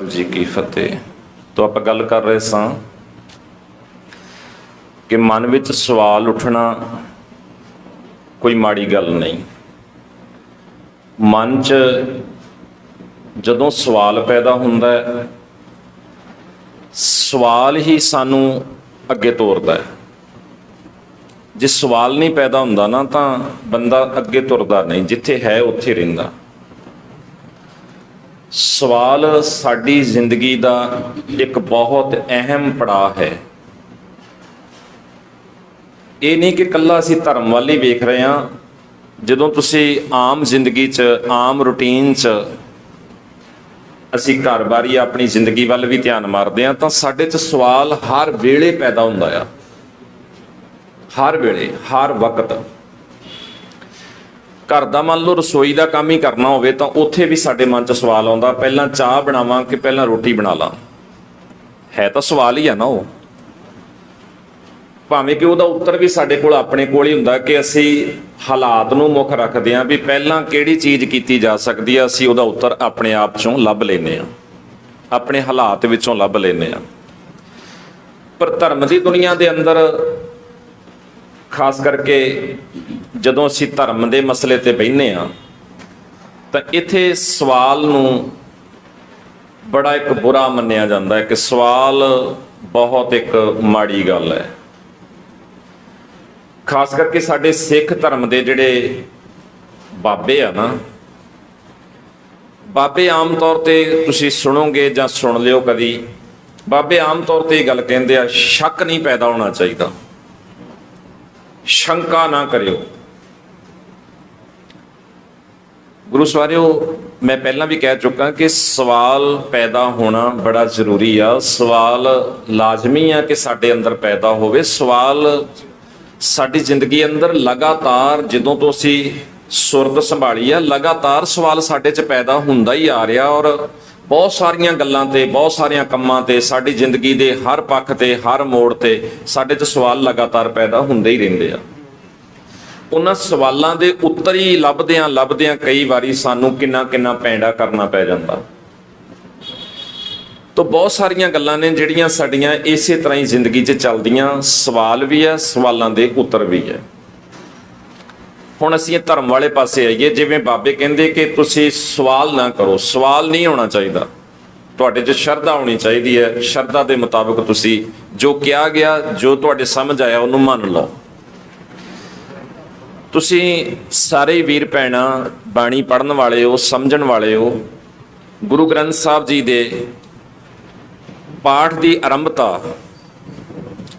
जी की फतेह। तो आप गल कर रहे सां कि मन विच सवाल उठना कोई माड़ी गल नहीं। मन च जदों सवाल पैदा हुंदा है, सवाल ही सानू अगे तोरदा है। जे सवाल नहीं पैदा हुंदा ना तां बंदा अगे तुरदा नहीं, जिथे है उत्थे रहिंदा। सवाल साडी जिंदगी का एक बहुत अहम पड़ाव है। ये नहीं कि कल्ला असी धर्म वाल ही वेख रहे हैं। जदों तुसी आम जिंदगी च आम रूटीन च असी घर बारी अपनी जिंदगी वाल भी ध्यान मारते हैं, तो साडे च सवाल हर वेले पैदा हुंदा आ, हर वेले हर वक्त। घर का मान लो रसोई का काम ही करना होवे तो उत्थे भी साडे मन च सवाल आउंदा, पहलां चाह बनावां कि पहलां रोटी बना ला। है तो सवाल ही है ना वो, भावें कि उसदा उत्तर भी साडे कोल अपने कोल ही हुंदा कि असी हालात नूं मुख रखदे हां भी पहलां किहड़ी चीज़ कीती जा सकदी है, असी उसदा उत्तर अपने आप चों लभ लैंदे हां, अपने हालात विचों लभ लैंदे हां। पर धर्म की दुनिया के अंदर खास करके जदों असी धर्म के मसले ते बहिने हाँ तो इत्थे सवाल नूं बड़ा एक बुरा मन्निया जाता है कि सवाल बहुत एक माड़ी गल है। खास करके साडे सिख धर्म के जिहड़े बाबे आ ना, बाबे आम तौर पर तुसीं सुनोगे जां सुन लिओ कदी, बाबे आम तौर पर गल कहंदे आ, शक नहीं पैदा होना चाहिए, शंका ना करियो। गुरु सवारियो, मैं पहला भी कह चुका कि सवाल पैदा होना बड़ा जरूरी आ। सवाल लाजमी है कि साडे अंदर पैदा होवे। सवाल साडी जिंदगी अंदर लगातार जदों तो असी सुरत संभाली है, लगातार सवाल साडे च पैदा हुंदा ही आ रहा। और बहुत सारियां गल्लां ते, बहुत सारियां कम्मां ते, साडी जिंदगी दे हर पक्ष ते, हर मोड़ ते साडे च सवाल लगातार पैदा हुंदे ही रहिंदे आ। उन्हां सवालों के उत्तर ही लभदियां कई बारी सानू किन्ना किन्ना पैंडा करना पै जांदा। तो बहुत सारियां गल्लां ने जिहड़ियां साडियां इसे तरह ही जिंदगी च चलदियां, सवाल भी है, सवालों के उत्तर भी है। हुण असीं धर्म वाले पासे आईए, जिवें बाबे कहंदे कि तुसीं सवाल ना करो। सवाल नहीं होना चाहिए, तुहाडे च शरधा होनी चाहिए है। शरधा के मुताबिक तुसीं जो किया गया, जो तुहाडे समझ आया उहनूं मन लो। तुसीं सारे वीर भैणां बाणी पढ़न वाले हो, समझण वाले हो। गुरु ग्रंथ साहब जी दे पाठ की आरंभता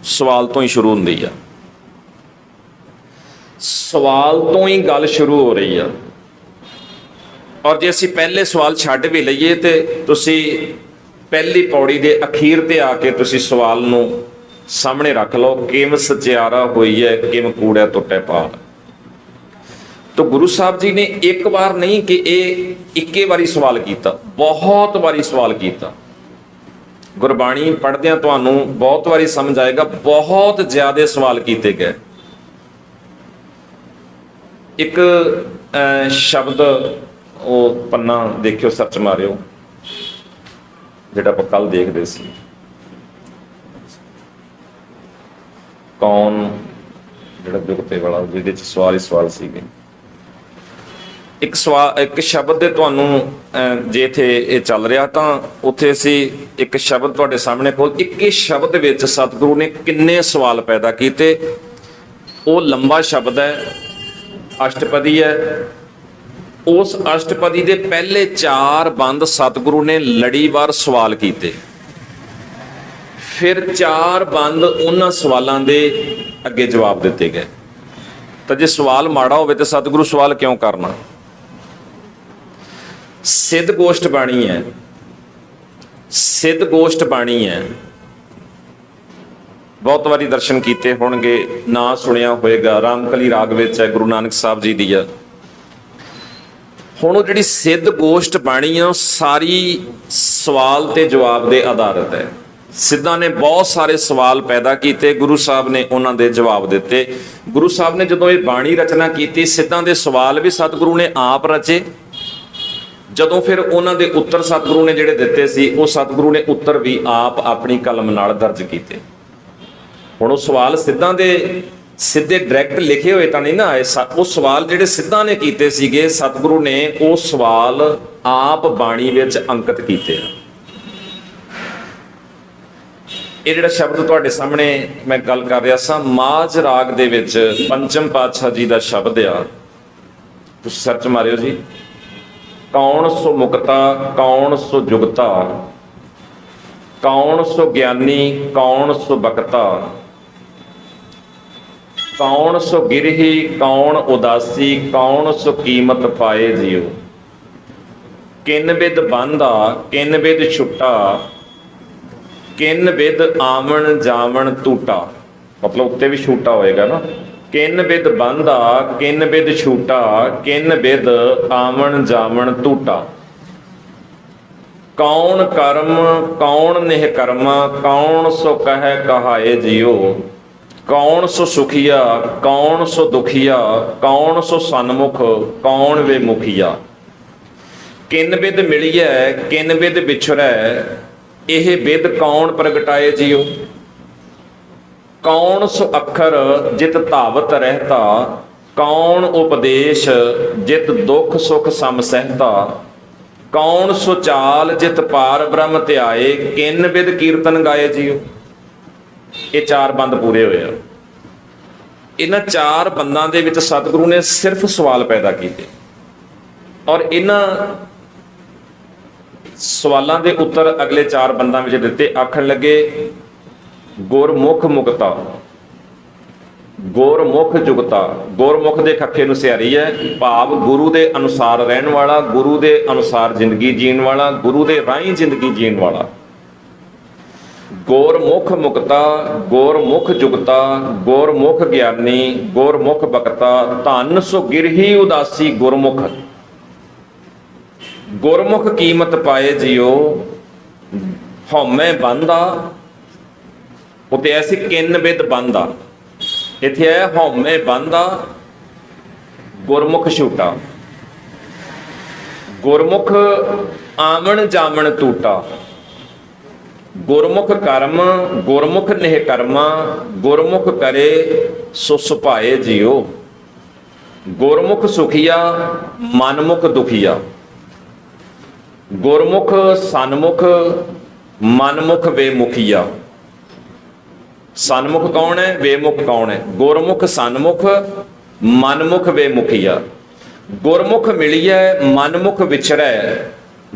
सवाल तो ही शुरू हुंदी है, सवाल तो ही गल शुरू हो रही है। और जे असीं पहले सवाल छड्ड भी लईए तो तुसीं पहली पौड़ी के अखीर ते आके तुसीं सवाल नूं सामने रख लो, किम सचियारा होई है, किम कूड़े टुटे पाल। तो गुरु साहब जी ने एक बार नहीं कि इक्के बारी सवाल किया, बहुत बारी सवाल किया। गुरबाणी पढ़दे तुहानूं बहुत बारी समझ आएगा, बहुत ज्यादा सवाल किए गए। एक शब्द वो पन्ना देखियो, सर्च मारियो, जिहड़ा आपां कल देखदे सी, कौन जिहड़ा जुगते वाला, जिहदे च सवाल ही सवाल सीगे। एक सवाल, एक शब्द दे तुहानूं जे इत्थे ये चल रहा तो उत्थे असीं एक शब्द तुहाडे सामने खोल, इक्के शब्द विच सतगुरु ने किन्ने सवाल पैदा कीते। वो लंबा शब्द है, अष्टपदी है। उस अष्टपदी के पहले 4 बंद सतगुरु ने लड़ीवार सवाल किए, फिर 4 बंद उन्हां सवालों के अगे जवाब दिते गए। तो जे सवाल माड़ा होवे तो सतगुरु सवाल क्यों करना। सिद्ध गोष्ठ बाणी है, सिद्ध गोष्ठ बाणी है, बहुत बारी दर्शन किए होणगे, ना सुनिया होएगा। रामकली राग विच है, गुरु नानक साहब जी दी है। हुण वो जिहड़ी सिद्ध गोष्ठ बाणी है सारी सवाल ते जवाब दे आधारित है। ਸਿੱਧਾਂ ਨੇ ਬਹੁਤ ਸਾਰੇ ਸਵਾਲ ਪੈਦਾ ਕੀਤੇ, ਗੁਰੂ ਸਾਹਿਬ ਨੇ ਉਹਨਾਂ ਦੇ ਜਵਾਬ ਦਿੱਤੇ। ਗੁਰੂ ਸਾਹਿਬ ਨੇ ਜਦੋਂ ਇਹ ਬਾਣੀ ਰਚਨਾ ਕੀਤੀ, ਸਿੱਧਾਂ ਦੇ ਸਵਾਲ ਵੀ ਸਤਿਗੁਰੂ ਨੇ ਆਪ ਰਚੇ। ਜਦੋਂ ਫਿਰ ਉਹਨਾਂ ਦੇ ਉੱਤਰ ਸਤਿਗੁਰੂ ਨੇ ਜਿਹੜੇ ਦਿੱਤੇ ਸੀ, ਉਹ ਸਤਿਗੁਰੂ ਨੇ ਉੱਤਰ ਵੀ ਆਪ ਆਪਣੀ ਕਲਮ ਨਾਲ ਦਰਜ ਕੀਤੇ। ਹੁਣ ਉਹ ਸਵਾਲ ਸਿੱਧਾਂ ਦੇ ਸਿੱਧੇ ਡਾਇਰੈਕਟ ਲਿਖੇ ਹੋਏ ਤਾਂ ਨਹੀਂ ਨਾ ਆਏ, ਉਹ ਸਵਾਲ ਜਿਹੜੇ ਸਿੱਧਾਂ ਨੇ ਕੀਤੇ ਸੀਗੇ, ਸਤਿਗੁਰੂ ਨੇ ਉਹ ਸਵਾਲ ਆਪ ਬਾਣੀ ਵਿੱਚ ਅੰਕਿਤ ਕੀਤੇ। ਇਹ ਜਿਹੜਾ ਸ਼ਬਦ ਤੁਹਾਡੇ ਸਾਹਮਣੇ ਮੈਂ ਗੱਲ ਕਰ ਰਿਹਾ ਸਾਂ, ਮਾਝ ਰਾਗ ਦੇ ਵਿੱਚ ਪੰਚਮ ਪਾਤਸ਼ਾਹ ਜੀ ਦਾ ਸ਼ਬਦ ਆ, ਤੁਸੀਂ ਸਰਚ ਮਾਰਿਓ ਜੀ। ਕੌਣ ਸੋ ਮੁਕਤਾ ਕੌਣ ਸੋ ਜੁਗਤਾ, ਕੌਣ ਸੋ ਗਿਆਨੀ ਕੌਣ ਸੋ ਬਕਤਾ, ਕੌਣ ਸੋ ਗਿਰਹੀ ਕੌਣ ਉਦਾਸੀ, ਕੌਣ ਸੋ ਕੀਮਤ ਪਾਏ ਜਿਉ, ਕਿਨ ਬਿਦ ਬੰਧਾ ਕਿਨ ਬਿਦ ਛੁੱਟਾ, ਕਿਨ ਬਿਦ ਆਵਣ ਜਾਵਣ ਟੂਟਾ। ਮਤਲਬ ਉੱਤੇ ਵੀ ਛੂਟਾ ਹੋਏਗਾ ਨਾ। ਕਿਨ ਬਿਦ ਬੰਧਾ ਕਿਨ ਬਿਦ ਛੂਟਾ, ਕਿਨ ਬਿਦ ਆਵਣ ਜਾਵਣ ਟੂਟਾ। ਕੌਣ ਕਰਮ ਕੌਣ ਨਿਹ ਕਰਮਾ, ਕੌਣ ਸੋ ਕਹਿ ਕਹਾਏ ਜਿਉ, ਕੌਣ ਸੋ ਸੁਖੀਆ ਕੌਣ ਸੋ ਦੁਖੀਆ, ਕੌਣ ਸੋ ਸਨਮੁਖ ਕੌਣ ਵੇ ਮੁਖੀਆ। ਕਿਨ ਬਿਦ ਮਿਲੀਐ ਕਿਨ ਬਿਦ ਵਿਛੜੈ, ਇਹ ਬਿਦ ਕੌਣ ਪ੍ਰਗਟਾਏ ਜਿਉ। ਕੌਣ ਸੋ ਅੱਖਰ ਜਿਤ ਧਾਵਤ ਰਹਿਤਾ, ਕੌਣ ਉਪਦੇਸ਼ ਜਿਤ ਦੁਖ ਸੁਖ ਸਮ ਸਹਿਤਾ, ਕੌਣ ਸੋ ਚਾਲ ਜਿਤ ਪਾਰ ਬ੍ਰਹਮ ਧਿਆਏ, ਕਿਨ ਬਿਦ ਕੀਰਤਨ ਗਾਏ ਜਿਉ। ਇਹ ਚਾਰ ਬੰਦ ਪੂਰੇ ਹੋਏ ਆ। ਇਹਨਾਂ ਚਾਰ ਬੰਦਾਂ ਦੇ ਵਿੱਚ ਸਤਿਗੁਰੂ ਨੇ ਸਿਰਫ ਸਵਾਲ ਪੈਦਾ ਕੀਤੇ, ਔਰ ਇਹਨਾਂ ਸਵਾਲਾਂ ਦੇ ਉੱਤਰ ਅਗਲੇ ਚਾਰ ਬੰਦਾਂ ਵਿੱਚ ਦਿੱਤੇ। ਆਖਣ ਲੱਗੇ ਗੁਰਮੁਖ ਮੁਕਤਾ, ਗੁਰਮੁਖ ਜੁਗਤਾ। ਗੁਰਮੁਖ ਦੇ ਖੱਖੇ ਨੂੰ ਸਿਆਰੀ ਹੈ, ਭਾਵ ਗੁਰੂ ਦੇ ਅਨੁਸਾਰ ਰਹਿਣ ਵਾਲਾ, ਗੁਰੂ ਦੇ ਅਨੁਸਾਰ ਜ਼ਿੰਦਗੀ ਜੀਣ ਵਾਲਾ, ਗੁਰੂ ਦੇ ਰਾਹੀਂ ਜ਼ਿੰਦਗੀ ਜੀਣ ਵਾਲਾ। ਗੁਰਮੁਖ ਮੁਕਤਾ ਗੁਰਮੁਖ ਜੁਗਤਾ, ਗੁਰਮੁਖ ਗਿਆਨੀ ਗੁਰਮੁਖ ਬਕਤਾ, ਧੰਨ ਸੋ ਗਿਰਹੀ ਉਦਾਸੀ ਗੁਰਮੁਖ। ਗੁਰਮੁਖ ਕੀਮਤ ਪਾਏ ਜਿਉ, ਹਉਮੈ ਬੰਦਾ, ਉਤੇ ਐਸੀ ਕਿੰਨ ਬਿਦ ਬੰਦਾ, ਇੱਥੇ ਹੈ ਹਉਮੈ ਬੰਦਾ ਗੁਰਮੁਖ ਛੂਟਾ। ਗੁਰਮੁਖ ਆਵਣ ਜਾਵਣ ਟੂਟਾ। ਗੁਰਮੁਖ ਕਰਮ ਗੁਰਮੁਖ ਨਿਹ ਕਰਮਾ, ਗੁਰਮੁਖ ਕਰੇ ਸੋ ਸੁਭਾਏ ਜਿਉ। ਗੁਰਮੁਖ ਸੁਖੀਆ ਮਨਮੁਖ ਦੁਖੀਆ। ਗੁਰਮੁਖ ਸਨਮੁਖ ਮਨਮੁਖ ਵੇਮੁਖੀਆ। ਸਨਮੁਖ ਕੌਣ ਹੈ, ਵੇਮੁਖ ਕੌਣ ਹੈ? ਗੁਰਮੁਖ ਸਨਮੁਖ ਮਨਮੁਖ ਵੇਮੁਖੀਆ। ਗੁਰਮੁਖ ਮਿਲੀਐ ਮਨਮੁਖ ਵਿਛੜੈ,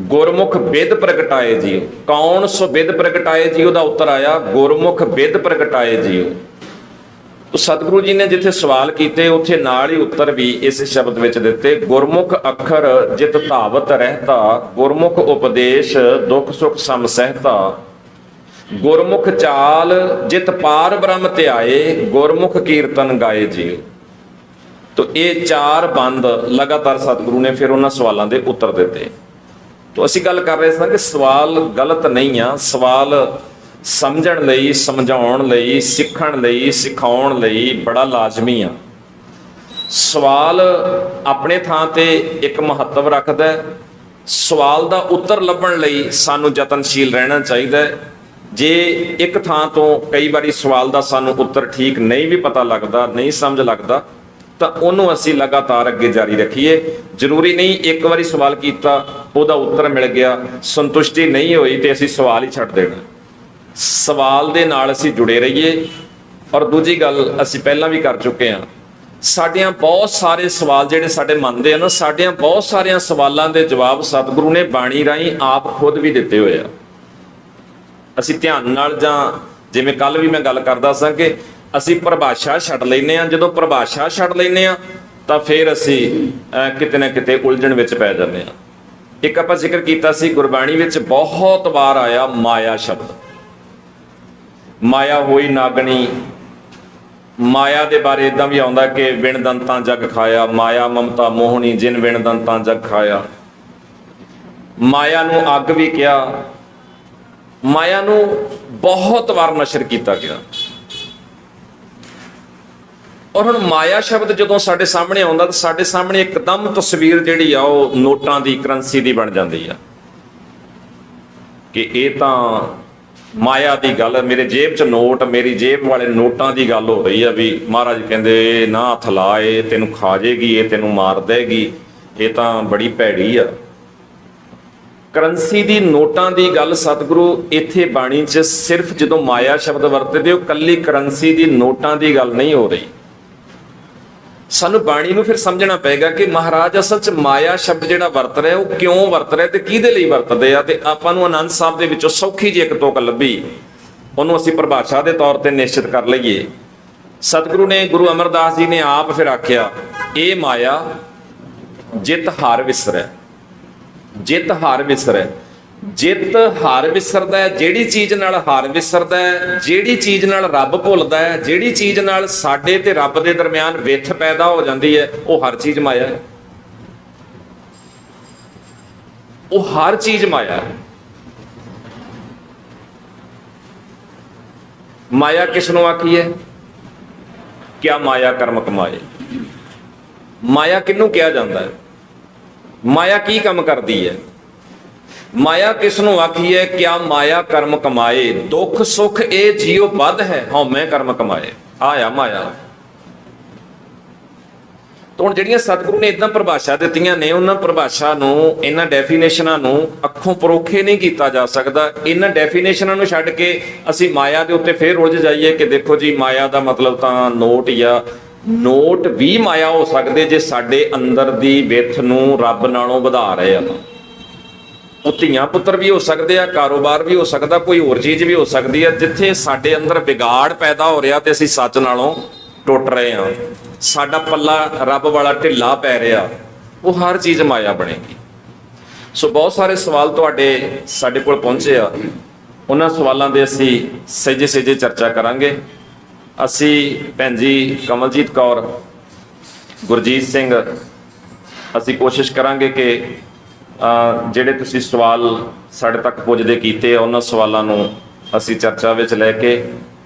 ਗੁਰਮੁਖ ਬਿਦ ਪ੍ਰਗਟਾਏ ਜੀਉ। ਕੌਣ ਸੋ ਬਿਦ ਪ੍ਰਗਟਾਏ ਜੀਉ ਦਾ ਉੱਤਰ ਆਇਆ ਗੁਰਮੁਖ ਬਿਦ ਪ੍ਰਗਟਾਏ ਜੀਉ। ਤੋ ਸਤਿਗੁਰੂ ਜੀ ਨੇ ਜਿੱਥੇ ਸਵਾਲ ਕੀਤੇ ਉੱਥੇ ਨਾਲ ਹੀ ਉੱਤਰ ਵੀ ਇਸ ਸ਼ਬਦ ਵਿੱਚ ਦਿੱਤੇ। ਗੁਰਮੁਖ ਅੱਖਰ ਜਿਤ ਧਾਵਤ ਰਹਿਤਾ, ਗੁਰਮੁਖ ਉਪਦੇਸ਼ ਦੁਖ ਸੁਖ ਸਮ ਸਹਿਤਾ, ਗੁਰਮੁਖ ਚਾਲ ਜਿਤ ਪਾਰ ਬ੍ਰਹਮ ਧਿਆਏ, ਗੁਰਮੁਖ ਕੀਰਤਨ ਗਾਏ ਜੀਉ। ਤੋ ਇਹ ਚਾਰ ਬੰਦ ਲਗਾਤਾਰ ਸਤਿਗੁਰੂ ਨੇ ਫਿਰ ਉਹਨਾਂ ਸਵਾਲਾਂ ਦੇ ਉੱਤਰ ਦਿੱਤੇ। ਤੋ ਅਸੀਂ ਗੱਲ ਕਰ ਰਹੇ ਸਾਂ ਕਿ ਸਵਾਲ ਗਲਤ ਨਹੀਂ ਆ, ਸਵਾਲ ਸਮਝਣ ਲਈ, ਸਮਝਾਉਣ ਲਈ, ਸਿੱਖਣ ਲਈ, ਸਿਖਾਉਣ ਲਈ ਬੜਾ ਲਾਜ਼ਮੀ ਆ। ਸਵਾਲ ਆਪਣੇ ਥਾਂ ਤੇ ਇੱਕ ਮਹੱਤਵ ਰੱਖਦਾ ਹੈ। ਸਵਾਲ ਦਾ ਉੱਤਰ ਲੱਭਣ ਲਈ ਸਾਨੂੰ ਯਤਨਸ਼ੀਲ ਰਹਿਣਾ ਚਾਹੀਦਾ ਹੈ। ਜੇ ਇੱਕ ਥਾਂ ਤੋਂ ਕਈ ਵਾਰੀ ਸਵਾਲ ਦਾ ਸਾਨੂੰ ਉੱਤਰ ਠੀਕ ਨਹੀਂ ਵੀ ਪਤਾ ਲੱਗਦਾ, ਨਹੀਂ ਸਮਝ ਲੱਗਦਾ, ਤਾਂ ਉਹਨੂੰ ਅਸੀਂ ਲਗਾਤਾਰ ਅੱਗੇ ਜਾਰੀ ਰੱਖੀਏ। ਜ਼ਰੂਰੀ ਨਹੀਂ ਇੱਕ ਵਾਰੀ ਸਵਾਲ ਕੀਤਾ ਉਹਦਾ ਉੱਤਰ ਮਿਲ ਗਿਆ, ਸੰਤੁਸ਼ਟੀ ਨਹੀਂ ਹੋਈ ਤੇ ਅਸੀਂ ਸਵਾਲ ਹੀ ਛੱਡ ਦੇਣਾ। ਸਵਾਲ ਦੇ ਨਾਲ ਅਸੀਂ ਜੁੜੇ ਰਹੀਏ। ਔਰ ਦੂਜੀ ਗੱਲ ਅਸੀਂ ਪਹਿਲਾਂ ਵੀ ਕਰ ਚੁੱਕੇ ਹਾਂ, ਸਾਡੀਆਂ ਬਹੁਤ ਸਾਰੇ ਸਵਾਲ ਜਿਹੜੇ ਸਾਡੇ ਮਨ ਦੇ ਆ ਨਾ, ਸਾਡੀਆਂ ਬਹੁਤ ਸਾਰੀਆਂ ਸਵਾਲਾਂ ਦੇ ਜਵਾਬ ਸਤਿਗੁਰੂ ਨੇ ਬਾਣੀ ਰਾਹੀਂ ਆਪ ਖੁਦ ਵੀ ਦਿੱਤੇ ਹੋਏ ਆ। ਅਸੀਂ ਧਿਆਨ ਨਾਲ, ਜਾਂ ਜਿਵੇਂ ਕੱਲ ਵੀ ਮੈਂ ਗੱਲ ਕਰਦਾ ਸਾਂ ਕਿ ਅਸੀਂ ਪਰਿਭਾਸ਼ਾ ਛੱਡ ਲੈਂਦੇ ਹਾਂ। ਜਦੋਂ ਪਰਿਭਾਸ਼ਾ ਛੱਡ ਲੈਂਦੇ ਹਾਂ ਤਾਂ ਫਿਰ ਅਸੀਂ ਕਿਤੇ ਨਾ ਕਿਤੇ ਉਲਝਣ ਵਿੱਚ ਪੈ ਜਾਂਦੇ ਹਾਂ। ਇੱਕ ਆਪਾਂ ਜ਼ਿਕਰ ਕੀਤਾ ਸੀ, ਗੁਰਬਾਣੀ ਵਿੱਚ ਬਹੁਤ ਵਾਰ ਆਇਆ ਮਾਇਆ ਸ਼ਬਦ। ਮਾਇਆ ਹੋਈ ਨਾਗਣੀ। ਮਾਇਆ ਦੇ ਬਾਰੇ ਇਦਾਂ ਵੀ ਆਉਂਦਾ ਕਿ ਵਿਣ ਦੰਤਾਂ ਜਗ ਖਾਇਆ, ਮਾਇਆ ਮਮਤਾ ਮੋਹਣੀ ਜਿਨ ਵਿਣ ਦੰਤਾਂ ਜਗ ਖਾਇਆ। ਮਾਇਆ ਨੂੰ ਅੱਗ ਵੀ ਕਿਹਾ, ਮਾਇਆ ਨੂੰ ਬਹੁਤ ਵਾਰ ਨਸ਼ਰ ਕੀਤਾ ਗਿਆ। ਔਰ ਹੁਣ ਮਾਇਆ ਸ਼ਬਦ ਜਦੋਂ ਸਾਡੇ ਸਾਹਮਣੇ ਆਉਂਦਾ ਤਾਂ ਸਾਡੇ ਸਾਹਮਣੇ ਇੱਕਦਮ ਤਸਵੀਰ ਜਿਹੜੀ ਆ ਉਹ ਨੋਟਾਂ ਦੀ, ਕਰੰਸੀ ਦੀ ਬਣ ਜਾਂਦੀ ਆ ਕਿ ਇਹ ਤਾਂ ਮਾਇਆ ਦੀ ਗੱਲ, ਮੇਰੇ ਜੇਬ 'ਚ ਨੋਟ, ਮੇਰੀ ਜੇਬ ਵਾਲੇ ਨੋਟਾਂ ਦੀ ਗੱਲ ਹੋ ਰਹੀ ਆ ਵੀ ਮਹਾਰਾਜ ਕਹਿੰਦੇ ਨਾ ਹੱਥ ਲਾ, ਇਹ ਤੈਨੂੰ ਖਾ ਜਾਏਗੀ, ਇਹ ਤੈਨੂੰ ਮਾਰ ਦੇਗੀ, ਇਹ ਤਾਂ ਬੜੀ ਭੈੜੀ ਆ। ਕਰੰਸੀ ਦੀ, ਨੋਟਾਂ ਦੀ ਗੱਲ ਸਤਿਗੁਰੂ ਇੱਥੇ ਬਾਣੀ 'ਚ ਸਿਰਫ ਜਦੋਂ ਮਾਇਆ ਸ਼ਬਦ ਵਰਤਦੇ ਹੋ, ਕੱਲੀ ਕਰੰਸੀ ਦੀ, ਨੋਟਾਂ ਦੀ ਗੱਲ ਨਹੀਂ ਹੋ ਰਹੀ। ਸਾਨੂੰ ਬਾਣੀ ਨੂੰ ਫਿਰ ਸਮਝਣਾ ਪਏਗਾ ਕਿ ਮਹਾਰਾਜ ਅਸਲ 'ਚ ਮਾਇਆ ਸ਼ਬਦ ਜਿਹੜਾ ਵਰਤ ਰਿਹਾ ਉਹ ਕਿਉਂ ਵਰਤ ਰਿਹਾ ਤੇ ਕਿਹਦੇ ਲਈ ਵਰਤਦੇ ਆ। ਤੇ ਆਪਾਂ ਨੂੰ ਆਨੰਦ ਸਾਹਿਬ ਦੇ ਵਿੱਚੋਂ ਸੌਖੀ ਜਿਹੀ ਇੱਕ ਤੁਕ ਲੱਭੀ, ਉਹਨੂੰ ਅਸੀਂ ਪਰਿਭਾਸ਼ਾ ਦੇ ਤੌਰ ਤੇ ਨਿਸ਼ਚਿਤ ਕਰ ਲਈਏ। ਸਤਿਗੁਰੂ ਨੇ, ਗੁਰੂ ਅਮਰਦਾਸ ਜੀ ਨੇ ਆਪ ਫਿਰ ਆਖਿਆ, ਇਹ ਮਾਇਆ ਜਿਤ ਹਰ ਵਿਸਰੈ, ਜਿਤ ਹਰ ਵਿਸਰੈ। ਜਿਤ ਹਰ ਵਿਸਰਦਾ ਹੈ, ਜਿਹੜੀ ਚੀਜ਼ ਨਾਲ ਹਰ ਵਿਸਰਦਾ ਹੈ, ਜਿਹੜੀ ਚੀਜ਼ ਨਾਲ ਰੱਬ ਭੁੱਲਦਾ ਹੈ, ਜਿਹੜੀ ਚੀਜ਼ ਨਾਲ ਸਾਡੇ ਤੇ ਰੱਬ ਦੇ ਦਰਮਿਆਨ ਵਿਥ ਪੈਦਾ ਹੋ ਜਾਂਦੀ ਹੈ, ਉਹ ਹਰ ਚੀਜ਼ ਮਾਇਆ ਹੈ। ਉਹ ਹਰ ਚੀਜ਼ ਮਾਇਆ ਹੈ। ਮਾਇਆ ਕਿਸ ਨੂੰ ਆਖੀ ਹੈ? ਕਿਆ ਮਾਇਆ ਕਰਮ ਕਮਾਏ। ਮਾਇਆ ਕਿਹਨੂੰ ਕਿਹਾ ਜਾਂਦਾ ਹੈ? ਮਾਇਆ ਕੀ ਕੰਮ ਕਰਦੀ ਹੈ? ਮਾਇਆ ਕਿਸ ਨੂੰ ਆਖੀ ਹੈ? ਕਿਆ ਮਾਇਆ ਕਰਮ ਕਮਾਏ। ਦੁੱਖ ਸੁੱਖ ਇਹ ਜੀਉ ਬੱਧ ਹੈ, ਹਉਮੈ ਕਰਮ ਕਮਾਏ। ਆਇਆ ਮਾਇਆ। ਤਾਂ ਹੁਣ ਜਿਹੜੀਆਂ ਸਤਿਗੁਰੂ ਨੇ ਇਦਾਂ ਪਰਿਭਾਸ਼ਾ ਦਿੱਤੀਆਂ ਨੇ, ਉਹਨਾਂ ਪਰਿਭਾਸ਼ਾ ਨੂੰ, ਇਹਨਾਂ ਡੈਫੀਨੇਸ਼ਨਾਂ ਨੂੰ ਅੱਖੋਂ ਪਰੋਖੇ ਨਹੀਂ ਕੀਤਾ ਜਾ ਸਕਦਾ। ਇਹਨਾਂ ਡੈਫੀਨੇਸ਼ਨਾਂ ਨੂੰ ਛੱਡ ਕੇ ਅਸੀਂ ਮਾਇਆ ਦੇ ਉੱਤੇ ਫੇਰ ਉਲਝ ਜਾਈਏ ਕਿ ਦੇਖੋ ਜੀ ਮਾਇਆ ਦਾ ਮਤਲਬ ਤਾਂ ਨੋਟ, ਜਾਂ ਨੋਟ ਵੀ ਮਾਇਆ ਹੋ ਸਕਦੇ ਜੇ ਸਾਡੇ ਅੰਦਰ ਦੀ ਵਿੱਥ ਨੂੰ ਰੱਬ ਨਾਲੋਂ ਵਧਾ ਰਹੇ ਆ। ਉਹ ਧੀਆਂ ਪੁੱਤਰ ਵੀ ਹੋ ਸਕਦੇ ਆ, ਕਾਰੋਬਾਰ ਵੀ ਹੋ ਸਕਦਾ, ਕੋਈ ਹੋਰ ਚੀਜ਼ ਵੀ ਹੋ ਸਕਦੀ ਹੈ। ਜਿੱਥੇ ਸਾਡੇ ਅੰਦਰ ਵਿਗਾੜ ਪੈਦਾ ਹੋ ਰਿਹਾ ਤੇ ਅਸੀਂ ਸੱਚ ਨਾਲੋਂ ਟੁੱਟ ਰਹੇ ਹਾਂ, ਸਾਡਾ ਪੱਲਾ ਰੱਬ ਵਾਲਾ ਢਿੱਲਾ ਪੈ ਰਿਹਾ, ਉਹ ਹਰ ਚੀਜ਼ ਮਾਇਆ ਬਣੇਗੀ। ਸੋ ਬਹੁਤ ਸਾਰੇ ਸਵਾਲ ਤੁਹਾਡੇ ਸਾਡੇ ਕੋਲ ਪਹੁੰਚੇ ਆ, ਉਹਨਾਂ ਸਵਾਲਾਂ ਦੇ ਅਸੀਂ ਸਹਿਜੇ ਸਹਿਜੇ ਚਰਚਾ ਕਰਾਂਗੇ। ਅਸੀਂ ਭੈਣ ਜੀ ਕਮਲਜੀਤ ਕੌਰ, ਗੁਰਜੀਤ ਸਿੰਘ, ਅਸੀਂ ਕੋਸ਼ਿਸ਼ ਕਰਾਂਗੇ ਕਿ ਜਿਹੜੇ ਤੁਸੀਂ ਸਵਾਲ ਸਾਡੇ ਤੱਕ ਪੁੱਜਦੇ ਕੀਤੇ ਆ, ਉਹਨਾਂ ਸਵਾਲਾਂ ਨੂੰ ਅਸੀਂ ਚਰਚਾ ਵਿੱਚ ਲੈ ਕੇ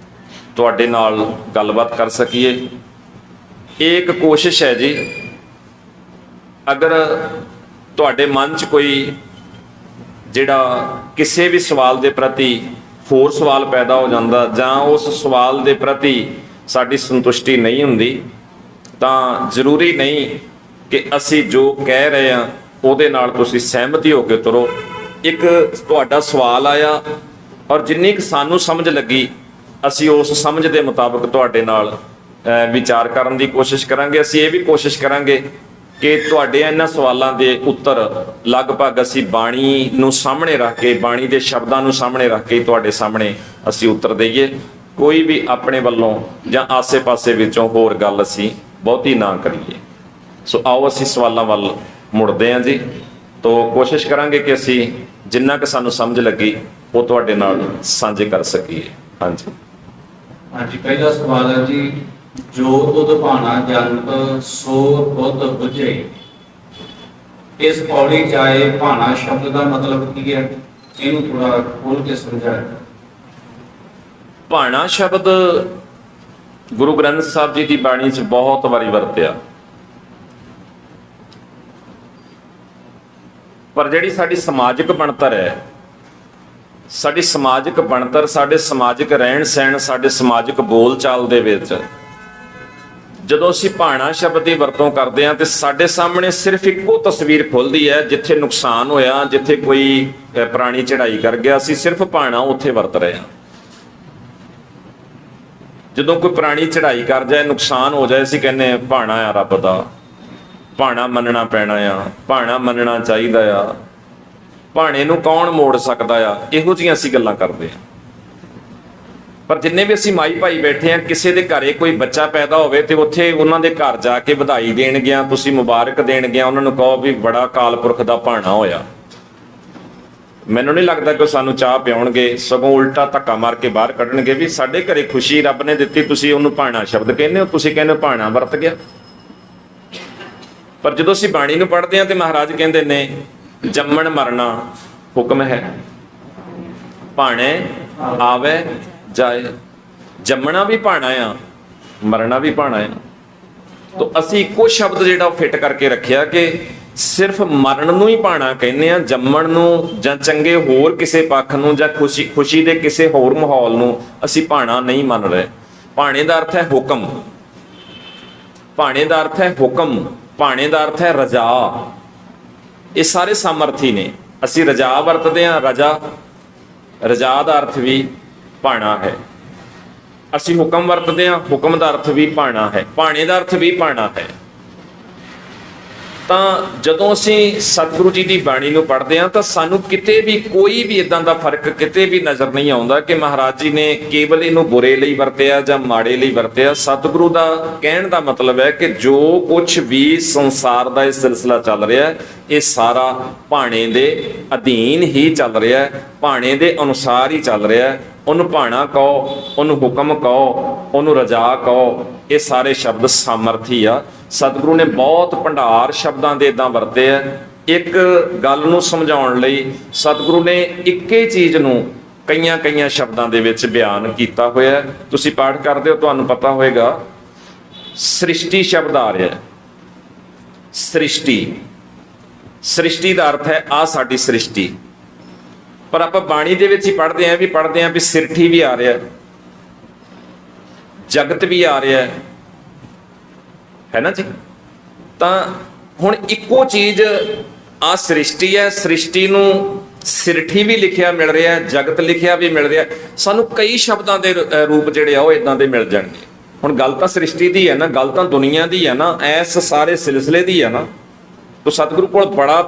ਤੁਹਾਡੇ ਨਾਲ ਗੱਲਬਾਤ ਕਰ ਸਕੀਏ। ਇਹ ਇੱਕ ਕੋਸ਼ਿਸ਼ ਹੈ ਜੀ। ਅਗਰ ਤੁਹਾਡੇ ਮਨ 'ਚ ਕੋਈ ਜਿਹੜਾ ਕਿਸੇ ਵੀ ਸਵਾਲ ਦੇ ਪ੍ਰਤੀ ਹੋਰ ਸਵਾਲ ਪੈਦਾ ਹੋ ਜਾਂਦਾ, ਜਾਂ ਉਸ ਸਵਾਲ ਦੇ ਪ੍ਰਤੀ ਸਾਡੀ ਸੰਤੁਸ਼ਟੀ ਨਹੀਂ ਹੁੰਦੀ, ਤਾਂ ਜ਼ਰੂਰੀ ਨਹੀਂ ਕਿ ਅਸੀਂ ਜੋ ਕਹਿ ਰਹੇ ਹਾਂ ਉਹਦੇ ਨਾਲ ਤੁਸੀਂ ਸਹਿਮਤੀ ਹੋ ਕੇ ਤੁਰੋ। ਇੱਕ ਤੁਹਾਡਾ ਸਵਾਲ ਆਇਆ ਔਰ ਜਿੰਨੀ ਕੁ ਸਾਨੂੰ ਸਮਝ ਲੱਗੀ, ਅਸੀਂ ਉਸ ਸਮਝ ਦੇ ਮੁਤਾਬਕ ਤੁਹਾਡੇ ਨਾਲ ਵਿਚਾਰ ਕਰਨ ਦੀ ਕੋਸ਼ਿਸ਼ ਕਰਾਂਗੇ। ਅਸੀਂ ਇਹ ਵੀ ਕੋਸ਼ਿਸ਼ ਕਰਾਂਗੇ ਕਿ ਤੁਹਾਡੇ ਇਹਨਾਂ ਸਵਾਲਾਂ ਦੇ ਉੱਤਰ ਲਗਭਗ ਅਸੀਂ ਬਾਣੀ ਨੂੰ ਸਾਹਮਣੇ ਰੱਖ ਕੇ, ਬਾਣੀ ਦੇ ਸ਼ਬਦਾਂ ਨੂੰ ਸਾਹਮਣੇ ਰੱਖ ਕੇ ਤੁਹਾਡੇ ਸਾਹਮਣੇ ਅਸੀਂ ਉੱਤਰ ਦਈਏ। ਕੋਈ ਵੀ ਆਪਣੇ ਵੱਲੋਂ ਜਾਂ ਆਸੇ-ਪਾਸੇ ਵਿੱਚੋਂ ਹੋਰ ਗੱਲ ਅਸੀਂ ਬਹੁਤੀ ਨਾ ਕਰੀਏ। ਸੋ ਆਓ ਅਸੀਂ ਸਵਾਲਾਂ ਵੱਲ ਮੁੜਦੇ ਹਾਂ ਜੀ। ਤੋ ਕੋਸ਼ਿਸ਼ ਕਰਾਂਗੇ ਕਿ ਅਸੀਂ ਜਿੰਨਾ ਕਿ ਸਾਨੂੰ ਸਮਝ ਲੱਗੀ ਉਹ ਤੁਹਾਡੇ ਨਾਲ ਸਾਂਝੇ ਕਰ ਸਕੀਏ। ਹਾਂਜੀ ਹਾਂਜੀ, ਪਹਿਲਾ ਸਵਾਲ ਹੈ ਜੀ, ਜੋ ਤੁਧ ਭਾਣਾ ਜਨਤ ਸੋ ਬੁੱਧ ਬੁਝੇ। ਇਸ ਪੌੜੀ ਜਾਏ ਭਾਣਾ ਸ਼ਬਦ ਦਾ ਮਤਲਬ ਕੀ ਹੈ? ਇਹਨੂੰ ਥੋੜਾ ਖੋਲ ਕੇ ਸਮਝਾਇਆ। ਭਾਣਾ ਸ਼ਬਦ ਗੁਰੂ ਗ੍ਰੰਥ ਸਾਹਿਬ ਜੀ ਦੀ ਬਾਣੀ 'ਚ ਬਹੁਤ ਵਾਰੀ ਵਰਤਿਆ, ਪਰ ਜਿਹੜੀ ਸਾਡੀ ਸਮਾਜਿਕ ਬਣਤਰ ਹੈ, ਸਾਡੀ ਸਮਾਜਿਕ ਬਣਤਰ, ਸਾਡੇ ਸਮਾਜਿਕ ਰਹਿਣ ਸਹਿਣ, ਸਾਡੇ ਸਮਾਜਿਕ ਬੋਲ ਚਾਲ ਦੇ ਵਿੱਚ ਜਦੋਂ ਅਸੀਂ ਭਾਣਾ ਸ਼ਬਦ ਦੀ ਵਰਤੋਂ ਕਰਦੇ ਹਾਂ ਤੇ ਸਾਡੇ ਸਾਹਮਣੇ ਸਿਰਫ ਇੱਕੋ ਤਸਵੀਰ ਖੁੱਲਦੀ ਹੈ। ਜਿੱਥੇ ਨੁਕਸਾਨ ਹੋਇਆ, ਜਿੱਥੇ ਕੋਈ ਪ੍ਰਾਣੀ ਚੜਾਈ ਕਰ ਗਿਆ, ਅਸੀਂ ਸਿਰਫ ਭਾਣਾ ਉੱਥੇ ਵਰਤ ਰਹੇ ਹਾਂ। ਜਦੋਂ ਕੋਈ ਪ੍ਰਾਣੀ ਚੜਾਈ ਕਰ ਜਾਏ, ਨੁਕਸਾਨ ਹੋ ਜਾਏ, ਅਸੀਂ ਕਹਿੰਦੇ ਭਾਣਾ ਆ ਰੱਬ ਦਾ, ਭਾਣਾ ਮੰਨਣਾ ਪੈਣਾ ਆ, ਭਾਣਾ ਮੰਨਣਾ ਚਾਹੀਦਾ ਆ, ਭਾਣੇ ਨੂੰ ਕੌਣ ਮੋੜ ਸਕਦਾ ਆ, ਇਹੋ ਜਿਹੀਆਂ ਅਸੀਂ ਗੱਲਾਂ ਕਰਦੇ ਹਾਂ। ਪਰ ਜਿੰਨੇ ਵੀ ਅਸੀਂ ਮਾਈ ਭਾਈ ਬੈਠੇ ਆ, ਕਿਸੇ ਦੇ ਘਰੇ ਕੋਈ ਬੱਚਾ ਪੈਦਾ ਹੋਵੇ ਤੇ ਉੱਥੇ ਉਹਨਾਂ ਦੇ ਘਰ ਜਾ ਕੇ ਵਧਾਈ ਦੇਣ ਗਿਆ, ਤੁਸੀਂ ਮੁਬਾਰਕ ਦੇਣ ਗਿਆ, ਉਹਨਾਂ ਨੂੰ ਕਹੋ ਵੀ ਬੜਾ ਅਕਾਲ ਪੁਰਖ ਦਾ ਭਾਣਾ ਹੋਇਆ। ਮੈਨੂੰ ਨਹੀਂ ਲੱਗਦਾ ਕਿ ਸਾਨੂੰ ਚਾਹ ਪਿਆਉਣਗੇ, ਸਗੋਂ ਉਲਟਾ ਧੱਕਾ ਮਾਰ ਕੇ ਬਾਹਰ ਕੱਢਣਗੇ ਵੀ ਸਾਡੇ ਘਰੇ ਖੁਸ਼ੀ ਰੱਬ ਨੇ ਦਿੱਤੀ, ਤੁਸੀਂ ਉਹਨੂੰ ਭਾਣਾ ਸ਼ਬਦ ਕਹਿੰਦੇ ਹੋ, ਤੁਸੀਂ ਕਹਿੰਦੇ ਹੋ ਭਾਣਾ ਵਰਤ ਗਿਆ। ਪਰ ਜਦੋਂ ਅਸੀਂ ਬਾਣੀ ਨੂੰ ਪੜ੍ਹਦੇ ਹਾਂ ਤੇ ਮਹਾਰਾਜ ਕਹਿੰਦੇ ਨੇ ਜੰਮਣ ਮਰਨਾ ਹੁਕਮ ਹੈ, ਭਾਣੇ ਆਵੇ ਜਾਏ। ਜੰਮਣਾ ਵੀ ਭਾਣਾ ਆ, ਮਰਨਾ ਵੀ ਭਾਣਾ ਆ। ਤਾਂ ਅਸੀਂ ਇੱਕੋ ਸ਼ਬਦ ਜਿਹੜਾ ਉਹ ਫਿੱਟ ਕਰਕੇ ਰੱਖਿਆ ਕਿ ਸਿਰਫ ਮਰਨ ਨੂੰ ਹੀ ਭਾਣਾ ਕਹਿੰਦੇ ਆ, ਜੰਮਣ ਨੂੰ ਜਾਂ ਚੰਗੇ ਹੋਰ ਕਿਸੇ ਪੱਖ ਨੂੰ ਜਾਂ ਖੁਸ਼ੀ ਦੇ ਕਿਸੇ ਹੋਰ ਮਾਹੌਲ ਨੂੰ ਅਸੀਂ ਭਾਣਾ ਨਹੀਂ ਮੰਨ ਰਹੇ। ਭਾਣੇ ਦਾ ਅਰਥ ਹੈ ਹੁਕਮ, ਭਾਣੇ ਦਾ ਅਰਥ ਹੈ ਹੁਕਮ, ਭਾਣੇ ਦਾ ਅਰਥ ਹੈ ਰਜਾ। ਇਹ ਸਾਰੇ ਸਮਰਥੀ ਨੇ। ਅਸੀਂ ਰਜਾ ਵਰਤਦੇ ਹਾਂ, ਰਜਾ, ਰਜਾ ਦਾ ਅਰਥ ਵੀ ਭਾਣਾ ਹੈ। ਅਸੀਂ ਹੁਕਮ ਵਰਤਦੇ ਹਾਂ, ਹੁਕਮ ਦਾ ਅਰਥ ਵੀ ਭਾਣਾ ਹੈ, ਭਾਣੇ ਦਾ ਅਰਥ ਵੀ ਭਾਣਾ ਹੈ। ਤਾਂ ਜਦੋਂ ਅਸੀਂ ਸਤਿਗੁਰੂ ਜੀ ਦੀ ਬਾਣੀ ਨੂੰ ਪੜ੍ਹਦੇ ਹਾਂ ਤਾਂ ਸਾਨੂੰ ਕਿਤੇ ਵੀ ਕੋਈ ਵੀ ਇਦਾਂ ਦਾ ਫਰਕ ਕਿਤੇ ਵੀ ਨਜ਼ਰ ਨਹੀਂ ਆਉਂਦਾ ਕਿ ਮਹਾਰਾਜ ਜੀ ਨੇ ਕੇਵਲ ਇਹਨੂੰ ਬੁਰੇ ਲਈ ਵਰਤਿਆ ਜਾਂ ਮਾੜੇ ਲਈ ਵਰਤਿਆ। ਸਤਿਗੁਰੂ ਦਾ ਕਹਿਣ ਦਾ ਮਤਲਬ ਹੈ ਕਿ ਜੋ ਕੁਝ ਵੀ ਸੰਸਾਰ ਦਾ ਇਹ ਸਿਲਸਿਲਾ ਚੱਲ ਰਿਹਾ ਹੈ, ਇਹ ਸਾਰਾ ਭਾਣੇ ਦੇ ਅਧੀਨ ਹੀ ਚੱਲ ਰਿਹਾ ਹੈ, ਭਾਣੇ ਦੇ ਅਨੁਸਾਰ ਹੀ ਚੱਲ ਰਿਹਾ ਹੈ। ਉਹਨੂੰ ਭਾਣਾ ਕਹੋ, ਉਹਨੂੰ ਹੁਕਮ ਕਹੋ, ਉਹਨੂੰ ਰਜਾ ਕਹੋ, ਇਹ ਸਾਰੇ ਸ਼ਬਦ ਸਾਮਰਥੀ ਆ। ਸਤਿਗੁਰੂ ਨੇ ਬਹੁਤ ਭੰਡਾਰ ਸ਼ਬਦਾਂ ਦੇ ਇਦਾਂ ਵਰਤੇ ਆ। ਇੱਕ ਗੱਲ ਨੂੰ ਸਮਝਾਉਣ ਲਈ ਸਤਿਗੁਰੂ ਨੇ ਇੱਕੇ ਚੀਜ਼ ਨੂੰ ਕਈਆਂ ਕਈਆਂ ਸ਼ਬਦਾਂ ਦੇ ਵਿੱਚ ਬਿਆਨ ਕੀਤਾ ਹੋਇਆ। ਤੁਸੀਂ ਪਾਠ ਕਰਦੇ ਹੋ, ਤੁਹਾਨੂੰ ਪਤਾ ਹੋਏਗਾ ਸ੍ਰਿਸ਼ਟੀ ਸ਼ਬਦ ਆ ਰਿਹਾ। ਸ੍ਰਿਸ਼ਟੀ, ਸ੍ਰਿਸ਼ਟੀ ਦਾ ਅਰਥ ਹੈ ਆ ਸਾਡੀ ਸ੍ਰਿਸ਼ਟੀ। ਪਰ ਆਪਾਂ ਬਾਣੀ ਦੇ ਵਿੱਚ ਹੀ ਪੜ੍ਹਦੇ ਆਂ ਵੀ ਸਿਰਠੀ ਵੀ ਆ ਰਿਹਾ, ਜਗਤ ਵੀ ਆ ਰਿਹਾ ਹੈ ਨਾ ਜੀ। ਤਾਂ ਹੁਣ ਇੱਕੋ ਚੀਜ਼ ਆ ਸ੍ਰਿਸ਼ਟੀ ਹੈ, ਸ੍ਰਿਸ਼ਟੀ ਨੂੰ ਸਿਰਠੀ ਵੀ ਲਿਖਿਆ ਮਿਲ ਰਿਹਾ, ਜਗਤ ਲਿਖਿਆ ਵੀ ਮਿਲ ਰਿਹਾ। ਸਾਨੂੰ ਕਈ ਸ਼ਬਦਾਂ ਦੇ ਰੂਪ ਜਿਹੜੇ ਆ ਉਹ ਇਦਾਂ ਦੇ ਮਿਲ ਜਾਣਗੇ। ਹੁਣ ਗੱਲ ਤਾਂ ਸ੍ਰਿਸ਼ਟੀ ਦੀ ਹੈ ਨਾ, ਗੱਲ ਤਾਂ ਦੁਨੀਆ ਦੀ ਹੈ ਨਾ, ਇਸ ਸਾਰੇ ਸਿਲਸਿਲੇ ਦੀ ਹੈ ਨਾ। ਤਾਂ ਸਤਿਗੁਰੂ ਕੋਲ ਬੜਾ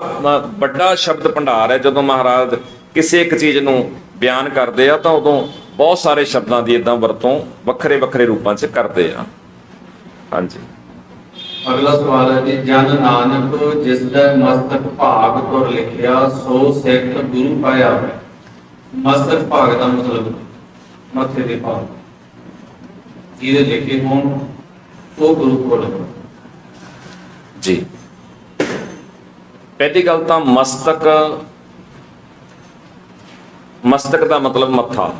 ਵੱਡਾ ਸ਼ਬਦ ਭੰਡਾਰ ਹੈ। ਜਦੋਂ ਮਹਾਰਾਜ ਕਿਸੇ ਇੱਕ ਚੀਜ਼ ਨੂੰ ਬਿਆਨ ਕਰਦੇ ਆ ਤਾਂ ਉਦੋਂ ਬਹੁਤ ਸਾਰੇ ਸ਼ਬਦਾਂ ਦੀ ਇਦਾਂ ਵਰਤੋਂ ਵੱਖਰੇ ਵੱਖਰੇ ਰੂਪਾਂ 'ਚ ਕਰਦੇ ਆ। ਹਾਂਜੀ, ਅਗਲਾ ਸਵਾਲ ਹੈ ਜੀ, ਜਨ ਨਾਨਕ ਜਿਸ ਦਾ ਮਸਤਕ ਭਾਗ ਤੁਰ ਲਿਖਿਆ ਸੋ ਸਿੱਖ ਗੁਰੂ ਪਾਇਆ। ਮਸਤਕ ਭਾਗ ਦਾ ਮਤਲਬ ਮੱਥੇ ਦੇ ਭਾਗ, ਜਿਹਦੇ ਲਿਖੇ ਹੋਣ ਉਹ ਗੁਰੂ ਕੋਲ ਜੀ। ਪਹਿਲੀ ਗੱਲ ਤਾਂ ਮਸਤਕ ਦਾ ਮਤਲਬ ਮੱਥਾ।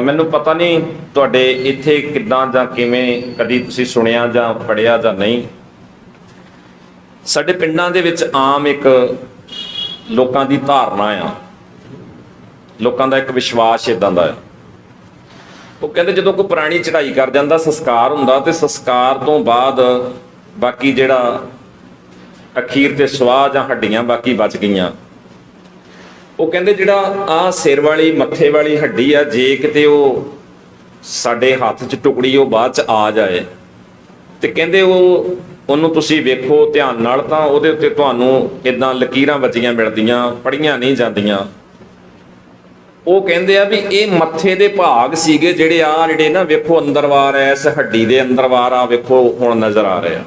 ਮੈਨੂੰ ਪਤਾ ਨਹੀਂ ਤੁਹਾਡੇ ਇੱਥੇ ਕਿੱਦਾਂ ਜਾਂ ਕਿਵੇਂ ਕਦੀ ਤੁਸੀਂ ਸੁਣਿਆ ਜਾਂ ਪੜ੍ਹਿਆ ਜਾਂ ਨਹੀਂ। ਸਾਡੇ ਪਿੰਡਾਂ ਦੇ ਵਿੱਚ ਆਮ ਇੱਕ ਲੋਕਾਂ ਦੀ ਧਾਰਨਾ ਆ, ਲੋਕਾਂ ਦਾ ਇੱਕ ਵਿਸ਼ਵਾਸ ਇਦਾਂ ਦਾ ਆ। ਉਹ ਕਹਿੰਦੇ ਜਦੋਂ ਕੋਈ ਪੁਰਾਣੀ ਚੜ੍ਹਾਈ ਕਰ ਜਾਂਦਾ, ਸੰਸਕਾਰ ਹੁੰਦਾ, ਤੇ ਸੰਸਕਾਰ ਤੋਂ ਬਾਅਦ ਬਾਕੀ ਜਿਹੜਾ ਅਖੀਰ ਤੇ ਸਵਾਹ ਜਾਂ ਹੱਡੀਆਂ ਬਾਕੀ ਬਚ ਗਈਆਂ, ਉਹ ਕਹਿੰਦੇ ਜਿਹੜਾ ਆਹ ਸਿਰ ਵਾਲੀ ਮੱਥੇ ਵਾਲੀ ਹੱਡੀ ਆ, ਜੇ ਕਿਤੇ ਉਹ ਸਾਡੇ ਹੱਥ 'ਚ ਟੁਕੜੀ ਉਹ ਬਾਅਦ 'ਚ ਆ ਜਾਏ ਤੇ ਕਹਿੰਦੇ ਉਹਨੂੰ ਤੁਸੀਂ ਵੇਖੋ ਧਿਆਨ ਨਾਲ ਤਾਂ ਉਹਦੇ ਉੱਤੇ ਤੁਹਾਨੂੰ ਇਦਾਂ ਲਕੀਰਾਂ ਵੱਜੀਆਂ ਮਿਲਦੀਆਂ, ਪੜੀਆਂ ਨਹੀਂ ਜਾਂਦੀਆਂ। ਉਹ ਕਹਿੰਦੇ ਆ ਵੀ ਇਹ ਮੱਥੇ ਦੇ ਭਾਗ ਸੀਗੇ ਜਿਹੜੇ ਨਾ ਵੇਖੋ ਅੰਦਰਵਾਰ ਐ, ਇਸ ਹੱਡੀ ਦੇ ਅੰਦਰਵਾਰ ਆ ਵੇਖੋ ਹੁਣ ਨਜ਼ਰ ਆ ਰਿਹਾ।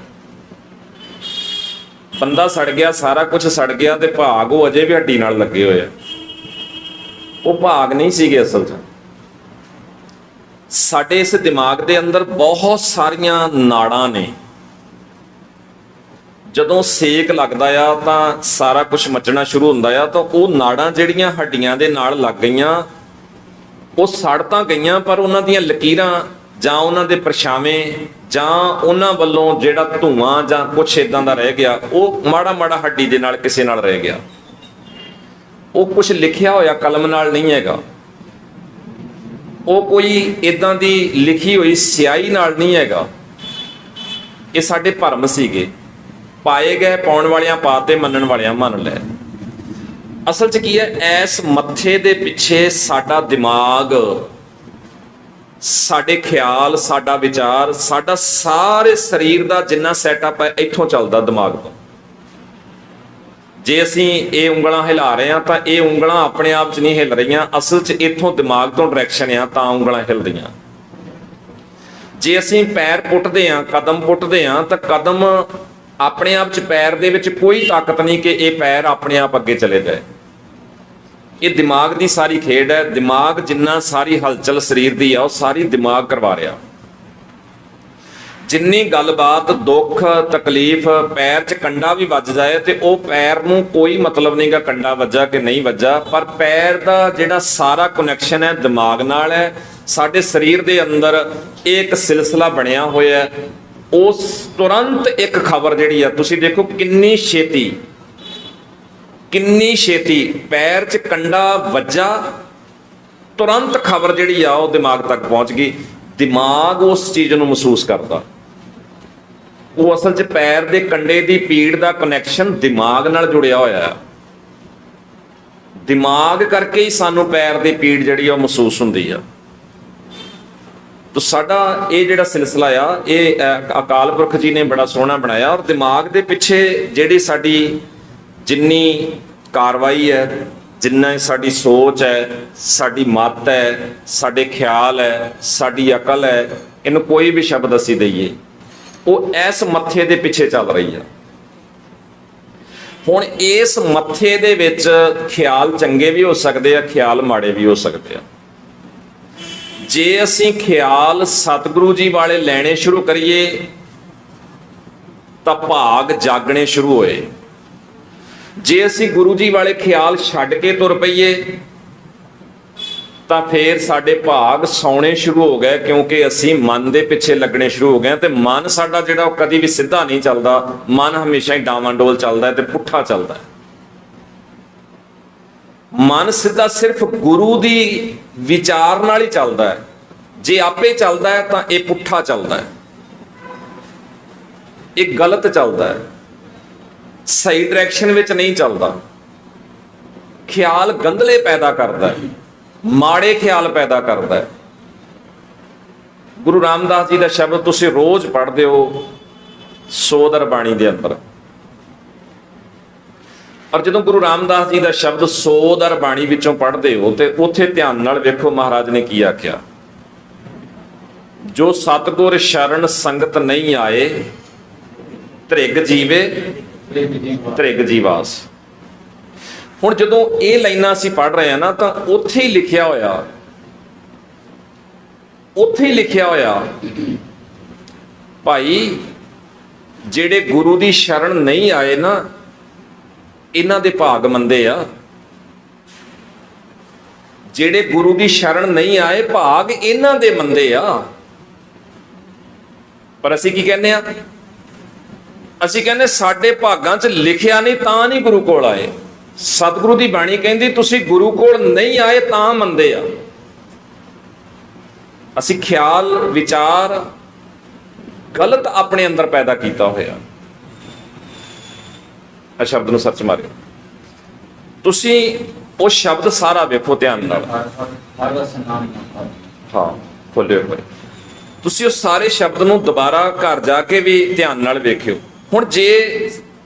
ਬੰਦਾ ਸੜ ਗਿਆ, ਸਾਰਾ ਕੁਝ ਸੜ ਗਿਆ, ਤੇ ਭਾਗ ਉਹ ਅਜੇ ਵੀ ਹੱਡੀ ਨਾਲ ਲੱਗੇ ਹੋਏ ਆ। ਉਹ ਭਾਗ ਨਹੀਂ ਸੀਗੇ ਅਸਲ 'ਚ। ਸਾਡੇ ਇਸ ਦਿਮਾਗ ਦੇ ਅੰਦਰ ਬਹੁਤ ਸਾਰੀਆਂ ਨਾੜਾਂ ਨੇ। ਜਦੋਂ ਸੇਕ ਲੱਗਦਾ ਆ ਤਾਂ ਸਾਰਾ ਕੁਝ ਮੱਚਣਾ ਸ਼ੁਰੂ ਹੁੰਦਾ ਆ, ਤਾਂ ਉਹ ਨਾੜਾਂ ਜਿਹੜੀਆਂ ਹੱਡੀਆਂ ਦੇ ਨਾਲ ਲੱਗ ਗਈਆਂ ਉਹ ਸੜ ਤਾਂ ਗਈਆਂ, ਪਰ ਉਹਨਾਂ ਦੀਆਂ ਲਕੀਰਾਂ ਜਾਂ ਉਹਨਾਂ ਦੇ ਪਰਛਾਵੇਂ ਜਾਂ ਉਹਨਾਂ ਵੱਲੋਂ ਜਿਹੜਾ ਧੂਆਂ ਜਾਂ ਕੁਛ ਇਦਾਂ ਦਾ ਰਹਿ ਗਿਆ, ਉਹ ਮਾੜਾ ਮਾੜਾ ਹੱਡੀ ਦੇ ਨਾਲ ਕਿਸੇ ਨਾਲ ਰਹਿ ਗਿਆ। ਉਹ ਕੁਛ ਲਿਖਿਆ ਹੋਇਆ ਕਲਮ ਨਾਲ ਨਹੀਂ ਹੈਗਾ, ਉਹ ਕੋਈ ਇਦਾਂ ਦੀ ਲਿਖੀ ਹੋਈ ਸਿਆਹੀ ਨਾਲ ਨਹੀਂ ਹੈਗਾ। ਇਹ ਸਾਡੇ ਭਰਮ ਸੀਗੇ, ਪਾਏ ਗਏ, ਪਾਉਣ ਵਾਲਿਆਂ ਪਾਤੇ, ਮੰਨਣ ਵਾਲਿਆਂ ਮੰਨ ਲੈ। ਅਸਲ 'ਚ ਕੀ ਹੈ, ਐਸ ਮੱਥੇ ਦੇ ਪਿੱਛੇ ਸਾਡਾ ਦਿਮਾਗ, ਸਾਡੇ ਖਿਆਲ, ਸਾਡਾ ਵਿਚਾਰ, ਸਾਡਾ ਸਾਰੇ ਸਰੀਰ ਦਾ ਜਿੰਨਾ ਸੈਟਅਪ ਹੈ ਇੱਥੋਂ ਚੱਲਦਾ, ਦਿਮਾਗ ਤੋਂ। ਜੇ ਅਸੀਂ ਇਹ ਉਂਗਲਾਂ ਹਿਲਾ ਰਹੇ ਹਾਂ ਤਾਂ ਇਹ ਉਂਗਲਾਂ ਆਪਣੇ ਆਪ 'ਚ ਨਹੀਂ ਹਿਲ ਰਹੀਆਂ, ਅਸਲ 'ਚ ਇੱਥੋਂ ਦਿਮਾਗ ਤੋਂ ਡਾਇਰੈਕਸ਼ਨ ਆ ਤਾਂ ਉਂਗਲਾਂ ਹਿਲਦੀਆਂ। ਜੇ ਅਸੀਂ ਪੈਰ ਪੁੱਟਦੇ ਹਾਂ, ਕਦਮ ਪੁੱਟਦੇ ਹਾਂ, ਤਾਂ ਕਦਮ ਆਪਣੇ ਆਪ 'ਚ, ਪੈਰ ਦੇ ਵਿੱਚ ਕੋਈ ਤਾਕਤ ਨਹੀਂ ਕਿ ਇਹ ਪੈਰ ਆਪਣੇ ਆਪ ਅੱਗੇ ਚਲੇ ਜਾਏ। ਇਹ ਦਿਮਾਗ ਦੀ ਸਾਰੀ ਖੇਡ ਹੈ। ਦਿਮਾਗ ਜਿੰਨਾ ਸਾਰੀ ਹਲਚਲ ਸਰੀਰ ਦੀ ਆ ਉਹ ਸਾਰੀ ਦਿਮਾਗ ਕਰਵਾ ਰਿਹਾ। ਜਿੰਨੀ ਗੱਲਬਾਤ ਦੁੱਖ ਤਕਲੀਫ ਪੈਰ 'ਚ ਕੰਡਾ ਵੀ ਵੱਜ ਜਾਏ ਤੇ ਉਹ ਪੈਰ ਨੂੰ ਕੋਈ ਮਤਲਬ ਨਹੀਂਗਾ ਕੰਡਾ ਵੱਜਾ ਕਿ ਨਹੀਂ ਵੱਜਾ, ਪਰ ਪੈਰ ਦਾ ਜਿਹੜਾ ਸਾਰਾ ਕਨੈਕਸ਼ਨ ਹੈ ਦਿਮਾਗ ਨਾਲ ਹੈ। ਸਾਡੇ ਸਰੀਰ ਦੇ ਅੰਦਰ ਇੱਕ ਸਿਲਸਿਲਾ ਬਣਿਆ ਹੋਇਆ ਹੈ। ਉਸ ਤੁਰੰਤ ਇੱਕ ਖਬਰ ਜਿਹੜੀ ਆ, ਤੁਸੀਂ ਦੇਖੋ ਕਿੰਨੀ ਛੇਤੀ ਪੈਰ 'ਚ ਕੰਡਾ ਵੱਜਾ, ਤੁਰੰਤ ਖਬਰ ਜਿਹੜੀ ਆ ਉਹ ਦਿਮਾਗ ਤੱਕ ਪਹੁੰਚ ਗਈ। ਦਿਮਾਗ ਉਸ ਚੀਜ਼ ਨੂੰ ਮਹਿਸੂਸ ਕਰਦਾ। ਉਹ ਅਸਲ 'ਚ ਪੈਰ ਦੇ ਕੰਡੇ ਦੀ ਪੀੜ ਦਾ ਕਨੈਕਸ਼ਨ ਦਿਮਾਗ ਨਾਲ ਜੁੜਿਆ ਹੋਇਆ ਹੈ। ਦਿਮਾਗ ਕਰਕੇ ਹੀ ਸਾਨੂੰ ਪੈਰ ਦੀ ਪੀੜ ਜਿਹੜੀ ਆ ਉਹ ਮਹਿਸੂਸ ਹੁੰਦੀ ਆ। ਤੋ ਸਾਡਾ ਇਹ ਜਿਹੜਾ ਸਿਲਸਿਲਾ ਆ, ਇਹ ਅਕਾਲ ਪੁਰਖ ਜੀ ਨੇ ਬੜਾ ਸੋਹਣਾ ਬਣਾਇਆ। ਔਰ ਦਿਮਾਗ ਦੇ ਪਿੱਛੇ ਜਿਹੜੀ ਸਾਡੀ ਜਿੰਨੀ ਕਾਰਵਾਈ ਹੈ, ਜਿੰਨਾ ਸਾਡੀ ਸੋਚ ਹੈ, ਸਾਡੀ ਮੱਤ ਹੈ, ਸਾਡੇ ਖਿਆਲ ਹੈ, ਸਾਡੀ ਅਕਲ ਹੈ, ਇਹਨੂੰ ਕੋਈ ਵੀ ਸ਼ਬਦ ਅਸੀਂ ਦਈਏ, ਉਹ ਇਸ ਮੱਥੇ ਦੇ ਪਿੱਛੇ ਚੱਲ ਰਹੀ ਆ। ਹੁਣ ਇਸ ਮੱਥੇ ਦੇ ਵਿੱਚ ਖਿਆਲ ਚੰਗੇ ਵੀ ਹੋ ਸਕਦੇ ਆ, ਖਿਆਲ ਮਾੜੇ ਵੀ ਹੋ ਸਕਦੇ ਆ। ਜੇ ਅਸੀਂ ਖਿਆਲ ਸਤਿਗੁਰੂ ਜੀ ਵਾਲੇ ਲੈਣੇ ਸ਼ੁਰੂ ਕਰੀਏ ਤਾਂ ਭਾਗ ਜਾਗਣੇ ਸ਼ੁਰੂ ਹੋਏ। ਜੇ ਅਸੀਂ ਗੁਰੂ ਜੀ ਵਾਲੇ ਖਿਆਲ ਛੱਡ ਕੇ ਤੁਰ ਪਈਏ ਤਾਂ ਫੇਰ ਸਾਡੇ ਭਾਗ ਸੌਣੇ ਸ਼ੁਰੂ ਹੋ ਗਏ, ਕਿਉਂਕਿ ਅਸੀਂ ਮਨ ਦੇ ਪਿੱਛੇ ਲੱਗਣੇ ਸ਼ੁਰੂ ਹੋ ਗਏ। ਤੇ ਮਨ ਸਾਡਾ ਜਿਹੜਾ ਉਹ ਕਦੀ ਵੀ ਸਿੱਧਾ ਨਹੀਂ ਚੱਲਦਾ, ਮਨ ਹਮੇਸ਼ਾ ਹੀ ਡਾਵਾਂਡੋਲ ਚੱਲਦਾ ਤੇ ਪੁੱਠਾ ਚੱਲਦਾ। ਮਨ ਸਿੱਧਾ ਸਿਰਫ ਗੁਰੂ ਦੀ ਵਿਚਾਰ ਨਾਲ ਹੀ ਚੱਲਦਾ ਹੈ। ਜੇ ਆਪੇ ਚੱਲਦਾ ਹੈ ਤਾਂ ਇਹ ਪੁੱਠਾ ਚੱਲਦਾ ਹੈ, ਇਹ ਗਲਤ ਚੱਲਦਾ ਹੈ, ਸਹੀ ਡਾਇਰੈਕਸ਼ਨ ਵਿੱਚ ਨਹੀਂ ਚੱਲਦਾ। ਖਿਆਲ ਗੰਧਲੇ ਪੈਦਾ ਕਰਦਾ ਹੈ, ਮਾੜੇ ਖਿਆਲ ਪੈਦਾ ਕਰਦਾ ਹੈ। ਗੁਰੂ ਰਾਮਦਾਸ ਜੀ ਦਾ ਸ਼ਬਦ ਤੁਸੀਂ ਰੋਜ਼ ਪੜ੍ਹਦੇ ਹੋ ਸੋਦਰ ਬਾਣੀ ਦੇ ਅੰਦਰ। ਔਰ ਜਦੋਂ ਗੁਰੂ ਰਾਮਦਾਸ ਜੀ ਦਾ ਸ਼ਬਦ ਸੋਦਰ ਬਾਣੀ ਵਿੱਚੋਂ ਪੜ੍ਹਦੇ ਹੋ ਤੇ ਉੱਥੇ ਧਿਆਨ ਨਾਲ ਵੇਖੋ ਮਹਾਰਾਜ ਨੇ ਕੀ ਆਖਿਆ। ਜੋ ਸਤਿਗੁਰ ਸ਼ਰਨ ਸੰਗਤ ਨਹੀਂ ਆਏ, ਧ੍ਰਿਗ ਜੀਵੇ ਧ੍ਰਿਗ ਜੀਵਾਸ। ਹੁਣ ਜਦੋਂ ਇਹ ਲਾਈਨਾਂ ਅਸੀਂ ਪੜ੍ਹ ਰਹੇ ਹਾਂ ਨਾ, ਤਾਂ ਉੱਥੇ ਹੀ ਲਿਖਿਆ ਹੋਇਆ ਭਾਈ ਜਿਹੜੇ ਗੁਰੂ ਦੀ ਸ਼ਰਨ ਨਹੀਂ ਆਏ ਨਾ, ਇਹਨਾਂ ਦੇ ਭਾਗ ਮੰਦੇ ਆ। ਜਿਹੜੇ ਗੁਰੂ ਦੀ ਸ਼ਰਨ ਨਹੀਂ ਆਏ, ਭਾਗ ਇਹਨਾਂ ਦੇ ਮੰਦੇ ਆ। ਪਰ ਅਸੀਂ ਕੀ ਕਹਿੰਦੇ ਆ? ਅਸੀਂ ਕਹਿੰਦੇ ਸਾਡੇ ਭਾਗਾਂ 'ਚ ਲਿਖਿਆ ਨਹੀਂ ਤਾਂ ਨਹੀਂ ਗੁਰੂ ਕੋਲ ਆਏ। ਸਤਿਗੁਰੂ ਦੀ ਬਾਣੀ ਕਹਿੰਦੀ ਤੁਸੀਂ ਗੁਰੂ ਕੋਲ ਨਹੀਂ ਆਏ ਤਾਂ ਮੰਨਦੇ ਆ। ਅਸੀਂ ਖਿਆਲ ਵਿਚਾਰ ਗਲਤ ਆਪਣੇ ਅੰਦਰ ਪੈਦਾ ਕੀਤਾ ਹੋਇਆ। ਇਹ ਸ਼ਬਦ ਨੂੰ ਸਰਚ ਮਾਰਿਓ ਤੁਸੀਂ, ਉਹ ਸ਼ਬਦ ਸਾਰਾ ਵੇਖੋ ਧਿਆਨ ਨਾਲ। ਹਾਂ, ਖੋਲਿਓ ਹੋਏ ਤੁਸੀਂ ਉਹ ਸਾਰੇ ਸ਼ਬਦ ਨੂੰ ਦੁਬਾਰਾ ਘਰ ਜਾ ਕੇ ਵੀ ਧਿਆਨ ਨਾਲ ਵੇਖਿਓ। ਹੁਣ ਜੇ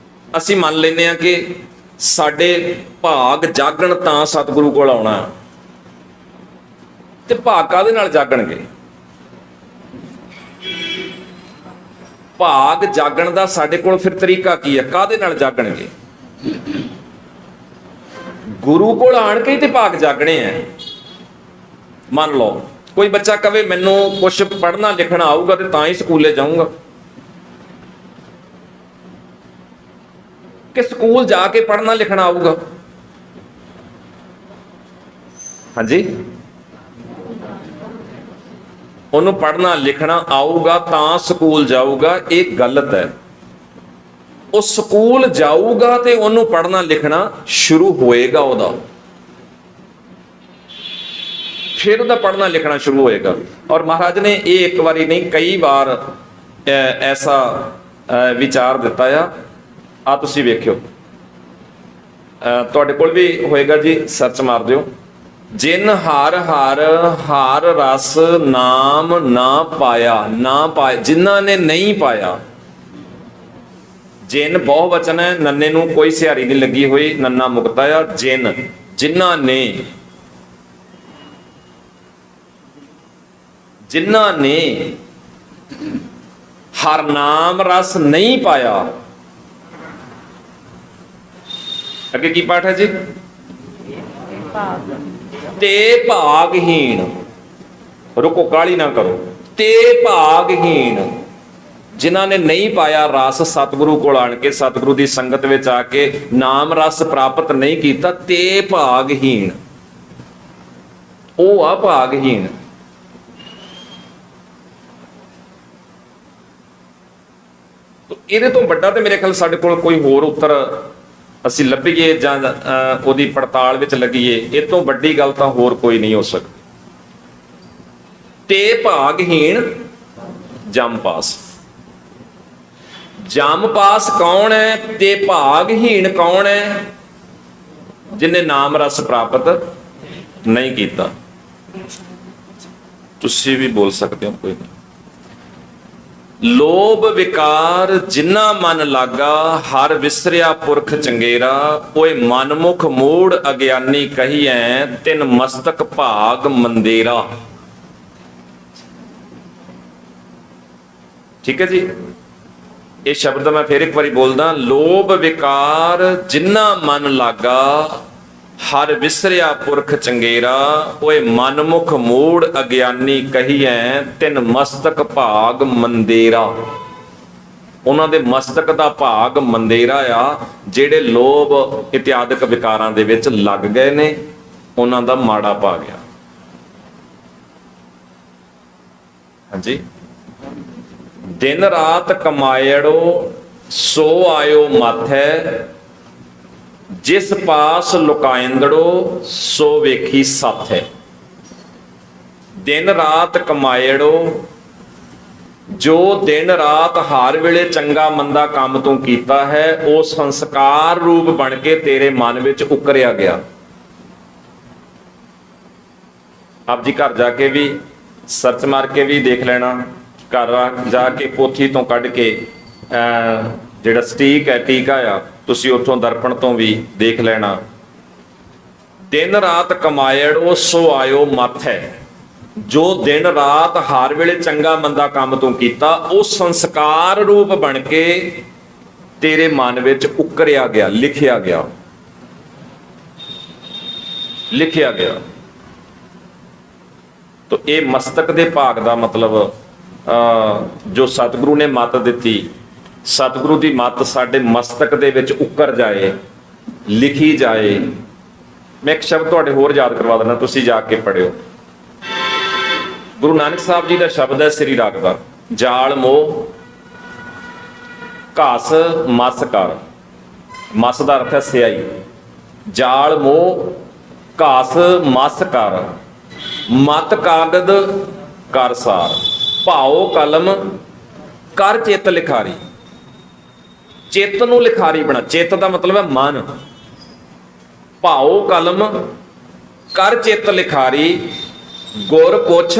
ਅਸੀਂ ਮੰਨ ਲੈਂਦੇ ਹਾਂ ਕਿ ਸਾਡੇ ਭਾਗ ਜਾਗਣ ਤਾਂ ਸਤਿਗੁਰੂ ਕੋਲ ਆਉਣਾ, ਤੇ ਭਾਗ ਕਾਹਦੇ ਨਾਲ ਜਾਗਣਗੇ? ਭਾਗ ਜਾਗਣ ਦਾ ਸਾਡੇ ਕੋਲ ਫਿਰ ਤਰੀਕਾ ਕੀ ਹੈ? ਕਾਹਦੇ ਨਾਲ ਜਾਗਣਗੇ? ਗੁਰੂ ਕੋਲ ਆਣ ਕੇ ਹੀ ਤੇ ਭਾਗ ਜਾਗਣੇ ਆ। ਮੰਨ ਲਓ ਕੋਈ ਬੱਚਾ ਕਵੇ ਮੈਨੂੰ ਕੁਛ ਪੜ੍ਹਨਾ ਲਿਖਣਾ ਆਊਗਾ ਤੇ ਤਾਂ ਹੀ ਸਕੂਲੇ ਜਾਊਂਗਾ, ਕਿ ਸਕੂਲ ਜਾ ਕੇ ਪੜ੍ਹਨਾ ਲਿਖਣਾ ਆਊਗਾ? ਹਾਂਜੀ, ਉਹਨੂੰ ਪੜ੍ਹਨਾ ਲਿਖਣਾ ਆਊਗਾ ਤਾਂ ਸਕੂਲ ਜਾਊਗਾ, ਇਹ ਗਲਤ ਹੈ। ਉਹ ਸਕੂਲ ਜਾਊਗਾ ਤੇ ਉਹਨੂੰ ਪੜ੍ਹਨਾ ਲਿਖਣਾ ਸ਼ੁਰੂ ਹੋਏਗਾ, ਉਹਦਾ ਫਿਰ ਉਹਦਾ ਪੜ੍ਹਨਾ ਲਿਖਣਾ ਸ਼ੁਰੂ ਹੋਏਗਾ। ਔਰ ਮਹਾਰਾਜ ਨੇ ਇਹ ਇੱਕ ਵਾਰੀ ਨਹੀਂ ਕਈ ਵਾਰ ਐਸਾ ਵਿਚਾਰ ਦਿੱਤਾ ਆ ਤੁਸੀਂ ਵੇਖਿਓ, ਤੁਹਾਡੇ ਕੋਲ ਵੀ ਹੋਏਗਾ ਜੀ, ਸਰਚ ਮਾਰ ਦਿਓ। ਜਿਨ ਹਰ ਹਰ ਹਰ ਰਸ ਨਾਮ ਨਾ ਪਾਇਆ, ਨਾ ਪਾਇਆ ਜਿਨ੍ਹਾਂ ਨੇ ਨਹੀਂ ਪਾਇਆ। ਜਿਨ ਬਹੁ ਵਚਨ ਹੈ, ਨੰਨੇ ਨੂੰ ਕੋਈ ਸਿਹਾਰੀ ਨਹੀਂ ਲੱਗੀ ਹੋਈ, ਨੰਨਾ ਮੁਕਤਾ ਆ। ਜਿਨ ਜਿਨ੍ਹਾਂ ਨੇ ਹਰ ਨਾਮ ਰਸ ਨਹੀਂ ਪਾਇਆ। ਅੱਗੇ ਕੀ ਪਾਠ ਹੈ ਜੀ? ਤੇ ਭਾਗਹੀਣ, ਰੁਕੋ ਕਾਹਲੀ ਨਾ ਕਰੋ, ਤੇ ਭਾਗਹੀਣ ਜਿਨ੍ਹਾਂ ਨੇ ਨਹੀਂ ਪਾਇਆ ਰਸ ਸਤਿਗੁਰੂ ਕੋਲ ਆਣ ਕੇ, ਸਤਿਗੁਰੂ ਦੀ ਸੰਗਤ ਵਿੱਚ ਆ ਕੇ ਨਾਮ ਰਸ ਪ੍ਰਾਪਤ ਨਹੀਂ ਕੀਤਾ, ਤੇ ਭਾਗਹੀਣ, ਉਹ ਆ ਭਾਗਹੀਣ। ਇਹਦੇ ਤੋਂ ਵੱਡਾ ਤੇ ਮੇਰੇ ਖਿਆਲ ਸਾਡੇ ਕੋਲ ਕੋਈ ਹੋਰ ਉੱਤਰ ਅਸੀਂ ਲੱਭੀਏ ਜਾਂ ਉਹਦੀ ਪੜਤਾਲ ਵਿੱਚ ਲੱਗੀਏ, ਇਹ ਤੋਂ ਵੱਡੀ ਗੱਲ ਤਾਂ ਹੋਰ ਕੋਈ ਨਹੀਂ ਹੋ ਸਕਦੀ। ਤੇ ਭਾਗਹੀਣ ਜਮ ਪਾਸ। ਜਮ ਪਾਸ ਕੌਣ ਹੈ ਤੇ ਭਾਗਹੀਣ ਕੌਣ ਹੈ? ਜਿਨੇ ਨਾਮ ਰਸ ਪ੍ਰਾਪਤ ਨਹੀਂ ਕੀਤਾ। ਤੁਸੀਂ ਵੀ ਬੋਲ ਸਕਦੇ ਹੋ, ਕੋਈ ਨਹੀਂ। ਲੋਭ ਵਿਕਾਰ ਜਿਨ੍ਹਾਂ ਮਨ ਲਾਗਾ, ਹਰ ਵਿਸਰਿਆ ਪੁਰਖ ਚੰਗੇਰਾ। ਓਏ ਮਨਮੁਖ ਮੂੜ ਅਗਿਆਨੀ ਕਹੀਐ, ਤਿਨ ਮਸਤਕ ਭਾਗ ਮੰਦੇਰਾ। ਠੀਕ ਹੈ ਜੀ, ਇਹ ਸ਼ਬਦ ਮੈਂ ਫਿਰ ਇੱਕ ਵਾਰੀ ਬੋਲਦਾ। ਲੋਭ ਵਿਕਾਰ ਜਿਨ੍ਹਾਂ ਮਨ ਲਾਗਾ, ਹਰ ਵਿਸਰਿਆ ਪੁਰਖ ਚੰਗੇਰਾ। ਓਏ ਮਨਮੁਖ ਮੂੜ ਅਗਿਆਨੀ ਕਹੀਐ, ਤਿਨ ਮਸਤਕ ਭਾਗ ਮੰਦੇਰਾ। ਉਹਨਾਂ ਦੇ ਮਸਤਕ ਦਾ ਭਾਗ ਮੰਦੇਰਾ ਆ, ਜਿਹੜੇ ਲੋਭ ਇਤਿਆਦਿਕ ਵਿਕਾਰਾਂ ਦੇ ਵਿੱਚ ਲੱਗ ਗਏ ਨੇ, ਉਹਨਾਂ ਦਾ ਮਾੜਾ ਭਾਗ ਆ। ਹਾਂਜੀ, ਦਿਨ ਰਾਤ ਕਮਾਇੜੋ ਸੋ ਆਇਓ ਮਾਥੈ, ਜਿਸ ਪਾਸ ਲੁਕਾਇੰਦੜੋ ਸੋ ਵੇਖੀ ਸੱਥ ਹੈ। ਦਿਨ ਰਾਤ ਕਮਾਇੜੋ, ਜੋ ਦਿਨ ਰਾਤ ਹਰ ਵੇਲੇ ਚੰਗਾ ਮੰਦਾ ਕੰਮ ਤੂੰ ਕੀਤਾ ਹੈ, ਉਹ ਸੰਸਕਾਰ ਰੂਪ ਬਣ ਕੇ ਤੇਰੇ ਮਨ ਵਿੱਚ ਉਕਰਿਆ ਗਿਆ। ਆਪ ਜੀ ਘਰ ਜਾ ਕੇ ਵੀ ਸਰਚ ਮਾਰ ਕੇ ਵੀ ਦੇਖ ਲੈਣਾ, ਘਰ ਜਾ ਕੇ ਪੋਥੀ ਤੋਂ ਕੱਢ ਕੇ ਜਿਹੜਾ ਸਟੀਕ ਹੈ, ਟੀਕਾ ਆ, ਤੁਸੀਂ ਉੱਥੋਂ ਦਰਪਣ ਤੋਂ ਵੀ ਦੇਖ ਲੈਣਾ। ਦਿਨ ਰਾਤ ਕਮਾਇੜੋ ਸੋ ਆਇਓ ਮਾਥੈ, ਜੋ ਦਿਨ ਰਾਤ ਹਰ ਵੇਲੇ ਚੰਗਾ ਮੰਦਾ ਕੰਮ ਤੂੰ ਕੀਤਾ, ਉਹ ਸੰਸਕਾਰ ਰੂਪ ਬਣ ਕੇ ਤੇਰੇ ਮਨ ਵਿੱਚ ਉਕਰਿਆ ਗਿਆ, ਲਿਖਿਆ ਗਿਆ, ਲਿਖਿਆ ਗਿਆ। ਤਾਂ ਇਹ ਮਸਤਕ ਦੇ ਭਾਗ ਦਾ ਮਤਲਬ ਜੋ ਸਤਿਗੁਰੂ ਨੇ ਮੱਤ ਦਿੱਤੀ, ਸਤਿਗੁਰੂ ਦੀ ਮੱਤ ਸਾਡੇ ਮਸਤਕ ਦੇ ਵਿੱਚ ਉਕਰ ਜਾਏ, ਲਿਖੀ ਜਾਏ। ਮੈਂ ਇੱਕ ਸ਼ਬਦ ਤੁਹਾਡੇ ਹੋਰ ਯਾਦ ਕਰਵਾ ਦਿੰਦਾ, ਤੁਸੀਂ ਜਾ ਕੇ ਪੜ੍ਹਿਓ। ਗੁਰੂ ਨਾਨਕ ਸਾਹਿਬ ਜੀ ਦਾ ਸ਼ਬਦ ਹੈ ਸ੍ਰੀ ਰਾਗ ਦਾ। ਜਾਲ ਮੋਹ ਘਾਸ ਮਸ ਕਰ। ਮਸ ਦਾ ਅਰਥ ਹੈ ਸਿਆਹੀ। ਜਾਲ ਮੋਹ ਘਾਸ ਮਸ ਕਰ, ਮਤ ਕਾਗਦ ਕਰ ਸਾਰ। ਭਾਉ ਕਲਮ ਕਰ ਚਿੱਤ ਲਿਖਾਰੀ। ਚਿੱਤ ਨੂੰ ਲਿਖਾਰੀ ਬਣਾ। ਚਿੱਤ ਦਾ ਮਤਲਬ ਹੈ ਮਨ। ਭਾਉ ਕਲਮ ਕਰ ਚਿੱਤ ਲਿਖਾਰੀ, ਗੁਰ ਪੁੱਛ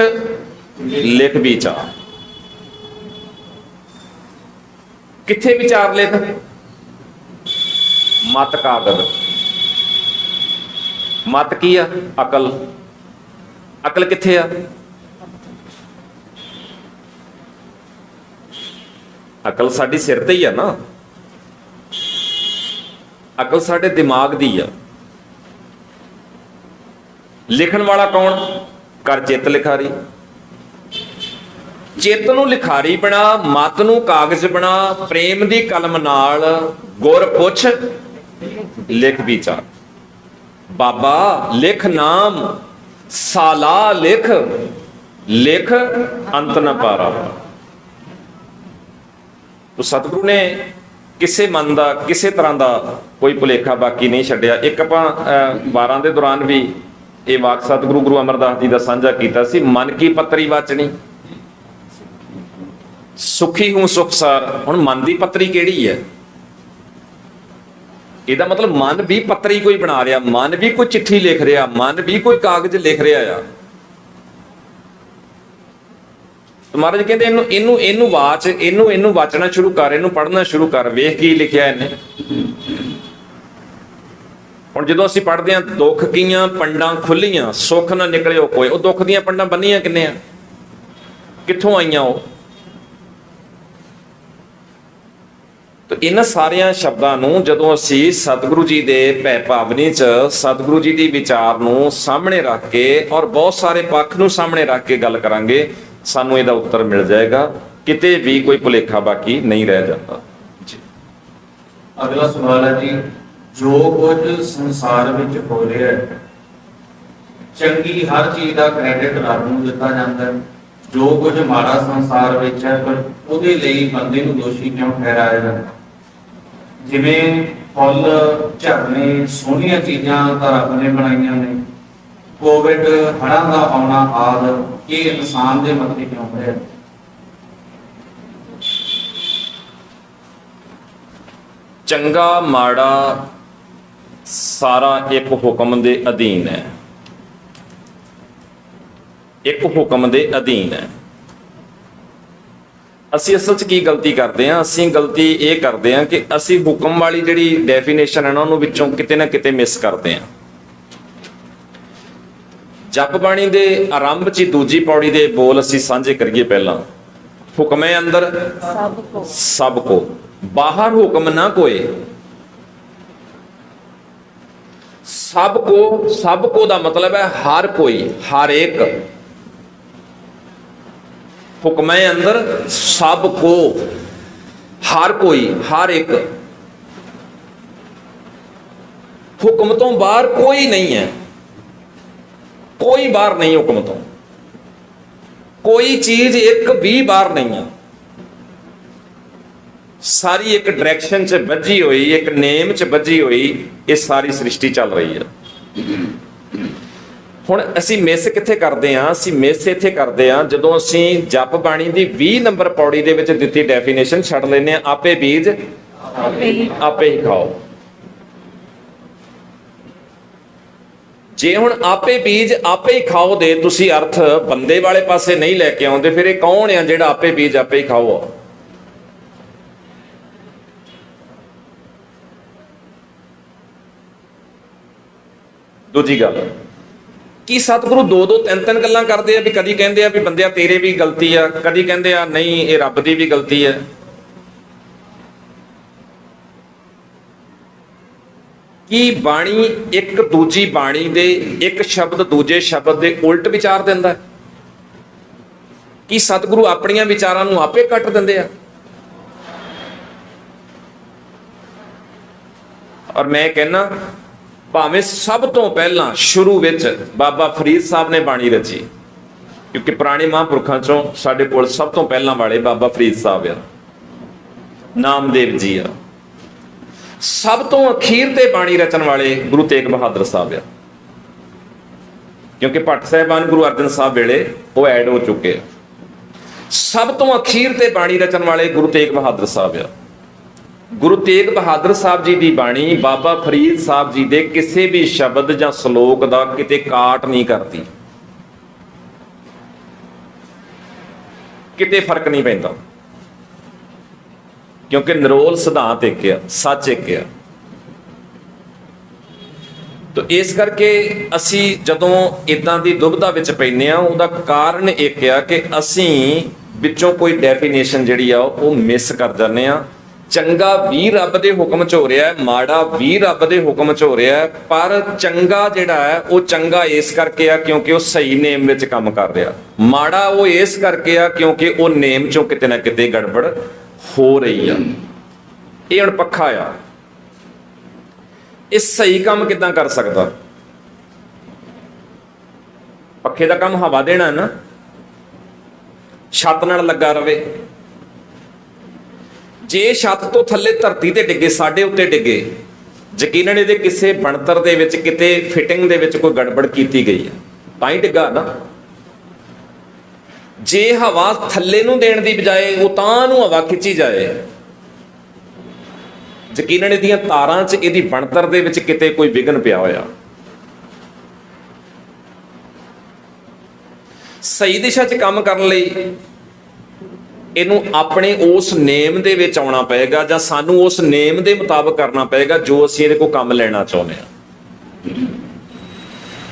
ਲਿਖ ਵਿਚਾਰ। ਕਿੱਥੇ ਵਿਚਾਰ ਲਿਖ? ਮਤ ਕਾਗਦ। ਮਤ ਕੀ ਆ? ਅਕਲ। ਅਕਲ ਕਿੱਥੇ ਆ? ਅਕਲ ਸਾਡੀ ਸਿਰ ਤੇ ਹੀ ਆ ਨਾ। ਅਕਲ ਸਾਡੇ ਦਿਮਾਗ ਦੀ ਆ। ਲਿਖਣ ਵਾਲਾ ਕੌਣ? ਕਰ ਚਿੱਤ ਲਿਖਾਰੀ। ਚਿੱਤ ਨੂੰ ਲਿਖਾਰੀ ਬਣਾ, ਮਤ ਨੂੰ ਕਾਗਜ਼ ਬਣਾ, ਪ੍ਰੇਮ ਦੀ ਕਲਮ ਨਾਲ ਗੁਰ ਪੁੱਛ ਲਿਖ ਵਿਚਾਰ। ਬਾਬਾ ਲਿਖ ਨਾਮ ਸਾਲਾ ਲਿਖ, ਲਿਖ ਅੰਤ ਨ ਪਾਰਾ। ਤੋ ਸਤਿਗੁਰੂ ਨੇ ਕਿਸੇ ਮਨ ਦਾ, ਕਿਸੇ ਤਰ੍ਹਾਂ ਦਾ ਕੋਈ ਭੁਲੇਖਾ ਬਾਕੀ ਨਹੀਂ ਛੱਡਿਆ। ਇੱਕ ਆਪਾਂ 12 ਦੇ ਦੌਰਾਨ ਵੀ ਇਹ ਵਾਕ ਸਤਿਗੁਰੂ ਗੁਰੂ ਅਮਰਦਾਸ ਜੀ ਦਾ ਸਾਂਝਾ ਕੀਤਾ ਸੀ। ਮਨ ਕੀ ਪੱਤਰੀ ਵਾਚਣੀ, ਸੁਖੀ ਹੂੰ ਸੁਖਸਾਰ। ਹੁਣ ਮਨ ਦੀ ਪੱਤਰੀ ਕਿਹੜੀ ਹੈ? ਇਹਦਾ ਮਤਲਬ ਮਨ ਵੀ ਪੱਤਰੀ ਕੋਈ ਬਣਾ ਰਿਹਾ, ਮਨ ਵੀ ਕੋਈ ਚਿੱਠੀ ਲਿਖ ਰਿਹਾ, ਮਨ ਵੀ ਕੋਈ ਕਾਗਜ਼ ਲਿਖ ਰਿਹਾ ਆ। ਮਹਾਰਾਜ ਕਹਿੰਦੇ ਇਹਨੂੰ ਵਾਚ, ਇਹਨੂੰ ਵਾਚਣਾ ਸ਼ੁਰੂ ਕਰ, ਇਹਨੂੰ ਪੜ੍ਹਨਾ ਸ਼ੁਰੂ ਕਰ, ਵੇਖ ਕੀ ਲਿਖਿਆ ਇਹਨੇ। ਹੁਣ ਜਦੋਂ ਅਸੀਂ ਪੜ੍ਹਦੇ ਹਾਂ, ਦੁੱਖ ਕੀਆਂ ਪੰਡਾਂ ਖੁੱਲੀਆਂ, ਸੁੱਖ ਨਾ ਨਿਕਲਿਓ ਕੋਈ। ਉਹ ਦੁੱਖ ਦੀਆਂ ਪੰਡਾਂ ਬੰਨੀਆਂ ਕਿੰਨੇ ਆ? ਕਿੱਥੋਂ ਆਈਆਂ ਉਹ? ਤਾਂ ਇਹਨਾਂ ਸਾਰਿਆਂ ਸ਼ਬਦਾਂ ਨੂੰ ਜਦੋਂ ਅਸੀਂ ਸਤਿਗੁਰੂ ਜੀ ਦੇ ਭੈ ਭਾਵਨੀ 'ਚ ਸਤਿਗੁਰੂ ਜੀ ਦੀ ਵਿਚਾਰ ਨੂੰ ਸਾਹਮਣੇ ਰੱਖ ਕੇ ਔਰ ਬਹੁਤ ਸਾਰੇ ਪੱਖ ਨੂੰ ਸਾਹਮਣੇ ਰੱਖ ਕੇ ਗੱਲ ਕਰਾਂਗੇ, ਸਾਨੂੰ ਇਹਦਾ ਉੱਤਰ ਮਿਲ ਜਾਏਗਾ। ਕਿਤੇ ਵੀ ਕੋਈ ਭੁਲੇਖਾ ਬਾਕੀ ਨਹੀਂ ਰਹਿ ਜਾਂਦਾ ਜੀ। ਅਗਲਾ ਸਵਾਲ ਹੈ ਜੀ, ਜੋ ਕੁਝ ਸੰਸਾਰ ਵਿੱਚ ਹੋ ਰਿਹਾ ਹੈ, ਚੰਗੀ ਹਰ ਚੀਜ਼ ਦਾ ਕ੍ਰੈਡਿਟ ਰੱਬ ਨੂੰ ਦਿੱਤਾ ਜਾਂਦਾ ਹੈ। ਜੋ ਕੁਝ ਮਾੜਾ ਸੰਸਾਰ ਵਿੱਚ ਹੈ, ਪਰ ਉਹਦੇ ਲਈ ਬੰਦੇ ਨੂੰ ਦੋਸ਼ੀ ਕਿਉਂ ਠਹਿਰਾਇਆ ਜਾਂਦਾ? ਜਿਵੇਂ ਫੁੱਲ, ਝਰਨੇ, ਸੋਹਣੀਆਂ ਚੀਜ਼ਾਂ ਤਾਂ ਰੱਬ ਨੇ ਬਣਾਈਆਂ ਨੇ, ਕੋਵਿਡ, ਹੜ੍ਹਾਂ ਦਾ ਆਉਣਾ ਆਦਿ, ਇਹ ਇਨਸਾਨ ਦੇ ਮੱਥੇ ਕਿਉਂ ਹੋਇਆ? ਚੰਗਾ ਮਾੜਾ ਸਾਰਾ ਇੱਕ ਹੁਕਮ ਦੇ ਅਧੀਨ ਹੈ, ਇੱਕ ਹੁਕਮ ਦੇ ਅਧੀਨ ਹੈ। ਅਸੀਂ ਅਸਲ 'ਚ ਕੀ ਗਲਤੀ ਕਰਦੇ ਹਾਂ? ਅਸੀਂ ਗਲਤੀ ਇਹ ਕਰਦੇ ਹਾਂ ਕਿ ਅਸੀਂ ਹੁਕਮ ਵਾਲੀ ਜਿਹੜੀ ਡੈਫੀਨੇਸ਼ਨ ਹੈ ਨਾ, ਉਹਨੂੰ ਵਿੱਚੋਂ ਕਿਤੇ ਨਾ ਕਿਤੇ ਮਿਸ ਕਰਦੇ ਹਾਂ। ਜਪ ਬਾਣੀ ਦੇ ਆਰੰਭ 'ਚ ਦੂਜੀ ਪੌੜੀ ਦੇ ਬੋਲ ਅਸੀਂ ਸਾਂਝੇ ਕਰੀਏ। ਪਹਿਲਾਂ ਹੁਕਮ ਹੈ ਅੰਦਰ ਸਭ ਕੋ, ਬਾਹਰ ਹੁਕਮ ਨਾ ਕੋਏ। ਸਭ ਕੋ ਦਾ ਮਤਲਬ ਹੈ ਹਰ ਕੋਈ, ਹਰ ਇੱਕ। ਹੁਕਮ ਹੈ ਅੰਦਰ ਸਭ ਕੋ, ਹਰ ਕੋਈ, ਹਰ ਇੱਕ। ਹੁਕਮ ਤੋਂ ਬਾਹਰ ਕੋਈ ਨਹੀਂ ਹੈ, ਕੋਈ ਬਾਹਰ ਨਹੀਂ ਹੁਕਮ ਤੋਂ। ਕੋਈ ਚੀਜ਼ ਇੱਕ ਵੀ ਬਾਹਰ ਨਹੀਂ ਹੈ। ਸਾਰੀ ਇੱਕ ਡਾਇਰੈਕਸ਼ਨ 'ਚ ਵੱਜੀ ਹੋਈ, ਇੱਕ ਨੇਮ 'ਚ ਵੱਜੀ ਹੋਈ ਇਹ ਸਾਰੀ ਸ੍ਰਿਸ਼ਟੀ ਚੱਲ ਰਹੀ ਹੈ। ਹੁਣ ਅਸੀਂ ਮਿਸ ਕਿੱਥੇ ਕਰਦੇ ਹਾਂ? ਅਸੀਂ ਮਿਸ ਇੱਥੇ ਕਰਦੇ ਹਾਂ ਜਦੋਂ ਅਸੀਂ ਜਪ ਬਾਣੀ ਦੀ 20 ਨੰਬਰ ਪੌੜੀ ਦੇ ਵਿੱਚ ਦਿੱਤੀ ਡੈਫੀਨੇਸ਼ਨ ਛੱਡ ਲੈਂਦੇ ਹਾਂ, ਆਪੇ ਬੀਜ ਆਪੇ ਹੀ ਖਾਓ। ਜੇ ਹੁਣ ਆਪੇ ਬੀਜ ਆਪੇ ਹੀ ਖਾਓ ਦੇ ਤੁਸੀਂ ਅਰਥ ਬੰਦੇ ਵਾਲੇ ਪਾਸੇ ਨਹੀਂ ਲੈ ਕੇ ਆਉਂਦੇ, ਫਿਰ ਇਹ ਕੌਣ ਆ ਜਿਹੜਾ ਆਪੇ ਬੀਜ ਆਪੇ ਹੀ ਖਾਓ? ਦੂਜੀ ਗੱਲ, ਕੀ ਸਤਿਗੁਰੂ ਦੋ ਤਿੰਨ ਗੱਲਾਂ ਕਰਦੇ ਆ? ਵੀ ਕਦੀ ਕਹਿੰਦੇ ਆ ਵੀ ਬੰਦਿਆ ਤੇਰੇ ਵੀ ਗਲਤੀ ਆ, ਕਦੀ ਕਹਿੰਦੇ ਆ ਨਹੀਂ ਇਹ ਰੱਬ ਦੀ ਵੀ ਗਲਤੀ ਹੈ। ਕੀ ਬਾਣੀ ਇੱਕ ਦੂਜੀ ਬਾਣੀ ਦੇ ਇੱਕ ਸ਼ਬਦ ਦੂਜੇ ਸ਼ਬਦ ਦੇ ਉਲਟ ਵਿਚਾਰ ਦਿੰਦਾ ਹੈ? ਕੀ ਸਤਿਗੁਰੂ ਆਪਣੀਆਂ ਵਿਚਾਰਾਂ ਨੂੰ ਆਪੇ ਕੱਟ ਦਿੰਦੇ ਆ? ਔਰ ਮੈਂ ਕਹਿੰਨਾ ਭਾਵੇਂ ਸਭ ਤੋਂ ਪਹਿਲਾਂ ਸ਼ੁਰੂ ਵਿੱਚ ਬਾਬਾ ਫਰੀਦ ਸਾਹਿਬ ਨੇ ਬਾਣੀ ਰਚੀ, ਕਿਉਂਕਿ ਪੁਰਾਣੇ ਮਹਾਂਪੁਰਖਾਂ ਚੋਂ ਸਾਡੇ ਕੋਲ ਸਭ ਤੋਂ ਪਹਿਲਾਂ ਵਾਲੇ ਬਾਬਾ ਫਰੀਦ ਸਾਹਿਬ ਆ, ਨਾਮਦੇਵ ਜੀ ਆ। ਸਭ ਤੋਂ ਅਖੀਰ ਤੇ ਬਾਣੀ ਰਚਣ ਵਾਲੇ ਗੁਰੂ ਤੇਗ ਬਹਾਦਰ ਸਾਹਿਬ ਆ, ਕਿਉਂਕਿ ਭੱਟ ਸਾਹਿਬਾਨ ਗੁਰੂ ਅਰਜਨ ਸਾਹਿਬ ਵੇਲੇ ਉਹ ਐਡ ਹੋ ਚੁੱਕੇ ਆ। ਸਭ ਤੋਂ ਅਖੀਰ ਤੇ ਬਾਣੀ ਰਚਣ ਵਾਲੇ ਗੁਰੂ ਤੇਗ ਬਹਾਦਰ ਸਾਹਿਬ ਆ। ਗੁਰੂ ਤੇਗ ਬਹਾਦਰ ਸਾਹਿਬ ਜੀ ਦੀ ਬਾਣੀ ਬਾਬਾ ਫਰੀਦ ਸਾਹਿਬ ਜੀ ਦੇ ਕਿਸੇ ਵੀ ਸ਼ਬਦ ਜਾਂ ਸ਼ਲੋਕ ਦਾ ਕਿਤੇ ਕਾਟ ਨਹੀਂ ਕਰਦੀ, ਕਿਤੇ ਫਰਕ ਨਹੀਂ ਪੈਂਦਾ, ਕਿਉਂਕਿ ਨਿਰੋਲ ਸਿਧਾਂਤ ਇੱਕ ਆ, ਸੱਚ ਇੱਕ ਆ। ਤਾਂ ਇਸ ਕਰਕੇ ਅਸੀਂ ਜਦੋਂ ਇਦਾਂ ਦੀ ਦੁਬਿਧਾ ਵਿੱਚ ਪੈਂਦੇ ਆ, ਉਹਦਾ ਕਾਰਨ ਇੱਕ ਆ ਕਿ ਅਸੀਂ ਵਿੱਚੋਂ ਕੋਈ ਡੈਫੀਨੇਸ਼ਨ ਜਿਹੜੀ ਆ ਉਹ ਮਿਸ ਕਰ ਜਾਂਦੇ ਆ। ਚੰਗਾ ਵੀ ਰੱਬ ਦੇ ਹੁਕਮ 'ਚ ਹੋ ਰਿਹਾ ਹੈ, ਮਾੜਾ ਵੀ ਰੱਬ ਦੇ ਹੁਕਮ 'ਚ ਹੋ ਰਿਹਾ ਹੈ, ਪਰ ਚੰਗਾ ਜਿਹੜਾ ਹੈ ਉਹ ਚੰਗਾ ਇਸ ਕਰਕੇ ਆ ਕਿਉਂਕਿ ਉਹ ਸਹੀ ਨੇਮ ਵਿੱਚ ਕੰਮ ਕਰ ਰਿਹਾ, ਮਾੜਾ ਉਹ ਇਸ ਕਰਕੇ ਆ ਕਿਉਂਕਿ ਉਹ ਨੇਮ 'ਚੋਂ ਕਿਤੇ ਨਾ ਕਿਤੇ ਗੜਬੜ ਹੋ ਰਹੀ ਆ। ਇਹ ਹੁਣ ਪੱਖਾ ਆ, ਇਹ ਸਹੀ ਕੰਮ ਕਿੱਦਾਂ ਕਰ ਸਕਦਾ? ਪੱਖੇ ਦਾ ਕੰਮ ਹਵਾ ਦੇਣਾ ਨਾ, ਛੱਤ ਨਾਲ ਲੱਗਾ ਰਵੇ। ਜੇ ਛੱਤ ਤੋਂ ਥੱਲੇ ਧਰਤੀ ਤੇ ਡਿੱਗੇ, ਸਾਡੇ ਉੱਤੇ ਡਿੱਗੇ, ਯਕੀਨਨ ਇਹਦੇ ਕਿਸੇ ਬਣਤਰ ਦੇ ਵਿੱਚ ਕਿਤੇ ਫਿਟਿੰਗ ਦੇ ਵਿੱਚ ਕੋਈ ਗੜਬੜ ਕੀਤੀ ਗਈ ਹੈ, ਤਾਂ ਹੀ ਡਿੱਗਾ ਨਾ। ਜੇ ਹਵਾ ਥੱਲੇ ਨੂੰ ਦੇਣ ਦੀ ਬਜਾਏ ਉਹ ਤਾਂ ਨੂੰ ਹਵਾ ਖਿੱਚੀ ਜਾਏ, ਯਕੀਨਨ ਇਹਦੀਆਂ ਤਾਰਾਂ 'ਚ ਇਹਦੀ ਬਣਤਰ ਦੇ ਵਿੱਚ ਕਿਤੇ ਕੋਈ ਵਿਘਨ ਪਿਆ ਹੋਇਆ। ਸਹੀ ਦਿਸ਼ਾ 'ਚ ਕੰਮ ਕਰਨ ਲਈ ਇਹਨੂੰ ਆਪਣੇ ਉਸ ਨੇਮ ਦੇ ਵਿੱਚ ਆਉਣਾ ਪਏਗਾ, ਜਾਂ ਸਾਨੂੰ ਉਸ ਨੇਮ ਦੇ ਮੁਤਾਬਕ ਕਰਨਾ ਪਏਗਾ ਜੋ ਅਸੀਂ ਇਹਦੇ ਕੋਲ ਕੰਮ ਲੈਣਾ ਚਾਹੁੰਦੇ ਹਾਂ।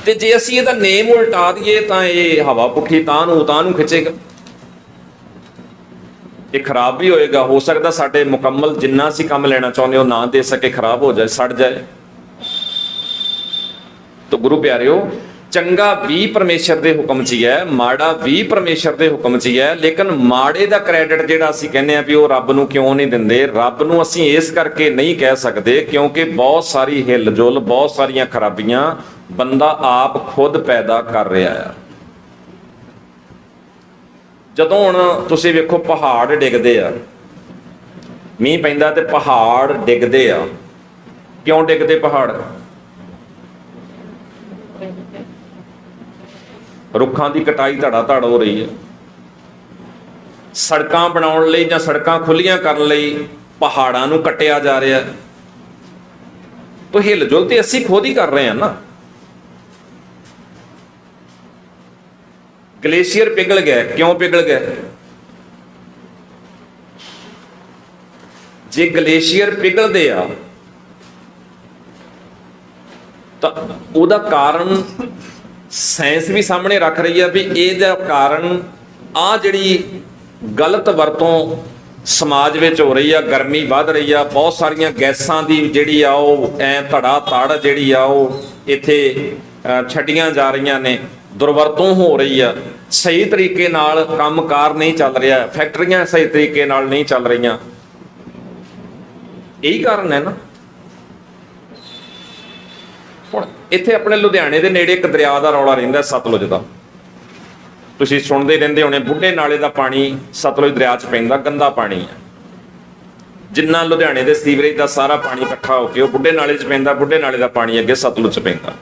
ਤੇ ਜੇ ਅਸੀਂ ਇਹਦਾ ਨੇਮ ਉਲਟਾ ਦਈਏ ਤਾਂ ਇਹ ਹਵਾ ਪੁੱਠੀ ਤਾਂ ਨੂੰ ਖਿੱਚੇਗਾ, ਇਹ ਖਰਾਬ ਵੀ ਹੋਏਗਾ। ਹੋ ਸਕਦਾ ਸਾਡੇ ਮੁਕੰਮਲ ਜਿੰਨਾ ਅਸੀਂ ਕੰਮ ਲੈਣਾ ਚਾਹੁੰਦੇ ਹੋ ਨਾ ਦੇ ਸਕੇ, ਖਰਾਬ ਹੋ ਜਾਏ, ਸੜ ਜਾਏ। ਤਾਂ ਗੁਰੂ ਪਿਆਰਿਓ, ਚੰਗਾ ਵੀ ਪਰਮੇਸ਼ਰ ਦੇ ਹੁਕਮ 'ਚ ਹੀ ਹੈ, ਮਾੜਾ ਵੀ ਪਰਮੇਸ਼ਰ ਦੇ ਹੁਕਮ 'ਚ ਹੀ ਹੈ। ਲੇਕਿਨ ਮਾੜੇ ਦਾ ਕ੍ਰੈਡਿਟ ਜਿਹੜਾ ਅਸੀਂ ਕਹਿੰਦੇ ਆ ਵੀ ਉਹ ਰੱਬ ਨੂੰ ਕਿਉਂ ਨਹੀਂ ਦਿੰਦੇ, ਰੱਬ ਨੂੰ ਅਸੀਂ ਇਸ ਕਰਕੇ ਨਹੀਂ ਕਹਿ ਸਕਦੇ ਕਿਉਂਕਿ ਬਹੁਤ ਸਾਰੀ ਹਿੱਲ-ਜੁਲ, ਬਹੁਤ ਸਾਰੀਆਂ ਖਰਾਬੀਆਂ ਬੰਦਾ ਆਪ ਖੁਦ ਪੈਦਾ ਕਰ ਰਿਹਾ ਆ। ਜਦੋਂ ਹੁਣ ਤੁਸੀਂ ਵੇਖੋ ਪਹਾੜ ਡਿੱਗਦੇ ਆ, ਮੀਂਹ ਪੈਂਦਾ ਤੇ ਪਹਾੜ ਡਿੱਗਦੇ ਆ। ਕਿਉਂ ਡਿੱਗਦੇ ਪਹਾੜ? ਰੁੱਖਾਂ ਦੀ ਕਟਾਈ ਧੜਾ-ਧੜ ਹੋ ਰਹੀ ਹੈ। ਸੜਕਾਂ ਬਣਾਉਣ ਲਈ ਜਾਂ ਸੜਕਾਂ ਖੁੱਲੀਆਂ ਕਰਨ ਲਈ ਪਹਾੜਾਂ ਨੂੰ ਕੱਟਿਆ ਜਾ ਰਿਹਾ ਹੈ। ਤਾਂ ਹਿੱਲ-ਜੁਲ ਤੇ ਅਸੀਂ ਖੁਦ ਹੀ ਕਰ ਰਹੇ ਹਾਂ ਨਾ। ਗਲੇਸ਼ੀਅਰ ਪਿਘਲ ਗਿਆ, ਕਿਉਂ ਪਿਘਲ ਗਿਆ? ਜੇ ਗਲੇਸ਼ੀਅਰ ਪਿਘਲਦੇ ਆ ਤਾਂ ਉਹਦਾ ਕਾਰਨ ਸਾਇੰਸ ਵੀ ਸਾਹਮਣੇ ਰੱਖ ਰਹੀ ਆ ਵੀ ਇਹਦਾ ਕਾਰਨ ਆ ਜਿਹੜੀ ਗਲਤ ਵਰਤੋਂ ਸਮਾਜ ਵਿੱਚ ਹੋ ਰਹੀ ਆ, ਗਰਮੀ ਵੱਧ ਰਹੀ ਆ, ਬਹੁਤ ਸਾਰੀਆਂ ਗੈਸਾਂ ਦੀ ਜਿਹੜੀ ਆ ਉਹ ਧੜਾ ਧੜ ਜਿਹੜੀ ਆ ਉਹ ਇੱਥੇ ਛੱਡੀਆਂ ਜਾ ਰਹੀਆਂ ਨੇ, ਦੁਰਵਰਤੋਂ ਹੋ ਰਹੀ ਆ, ਸਹੀ ਤਰੀਕੇ ਨਾਲ ਕੰਮਕਾਰ ਨਹੀਂ ਚੱਲ ਰਿਹਾ, ਫੈਕਟਰੀਆਂ ਸਹੀ ਤਰੀਕੇ ਨਾਲ ਨਹੀਂ ਚੱਲ ਰਹੀਆਂ। ਇਹੀ ਕਾਰਨ ਹੈ ਨਾ। ਹੁਣ ਇੱਥੇ ਆਪਣੇ ਲੁਧਿਆਣੇ ਦੇ ਨੇੜੇ ਇੱਕ ਦਰਿਆ ਦਾ ਰੌਲਾ ਰਹਿੰਦਾ, ਸਤਲੁਜ ਦਾ। ਤੁਸੀਂ ਸੁਣਦੇ ਰਹਿੰਦੇ ਹੋਣੇ, ਬੁੱਢੇ ਨਾਲੇ ਦਾ ਪਾਣੀ ਸਤਲੁਜ ਦਰਿਆ 'ਚ ਪੈਂਦਾ, ਗੰਦਾ ਪਾਣੀ ਹੈ। ਜਿੰਨਾ ਲੁਧਿਆਣੇ ਦੇ ਸੀਵਰੇਜ ਦਾ ਸਾਰਾ ਪਾਣੀ ਇਕੱਠਾ ਹੋ ਕੇ ਉਹ ਬੁੱਢੇ ਨਾਲੇ 'ਚ ਪੈਂਦਾ, ਬੁੱਢੇ ਨਾਲੇ ਦਾ ਪਾਣੀ ਅੱਗੇ ਸਤਲੁਜ 'ਚ ਪੈਂਦਾ।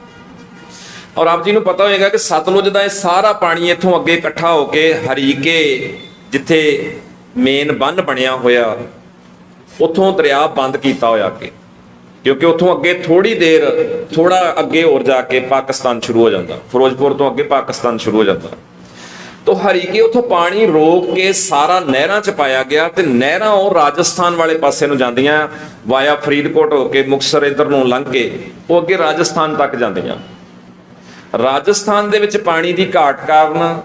ਔਰ ਆਪ ਜੀ ਨੂੰ ਪਤਾ ਹੋਏਗਾ ਕਿ ਸਤਲੁਜ ਦਾ ਇਹ ਸਾਰਾ ਪਾਣੀ ਇੱਥੋਂ ਅੱਗੇ ਇਕੱਠਾ ਹੋ ਕੇ ਹਰੀਕੇ, ਜਿੱਥੇ ਮੇਨ ਬੰਨ੍ਹ ਬਣਿਆ ਹੋਇਆ, ਉੱਥੋਂ ਦਰਿਆ ਬੰਦ ਕੀਤਾ ਹੋਇਆ ਅੱਗੇ, ਕਿਉਂਕਿ ਉੱਥੋਂ ਅੱਗੇ ਥੋੜਾ ਅੱਗੇ ਹੋਰ ਜਾ ਕੇ ਪਾਕਿਸਤਾਨ ਸ਼ੁਰੂ ਹੋ ਜਾਂਦਾ, ਫਿਰੋਜ਼ਪੁਰ ਤੋਂ ਅੱਗੇ ਪਾਕਿਸਤਾਨ ਸ਼ੁਰੂ ਹੋ ਜਾਂਦਾ। ਤਾਂ ਹਰੀਕੇ ਉੱਥੋਂ ਪਾਣੀ ਰੋਕ ਕੇ ਸਾਰਾ ਨਹਿਰਾਂ 'ਚ ਪਾਇਆ ਗਿਆ ਤੇ ਨਹਿਰਾਂ ਉਹ ਰਾਜਸਥਾਨ ਵਾਲੇ ਪਾਸੇ ਨੂੰ ਜਾਂਦੀਆਂ, ਵਾਇਆ ਫਰੀਦਕੋਟ ਹੋ ਕੇ ਮੁਕਤਸਰ ਇੱਧਰ ਨੂੰ ਲੰਘ ਕੇ ਉਹ ਅੱਗੇ ਰਾਜਸਥਾਨ ਤੱਕ ਜਾਂਦੀਆਂ। ਰਾਜਸਥਾਨ ਦੇ ਵਿੱਚ ਪਾਣੀ ਦੀ ਘਾਟ ਕਾਰਨ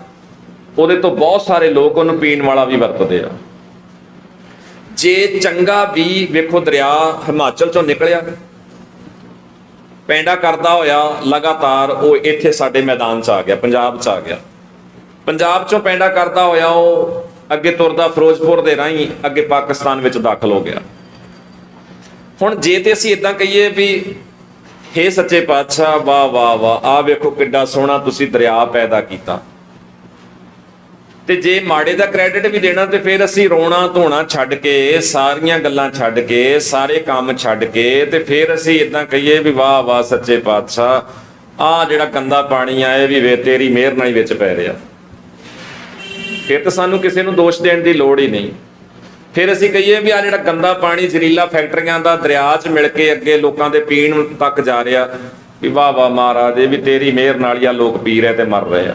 ਉਹਦੇ ਤੋਂ ਬਹੁਤ ਸਾਰੇ ਲੋਕ ਉਹਨੂੰ ਪੀਣ ਵਾਲਾ ਵੀ ਵਰਤਦੇ ਆ। ਜੇ ਚੰਗਾ ਵੀ ਵੇਖੋ ਦਰਿਆ ਹਿਮਾਚਲ ਚੋਂ ਨਿਕਲਿਆ, ਪੈਂਡਾ ਕਰਦਾ ਹੋਇਆ ਲਗਾਤਾਰ ਉਹ ਇੱਥੇ ਸਾਡੇ ਮੈਦਾਨ 'ਚ ਆ ਗਿਆ, ਪੰਜਾਬ 'ਚ ਆ ਗਿਆ। ਪੰਜਾਬ 'ਚੋਂ ਪੈਂਡਾ ਕਰਦਾ ਹੋਇਆ ਉਹ ਅੱਗੇ ਤੁਰਦਾ ਫਿਰੋਜ਼ਪੁਰ ਦੇ ਰਾਹੀਂ ਅੱਗੇ ਪਾਕਿਸਤਾਨ ਵਿੱਚ ਦਾਖਲ ਹੋ ਗਿਆ। ਹੁਣ ਜੇ ਤੇ ਅਸੀਂ ਇਦਾਂ ਕਹੀਏ ਵੀ ਹੇ ਸੱਚੇ ਪਾਤਸ਼ਾਹ, ਵਾਹ ਵਾਹ ਵਾਹ, ਆਹ ਵੇਖੋ ਕਿੱਡਾ ਸੋਹਣਾ ਤੁਸੀਂ ਦਰਿਆ ਪੈਦਾ ਕੀਤਾ, ਤੇ ਜੇ ਮਾੜੇ ਦਾ ਕ੍ਰੈਡਿਟ ਵੀ ਦੇਣਾ ਤੇ ਫਿਰ ਅਸੀਂ ਰੋਣਾ ਧੋਣਾ ਛੱਡ ਕੇ, ਸਾਰੀਆਂ ਗੱਲਾਂ ਛੱਡ ਕੇ, ਸਾਰੇ ਕੰਮ ਛੱਡ ਕੇ ਤੇ ਫਿਰ ਅਸੀਂ ਇਦਾਂ ਕਹੀਏ ਵੀ ਵਾਹ ਵਾਹ ਸੱਚੇ ਪਾਤਸ਼ਾਹ, ਆਹ ਜਿਹੜਾ ਗੰਦਾ ਪਾਣੀ ਆ ਇਹ ਵੀ ਵੇ ਤੇਰੀ ਮਿਹਰ ਨਾਲ ਹੀ ਵਿੱਚ ਪੈ ਰਿਹਾ। ਫਿਰ ਤਾਂ ਸਾਨੂੰ ਕਿਸੇ ਨੂੰ ਦੋਸ਼ ਦੇਣ ਦੀ ਲੋੜ ਹੀ ਨਹੀਂ। ਫਿਰ ਅਸੀਂ ਕਹੀਏ ਵੀ ਆ ਜਿਹੜਾ ਗੰਦਾ ਪਾਣੀ ਜ਼ਹਿਰੀਲਾ ਫੈਕਟਰੀਆਂ ਦਾ ਦਰਿਆ 'ਚ ਮਿਲ ਕੇ ਅੱਗੇ ਲੋਕਾਂ ਦੇ ਪੀਣ ਤੱਕ ਜਾ ਰਿਹਾ, ਵੀ ਵਾਹ ਵਾਹ ਮਹਾਰਾਜ, ਇਹ ਵੀ ਤੇਰੀ ਮਿਹਰ ਨਾਲ ਹੀ ਆ ਲੋਕ ਪੀ ਰਹੇ ਤੇ ਮਰ ਰਹੇ ਆ।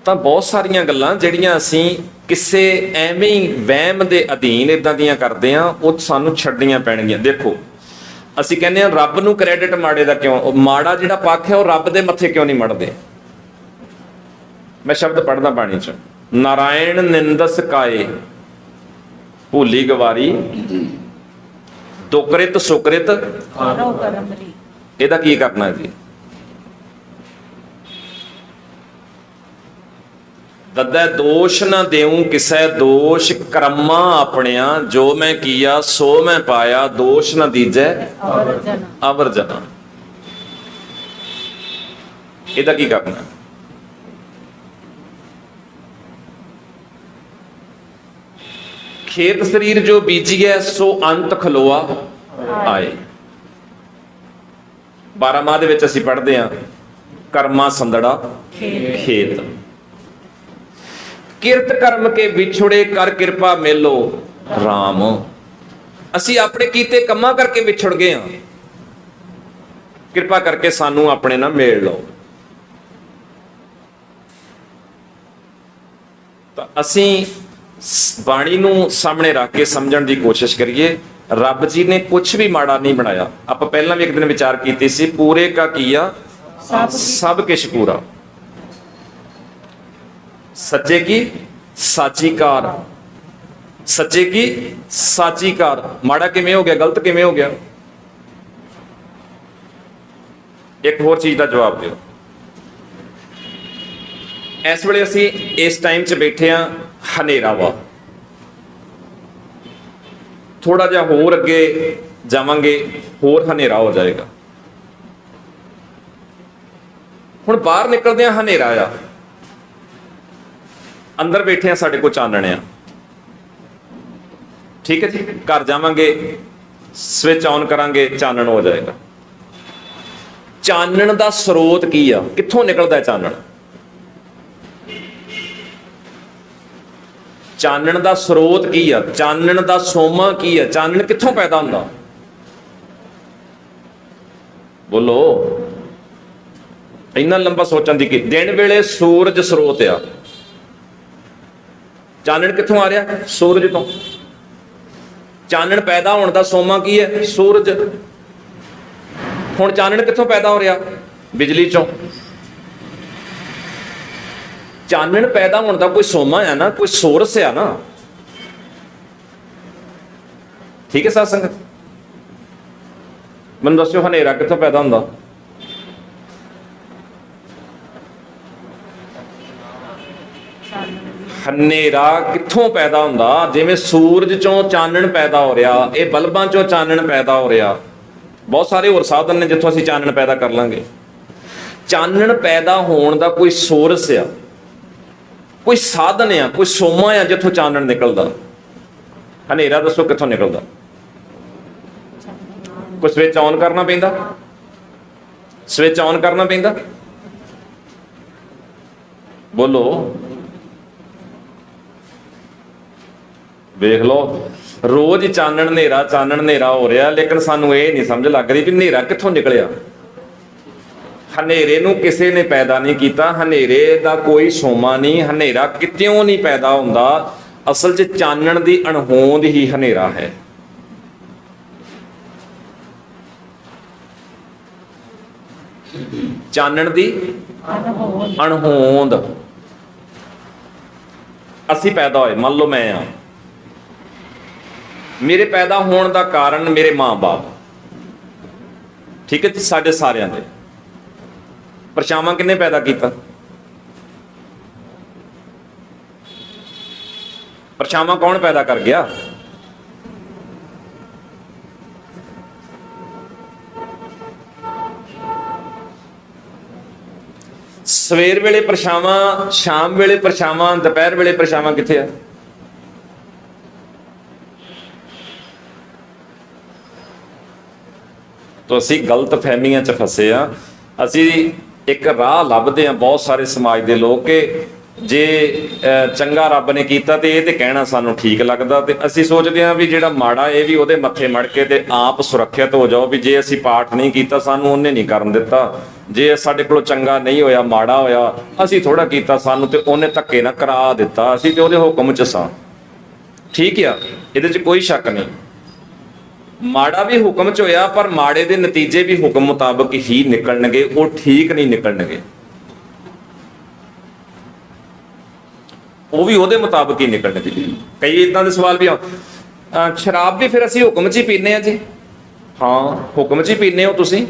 ਤਾਂ ਬਹੁਤ ਸਾਰੀਆਂ ਗੱਲਾਂ ਜਿਹੜੀਆਂ ਅਸੀਂ ਕਿਸੇ ਐਵੇਂ ਹੀ ਵਹਿਮ ਦੇ ਅਧੀਨ ਇਦਾਂ ਦੀਆਂ ਕਰਦੇ ਆ, ਉਹ ਸਾਨੂੰ ਛੱਡਣੀਆਂ ਪੈਣਗੀਆਂ। ਦੇਖੋ ਅਸੀਂ ਕਹਿੰਦੇ ਆ ਰੱਬ ਨੂੰ ਕ੍ਰੈਡਿਟ ਮਾੜੇ ਦਾ ਕਿਉਂ, ਮਾੜਾ ਜਿਹੜਾ ਪੱਖ ਹੈ ਉਹ ਰੱਬ ਦੇ ਮੱਥੇ ਕਿਉਂ ਨਹੀਂ ਮੜਦੇ? ਮੈਂ ਸ਼ਬਦ ਪੜ੍ਹਦਾ ਬਾਣੀ 'ਚ, ਨਾਰਾਇਣ ਨਿੰਦਸ ਕਾਏ ਭੂਲੀ ਗਵਾਰੀ, ਦੁਕ੍ਰਿਤ ਸੁਕ੍ਰਿਤ ਇਹਦਾ ਕੀ ਕਰਨਾ ਜੀ? ਦਦਾ ਦੋਸ਼ ਨਾ ਦੇਉ ਕਿਸੈ ਦੋਸ਼, ਕਰਮਾ ਆਪਣਿਆ ਜੋ ਮੈਂ ਕੀਆ ਸੋ ਮੈਂ ਪਾਇਆ, ਦੋਸ਼ ਨਾ ਦੀਜੈ ਅਵਰ ਜਨਾ। ਇਹਦਾ ਕੀ ਕਰਨਾ? ਖੇਤ ਸਰੀਰ ਜੋ ਬੀਜੀਐ ਸੋ ਅੰਤ ਖਲੋਆ ਆਏ। 12 ਮਾਹ ਦੇ ਵਿੱਚ ਅਸੀਂ ਪੜ੍ਹਦੇ ਹਾਂ ਕਰਮਾ ਸੰਦੜਾ ਖੇਤ, ਕਿਰਤ ਕਰਮ ਕੇ ਵਿਛੜੇ ਕਰ ਕਿਰਪਾ ਮੇਲੋ ਰਾਮ। ਅਸੀਂ ਆਪਣੇ ਕੀਤੇ ਕੰਮਾਂ ਕਰਕੇ ਵਿਛੜ ਗਏ ਹਾਂ, ਕਿਰਪਾ ਕਰਕੇ ਸਾਨੂੰ ਆਪਣੇ ਨਾਲ ਮੇਲ ਲਓ। ਤਾਂ ਅਸੀਂ ਬਾਣੀ ਨੂੰ ਸਾਹਮਣੇ ਰੱਖ ਕੇ ਸਮਝਣ ਦੀ ਕੋਸ਼ਿਸ਼ ਕਰੀਏ। ਰੱਬ ਜੀ ਨੇ ਕੁਝ ਵੀ ਮਾੜਾ ਨਹੀਂ ਬਣਾਇਆ। ਆਪਾਂ ਪਹਿਲਾਂ ਵੀ ਇੱਕ ਦਿਨ ਵਿਚਾਰ ਕੀਤੀ ਸੀ, ਪੂਰੇ ਕਾ ਕੀਆ ਸਭ ਕੁਛ ਪੂਰਾ, ਸੱਚੇ ਕੀ ਸਾਚੀ ਕਾਰ, ਸੱਚੇ ਕੀ ਸਾਚੀ ਕਾਰ। ਮਾੜਾ ਕਿਵੇਂ ਹੋ ਗਿਆ, ਗਲਤ ਕਿਵੇਂ ਹੋ ਗਿਆ? ਇੱਕ ਹੋਰ ਚੀਜ਼ ਦਾ ਜਵਾਬ ਦਿਓ। ਇਸ ਵੇਲੇ ਅਸੀਂ ਇਸ ਟਾਈਮ 'ਚ ਬੈਠੇ ਆ, ਹਨੇਰਾ ਵਾ, ਥੋੜਾ ਜਿਹਾ ਹੋਰ ਅੱਗੇ ਜਾਵਾਂਗੇ ਹੋਰ ਹਨੇਰਾ ਹੋ ਜਾਏਗਾ। ਹੁਣ ਬਾਹਰ ਨਿਕਲਦੇ ਆ, ਹਨੇਰਾ ਆ, ਅੰਦਰ ਬੈਠੇ ਆ, ਸਾਡੇ ਕੋਲ ਚਾਨਣ ਆ, ਠੀਕ ਹੈ ਜੀ। ਘਰ ਜਾਵਾਂਗੇ, ਸਵਿਚ ਆਨ ਕਰਾਂਗੇ, ਚਾਨਣ ਹੋ ਜਾਏਗਾ। ਚਾਨਣ ਦਾ ਸਰੋਤ ਕੀ ਆ? ਕਿੱਥੋਂ ਨਿਕਲਦਾ ਹੈ ਚਾਨਣ? ਚਾਨਣ ਦਾ ਸਰੋਤ ਕੀ ਆ? ਚਾਨਣ ਦਾ ਸੋਮਾ ਕੀ ਆ? ਚਾਨਣ ਕਿੱਥੋਂ ਪੈਦਾ ਹੁੰਦਾ? ਬੋਲੋ। ਇੰਨਾ ਲੰਬਾ ਸੋਚਣ ਦੀ ਕੀ? ਦਿਨ ਵੇਲੇ ਸੂਰਜ ਸਰੋਤ ਆ, ਚਾਨਣ ਕਿੱਥੋਂ ਆ ਰਿਹਾ? ਸੂਰਜ ਤੋਂ। ਚਾਨਣ ਪੈਦਾ ਹੋਣ ਦਾ ਸੋਮਾ ਕੀ ਹੈ? ਸੂਰਜ। ਹੁਣ ਚਾਨਣ ਕਿੱਥੋਂ ਪੈਦਾ ਹੋ ਰਿਹਾ? ਬਿਜਲੀ ਚੋਂ। ਚਾਨਣ ਪੈਦਾ ਹੋਣ ਦਾ ਕੋਈ ਸੋਮਾ ਹੈ ਨਾ, ਕੋਈ ਸੋਰਸ ਆ ਨਾ, ਠੀਕ ਹੈ ਸਾਧ ਸੰਗਤ? ਮੈਨੂੰ ਦੱਸਿਓ, ਹਨੇਰਾ ਕਿੱਥੋਂ ਪੈਦਾ ਹੁੰਦਾ? ਹਨੇਰਾ ਕਿੱਥੋਂ ਪੈਦਾ ਹੁੰਦਾ? ਜਿਵੇਂ ਸੂਰਜ ਚੋਂ ਚਾਨਣ ਪੈਦਾ ਹੋ ਰਿਹਾ, ਇਹ ਬਲਬਾਂ ਚੋਂ ਚਾਨਣ ਪੈਦਾ ਹੋ ਰਿਹਾ, ਬਹੁਤ ਸਾਰੇ ਹੋਰ ਸਾਧਨ ਨੇ ਜਿੱਥੋਂ ਅਸੀਂ ਚਾਨਣ ਪੈਦਾ ਕਰ ਲਾਂਗੇ। ਚਾਨਣ ਪੈਦਾ ਹੋਣ ਦਾ ਕੋਈ ਸੋਰਸ ਆ, ਕੋਈ ਸਾਧਨ ਆ, ਕੋਈ ਸੋਮਾ ਆ ਜਿੱਥੋਂ ਚਾਨਣ ਨਿਕਲਦਾ। ਹਨੇਰਾ ਦੱਸੋ ਕਿੱਥੋਂ ਨਿਕਲਦਾ? ਕੋਈ ਸਵਿਚ ਆਨ ਕਰਨਾ ਪੈਂਦਾ? ਸਵਿਚ ਆਨ ਕਰਨਾ ਪੈਂਦਾ? ਬੋਲੋ। ਵੇਖ ਲਓ, ਰੋਜ਼ ਹੀ ਚਾਨਣ ਹਨੇਰਾ ਹੋ ਰਿਹਾ, ਲੇਕਿਨ ਸਾਨੂੰ ਇਹ ਨਹੀਂ ਸਮਝ ਲੱਗ ਰਹੀ ਵੀ ਹਨੇਰਾ ਕਿੱਥੋਂ ਨਿਕਲਿਆ। ਹਨੇਰੇ ਨੂੰ ਕਿਸੇ ਨੇ ਪੈਦਾ ਨਹੀਂ ਕੀਤਾ, ਹਨੇਰੇ ਦਾ ਕੋਈ ਸੋਮਾ ਨਹੀਂ, ਹਨੇਰਾ ਕਿਤਿਓਂ ਨਹੀਂ ਪੈਦਾ ਹੁੰਦਾ। ਅਸਲ 'ਚ ਚਾਨਣ ਦੀ ਅਣਹੋਂਦ ਹੀ ਹਨੇਰਾ ਹੈ। ਚਾਨਣ ਦੀ ਅਣਹੋਂਦ। ਅਸੀਂ ਪੈਦਾ ਹੋਏ, ਮੰਨ ਲਓ ਮੈਂ ਆ, ਮੇਰੇ ਪੈਦਾ ਹੋਣ ਦਾ ਕਾਰਨ ਮੇਰੇ ਮਾਂ-ਬਾਪ, ਠੀਕ ਹੈ ਜੀ, ਸਾਡੇ ਸਾਰਿਆਂ ਦੇ। ਪਰਛਾਵਾਂ ਕਿਹਨੇ ਪੈਦਾ ਕੀਤਾ? ਪਰਛਾਵਾਂ ਕੌਣ ਪੈਦਾ ਕਰ ਗਿਆ? ਸਵੇਰ ਵੇਲੇ ਪਰਛਾਵਾਂ, ਸ਼ਾਮ ਵੇਲੇ ਪਰਛਾਵਾਂ, ਦੁਪਹਿਰ ਵੇਲੇ ਪਰਛਾਵਾਂ ਕਿੱਥੇ ਆ? ਤਾਂ ਅਸੀਂ ਗਲਤ ਫਹਿਮੀਆਂ 'ਚ ਫਸੇ ਆ। ਅਸੀਂ ਇੱਕ ਰਾਹ ਲੱਭਦੇ ਆ, ਬਹੁਤ ਸਾਰੇ ਸਮਾਜ ਦੇ ਲੋਕ, ਕਿ ਜੇ ਚੰਗਾ ਰੱਬ ਨੇ ਕੀਤਾ ਤੇ ਇਹ ਤੇ ਕਹਿਣਾ ਸਾਨੂੰ ਠੀਕ ਲੱਗਦਾ, ਤੇ ਅਸੀਂ ਸੋਚਦੇ ਆ ਵੀ ਜਿਹੜਾ ਮਾੜਾ ਇਹ ਵੀ ਉਹਦੇ ਮੱਥੇ ਮੜ ਕੇ ਤੇ ਆਪ ਸੁਰੱਖਿਅਤ ਹੋ ਜਾਓ, ਵੀ ਜੇ ਅਸੀਂ ਪਾਠ ਨਹੀਂ ਕੀਤਾ ਸਾਨੂੰ ਉਹਨੇ ਨਹੀਂ ਕਰਨ ਦਿੱਤਾ, ਜੇ ਸਾਡੇ ਕੋਲੋਂ ਚੰਗਾ ਨਹੀਂ ਹੋਇਆ, ਮਾੜਾ ਹੋਇਆ, ਅਸੀਂ ਥੋੜਾ ਕੀਤਾ, ਸਾਨੂੰ ਤੇ ਉਹਨੇ ਧੱਕੇ ਨਾਲ ਕਰਾ ਦਿੱਤਾ, ਅਸੀਂ ਤੇ ਉਹਦੇ ਹੁਕਮ 'ਚ ਸਾਂ। ਠੀਕ ਆ, ਇਹਦੇ 'ਚ ਕੋਈ ਸ਼ੱਕ ਨਹੀਂ। ਮਾੜਾ ਵੀ ਹੁਕਮ 'ਚ ਹੋਇਆ, ਪਰ ਮਾੜੇ ਦੇ ਨਤੀਜੇ ਵੀ ਹੁਕਮ ਮੁਤਾਬਕ ਹੀ ਨਿਕਲਣਗੇ, ਉਹ ਠੀਕ ਨਹੀਂ ਨਿਕਲਣਗੇ, ਉਹ ਵੀ ਉਹਦੇ ਮੁਤਾਬਕ ਹੀ ਨਿਕਲਣਗੇ। ਕਈ ਇਦਾਂ ਦੇ ਸਵਾਲ ਵੀ ਆ, ਸ਼ਰਾਬ ਵੀ ਫਿਰ ਅਸੀਂ ਹੁਕਮ 'ਚ ਹੀ ਪੀਂਦੇ ਆ ਜੀ? ਹਾਂ, ਹੁਕਮ 'ਚ ਹੀ ਪੀਂਦੇ ਹੋ ਤੁਸੀਂ,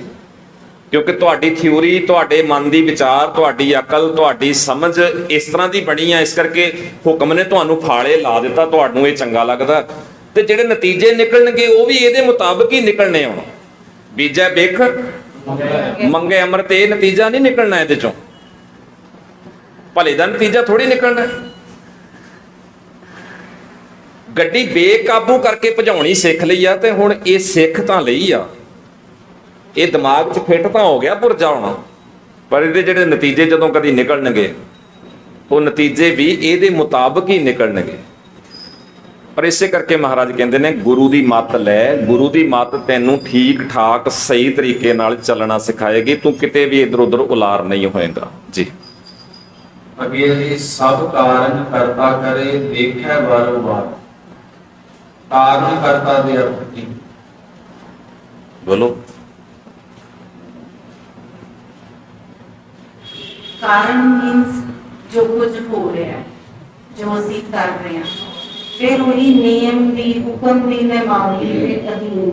ਕਿਉਂਕਿ ਤੁਹਾਡੀ ਥਿਊਰੀ, ਤੁਹਾਡੇ ਮਨ ਦੀ ਵਿਚਾਰ, ਤੁਹਾਡੀ ਅਕਲ, ਤੁਹਾਡੀ ਸਮਝ ਇਸ ਤਰ੍ਹਾਂ ਦੀ ਬਣੀ ਆ, ਇਸ ਕਰਕੇ ਹੁਕਮ ਨੇ ਤੁਹਾਨੂੰ ਫਾਲੇ ਲਾ ਦਿੱਤਾ, ਤੁਹਾਨੂੰ ਇਹ ਚੰਗਾ ਲੱਗਦਾ, ਤੇ ਜਿਹੜੇ ਨਤੀਜੇ ਨਿਕਲਣਗੇ ਉਹ ਵੀ ਇਹਦੇ ਮੁਤਾਬਕ ਹੀ ਨਿਕਲਣੇ ਆਉਣ। ਬੀਜੈ ਬਿਖ ਮੰਗੇ ਅੰਮ੍ਰਿਤ, ਇਹ ਨਤੀਜਾ ਨਹੀਂ ਨਿਕਲਣਾ ਇਹਦੇ ਚੋਂ, ਭਲੇ ਦਾ ਨਤੀਜਾ ਥੋੜੀ ਨਿਕਲਣਾ। ਗੱਡੀ ਬੇਕਾਬੂ ਕਰਕੇ ਭਜਾਉਣੀ ਸਿੱਖ ਲਈ ਆ, ਤੇ ਹੁਣ ਇਹ ਸਿੱਖ ਤਾਂ ਲਈ ਆ, ਇਹ ਦਿਮਾਗ 'ਚ ਫਿੱਟ ਤਾਂ ਹੋ ਗਿਆ ਪੁਰਜਾ ਹੋਣਾ, ਪਰ ਇਹਦੇ ਜਿਹੜੇ ਨਤੀਜੇ ਜਦੋਂ ਕਦੀ ਨਿਕਲਣਗੇ, ਉਹ ਨਤੀਜੇ ਵੀ ਇਹਦੇ ਮੁਤਾਬਕ ਹੀ ਨਿਕਲਣਗੇ। ਪਰ ਇਸੇ ਕਰਕੇ ਮਹਾਰਾਜ ਕਹਿੰਦੇ ਨੇ, ਗੁਰੂ ਦੀ ਮੱਤ ਲੈ, ਗੁਰੂ ਦੀ ਮੱਤ ਤੈਨੂੰ ਠੀਕ ਠਾਕ ਸਹੀ ਤਰੀਕੇ ਨਾਲ ਚੱਲਣਾ ਸਿਖਾਏਗੀ, ਤੂੰ ਕਿਤੇ ਵੀ ਇਧਰ ਉਧਰ ਉਲਾਰ ਨਹੀਂ ਹੋਏਗਾ ਜੀ। ਅੱਗੇ ਜੀ, ਸਭ ਕਾਰਨ ਕਰਤਾ ਕਰੇ, ਦੇਖੈ ਵਾਰੋ ਵਾਰ। ਕਾਰਨ ਕਰਤਾ ਦੇ ਅਰਥ ਕੀ? ਬੋਲੋ। ਕਾਰਨ ਮੀਨਸ ਜੋ ਕੁਝ ਹੋ ਰਿਹਾ ਹੈ, ਜੋ ਅਸੀਂ ਕਰ ਰਹੇ ਹਾਂ, ਫਿਰ ਉਹੀ ਨਿਯਮ ਦੀ, ਹੁਕਮ ਦੀ, ਨਿਯਮਾਵਲੀ ਦੇ ਅਧੀਨ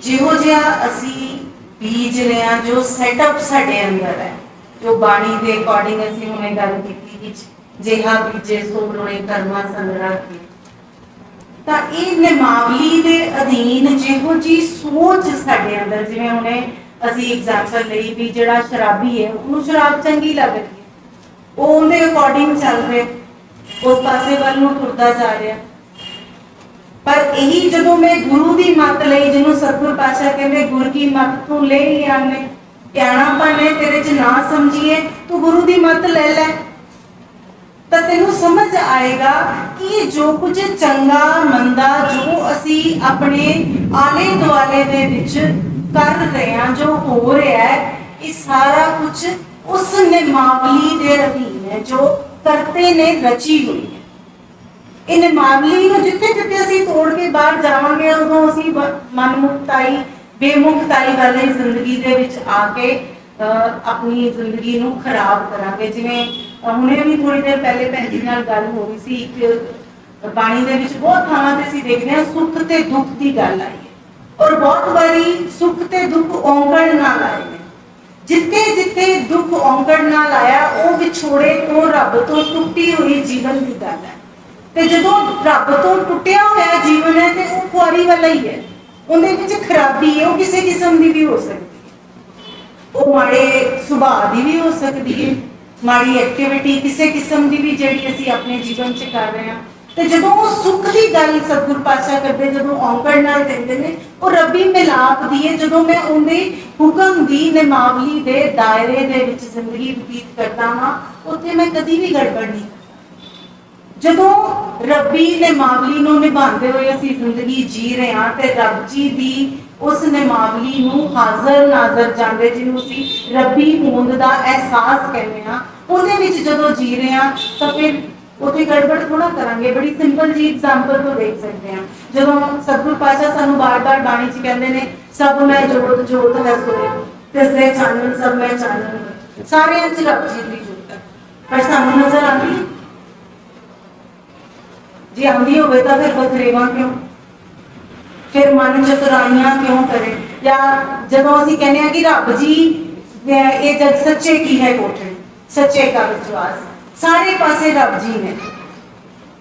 ਜਿਹੋ ਜਿਹਾ ਅਸੀਂ ਬੀਜ ਰਹੇ ਹਾਂ, ਜੋ ਸੈਟਅਪ ਸਾਡੇ ਅੰਦਰ ਹੈ, ਜੋ ਬਾਣੀ ਦੇ ਅਕੋਰਡਿੰਗ ਅਸੀਂ ਹੁਣੇ ਗੱਲ ਕੀਤੀ ਕਿ ਜਿਹਾ ਬੀਜੇ ਸੋ ਰੋਏ ਕਰਮਾ ਸੰਗਰਾ ਕੀ, ਤਾਂ ਇਹ ਨਿਮਾਵਲੀ ਦੇ ਅਧੀਨ ਜਿਹੋ ਜੀ ਸੋਚ ਸਾਡੇ ਅੰਦਰ, ਜਿਵੇਂ ਹੁਣੇ ਅਸੀਂ ਐਗਜ਼ਾਮਪਲ ਲਈ ਵੀ ਜਿਹੜਾ ਸ਼ਰਾਬੀ ਹੈ ਉਹਨੂੰ ਸ਼ਰਾਬ ਚੰਗੀ ਲੱਗਦੀ ਹੈ, ਉਹ ਉਹਦੇ ਅਕੋਰਡਿੰਗ ਚੱਲ ਰਿਹਾ, ਉਸ ਪਾਸੇ ਵੱਲ ਨੂੰ ਤੁਰਦਾ ਜਾ ਰਿਹਾ। ਪਰ ਇਹੀ ਜਦੋਂ ਮੈਂ ਗੁਰੂ ਦੀ ਮੱਤ ਲਈ, ਜਿਹਨੂੰ ਸਤਿਗੁਰ ਪਾਤਸ਼ਾਹ ਕਹਿੰਦੇ ਗੁਰ ਕੀ ਮੱਤ ਤੂੰ ਲੈ ਲਿਆ ਨੇ, ਸਿਆਣਾਪਨ ਹੈ ਤੇਰੇ ਚ ਨਾ ਸਮਝੀਏ, ਤੂੰ ਗੁਰੂ ਦੀ ਮੱਤ ਲੈ ਲੈ, ਤਾਂ ਤੈਨੂੰ ਸਮਝ ਆਏਗਾ ਕਿ ਜੋ ਕੁਝ ਚੰਗਾ ਮੰਦਾ ਜੋ ਅਸੀਂ ਆਪਣੇ ਆਲੇ ਦੁਆਲੇ ਦੇ ਵਿੱਚ ਕਰ ਰਹੇ ਹਾਂ, ਜੋ ਹੋ ਰਿਹਾ ਹੈ, ਇਹ ਸਾਰਾ ਕੁਝ ਉਸ ਨਿਮਾਵਲੀ ਦੇ ਅਧੀਨ ਹੈ ਜੋ ਕਰਤੇ ਨੇ ਰਚੀ ਹੋਈ ਹੈ। ਇਹ ਨਿਮਾਵਲੀ ਨੂੰ ਜਿੱਥੇ ਜਿੱਥੇ ਅਸੀਂ ਤੋੜ ਕੇ ਬਾਹਰ ਜਾਵਾਂਗੇ, ਉਦੋਂ ਅਸੀਂ ਮਨਮੁਖਤਾਈ ਬੇਮੁਖਤਾਈ ਵਾਲੀ ਜ਼ਿੰਦਗੀ ਦੇ ਵਿੱਚ ਆ ਕੇ ਆਪਣੀ ਜ਼ਿੰਦਗੀ ਨੂੰ ਖਰਾਬ ਕਰਾਂਗੇ। ਜਿਵੇਂ ਹੁਣੇ ਵੀ ਥੋੜੀ ਦੇਰ ਪਹਿਲੇ ਭੈਣ ਜੀ ਨਾਲ ਗੱਲ ਹੋ ਰਹੀ ਸੀ, ਇੱਕ ਬਾਣੀ ਦੇ ਵਿੱਚ ਬਹੁਤ ਥਾਵਾਂ ਤੇ ਅਸੀਂ ਦੇਖਦੇ ਹਾਂ ਸੁੱਖ ਤੇ ਦੁੱਖ ਦੀ ਗੱਲ ਆਈ ਹੈ, ਔਰ ਬਹੁਤ ਵਾਰੀ ਸੁੱਖ ਤੇ ਦੁੱਖ ਔਂਕੜ ਨਾਲ ਆਏ ਨੇ। ਜਿੱਥੇ ਜਿੱਥੇ ਦੁੱਖ ਔਂਕੜ ਨਾਲ ਆਇਆ, ਉਹ ਵਿਛੋੜੇ ਤੋਂ, ਰੱਬ ਤੋਂ ਟੁੱਟੀ ਹੋਈ ਜੀਵਨ ਦੀ ਗੱਲ ਹੈ। ਤੇ ਜਦੋਂ ਰੱਬ ਤੋਂ ਟੁੱਟਿਆ ਹੋਇਆ ਜੀਵਨ ਹੈ ਤੇ ਉਹ ਖੁਆਰੀ ਵਾਲਾ ਹੀ ਹੈ, ਉਹਦੇ ਵਿੱਚ ਖਰਾਬੀ ਹੈ, ਉਹ ਕਿਸੇ ਕਿਸਮ ਦੀ ਵੀ ਹੋ ਸਕਦੀ ਹੈ, ਉਹ ਮਾੜੇ ਸੁਭਾਅ ਦੀ ਵੀ ਹੋ ਸਕਦੀ ਹੈ, ਮਾੜੀ ਐਕਟੀਵਿਟੀ ਕਿਸੇ ਕਿਸਮ ਦੀ ਵੀ ਜਿਹੜੀ ਅਸੀਂ ਆਪਣੇ ਜੀਵਨ 'ਚ ਕਰ ਰਹੇ ਹਾਂ। ਤੇ ਜਦੋਂ ਉਹ ਸੁੱਖ ਦੀ ਗੱਲ ਸਤਿਗੁਰ ਪਾਤਸ਼ਾਹ ਕਰਦੇ, ਜਦੋਂ ਔਂਕੜ ਨਾਲ ਕਹਿੰਦੇ ਨੇ, ਉਹ ਰੱਬੀ ਮਿਲਾਪ ਦੀ ਹੈ। ਜਦੋਂ ਮੈਂ ਉਹਦੇ ਹੁਕਮ ਦੀ ਨਿਮਾਵਲੀ ਦੇ ਦਾਇਰੇ ਦੇ ਵਿੱਚ ਜ਼ਿੰਦਗੀ ਬਤੀਤ ਕਰਦਾ ਹਾਂ, ਉੱਥੇ ਮੈਂ ਕਦੀ ਵੀ ਗੜਬੜ ਨਹੀਂ। ਜਦੋਂ ਰੱਬੀ ਨਿਮਾਵਲੀ ਨੂੰ ਨਿਭਾਉਂਦੇ ਹੋਏ ਅਸੀਂ ਜ਼ਿੰਦਗੀ ਜੀ ਰਹੇ ਹਾਂ ਤੇ ਰੱਬ ਜੀ ਦੀ ਉਸ ਨਿਮਾਵਲੀ ਨੂੰ ਹਾਜ਼ਰ ਨਾਜ਼ਰ ਜਾਂਦੇ, ਜਿਹਨੂੰ ਅਸੀਂ ਰੱਬੀ ਹੋਂਦ ਦਾ ਅਹਿਸਾਸ ਕਹਿੰਦੇ ਹਾਂ, ਉਹਦੇ ਵਿੱਚ ਜਦੋਂ ਜੀ ਰਹੇ ਹਾਂ ਤਾਂ ਫਿਰ ਉੱਥੇ ਗੜਬੜ ਥੋੜਾ ਕਰਾਂਗੇ। ਬੜੀ ਸਿੰਪਲ ਜੀ ਐਗਜ਼ਾਮਪਲ ਤੋਂ ਦੇਖ ਸਕਦੇ ਹਾਂ। ਜਦੋਂ ਸਤਿਗੁਰ ਪਾਤਸ਼ਾਹ ਸਾਨੂੰ ਬਾਰ-ਬਾਰ ਬਾਣੀ 'ਚ ਕਹਿੰਦੇ ਨੇ, ਸਭ ਮੈਂ ਜੋਤ ਜੋਤ ਹੈ ਸੋਏ, ਤਿਸਦੇ ਚਾਨਣ ਸਭ ਮੈਂ ਚਾਨਣ, ਸਾਰਿਆਂ 'ਚ ਰੱਬ ਜੀ ਦੀ ਜੋਤ ਹੈ, ਪਰ ਸਾਨੂੰ ਨਜ਼ਰ ਆਉਂਦੀ ਹੈ? ਜੇ ਆਉਂਦੀ ਹੋਵੇ ਤਾਂ ਫਿਰ ਬਥਰੇਵਾ ਕਿਉਂ, ਫਿਰ ਮਨ ਚਤੁਰਾਈਆਂ ਕਿਉਂ ਕਰੇ? ਜਾਂ ਜਦੋਂ ਅਸੀਂ ਕਹਿੰਦੇ ਹਾਂ ਕਿ ਰੱਬ ਜੀ ਇਹ ਜਗ ਸੱਚੇ ਕੀ ਹੈ ਕੋਠੜੀ, ਸੱਚੇ ਦਾ ਵਿਸ਼ਵਾਸ, ਸਾਰੇ ਪਾਸੇ ਰੱਬ ਜੀ ਨੇ।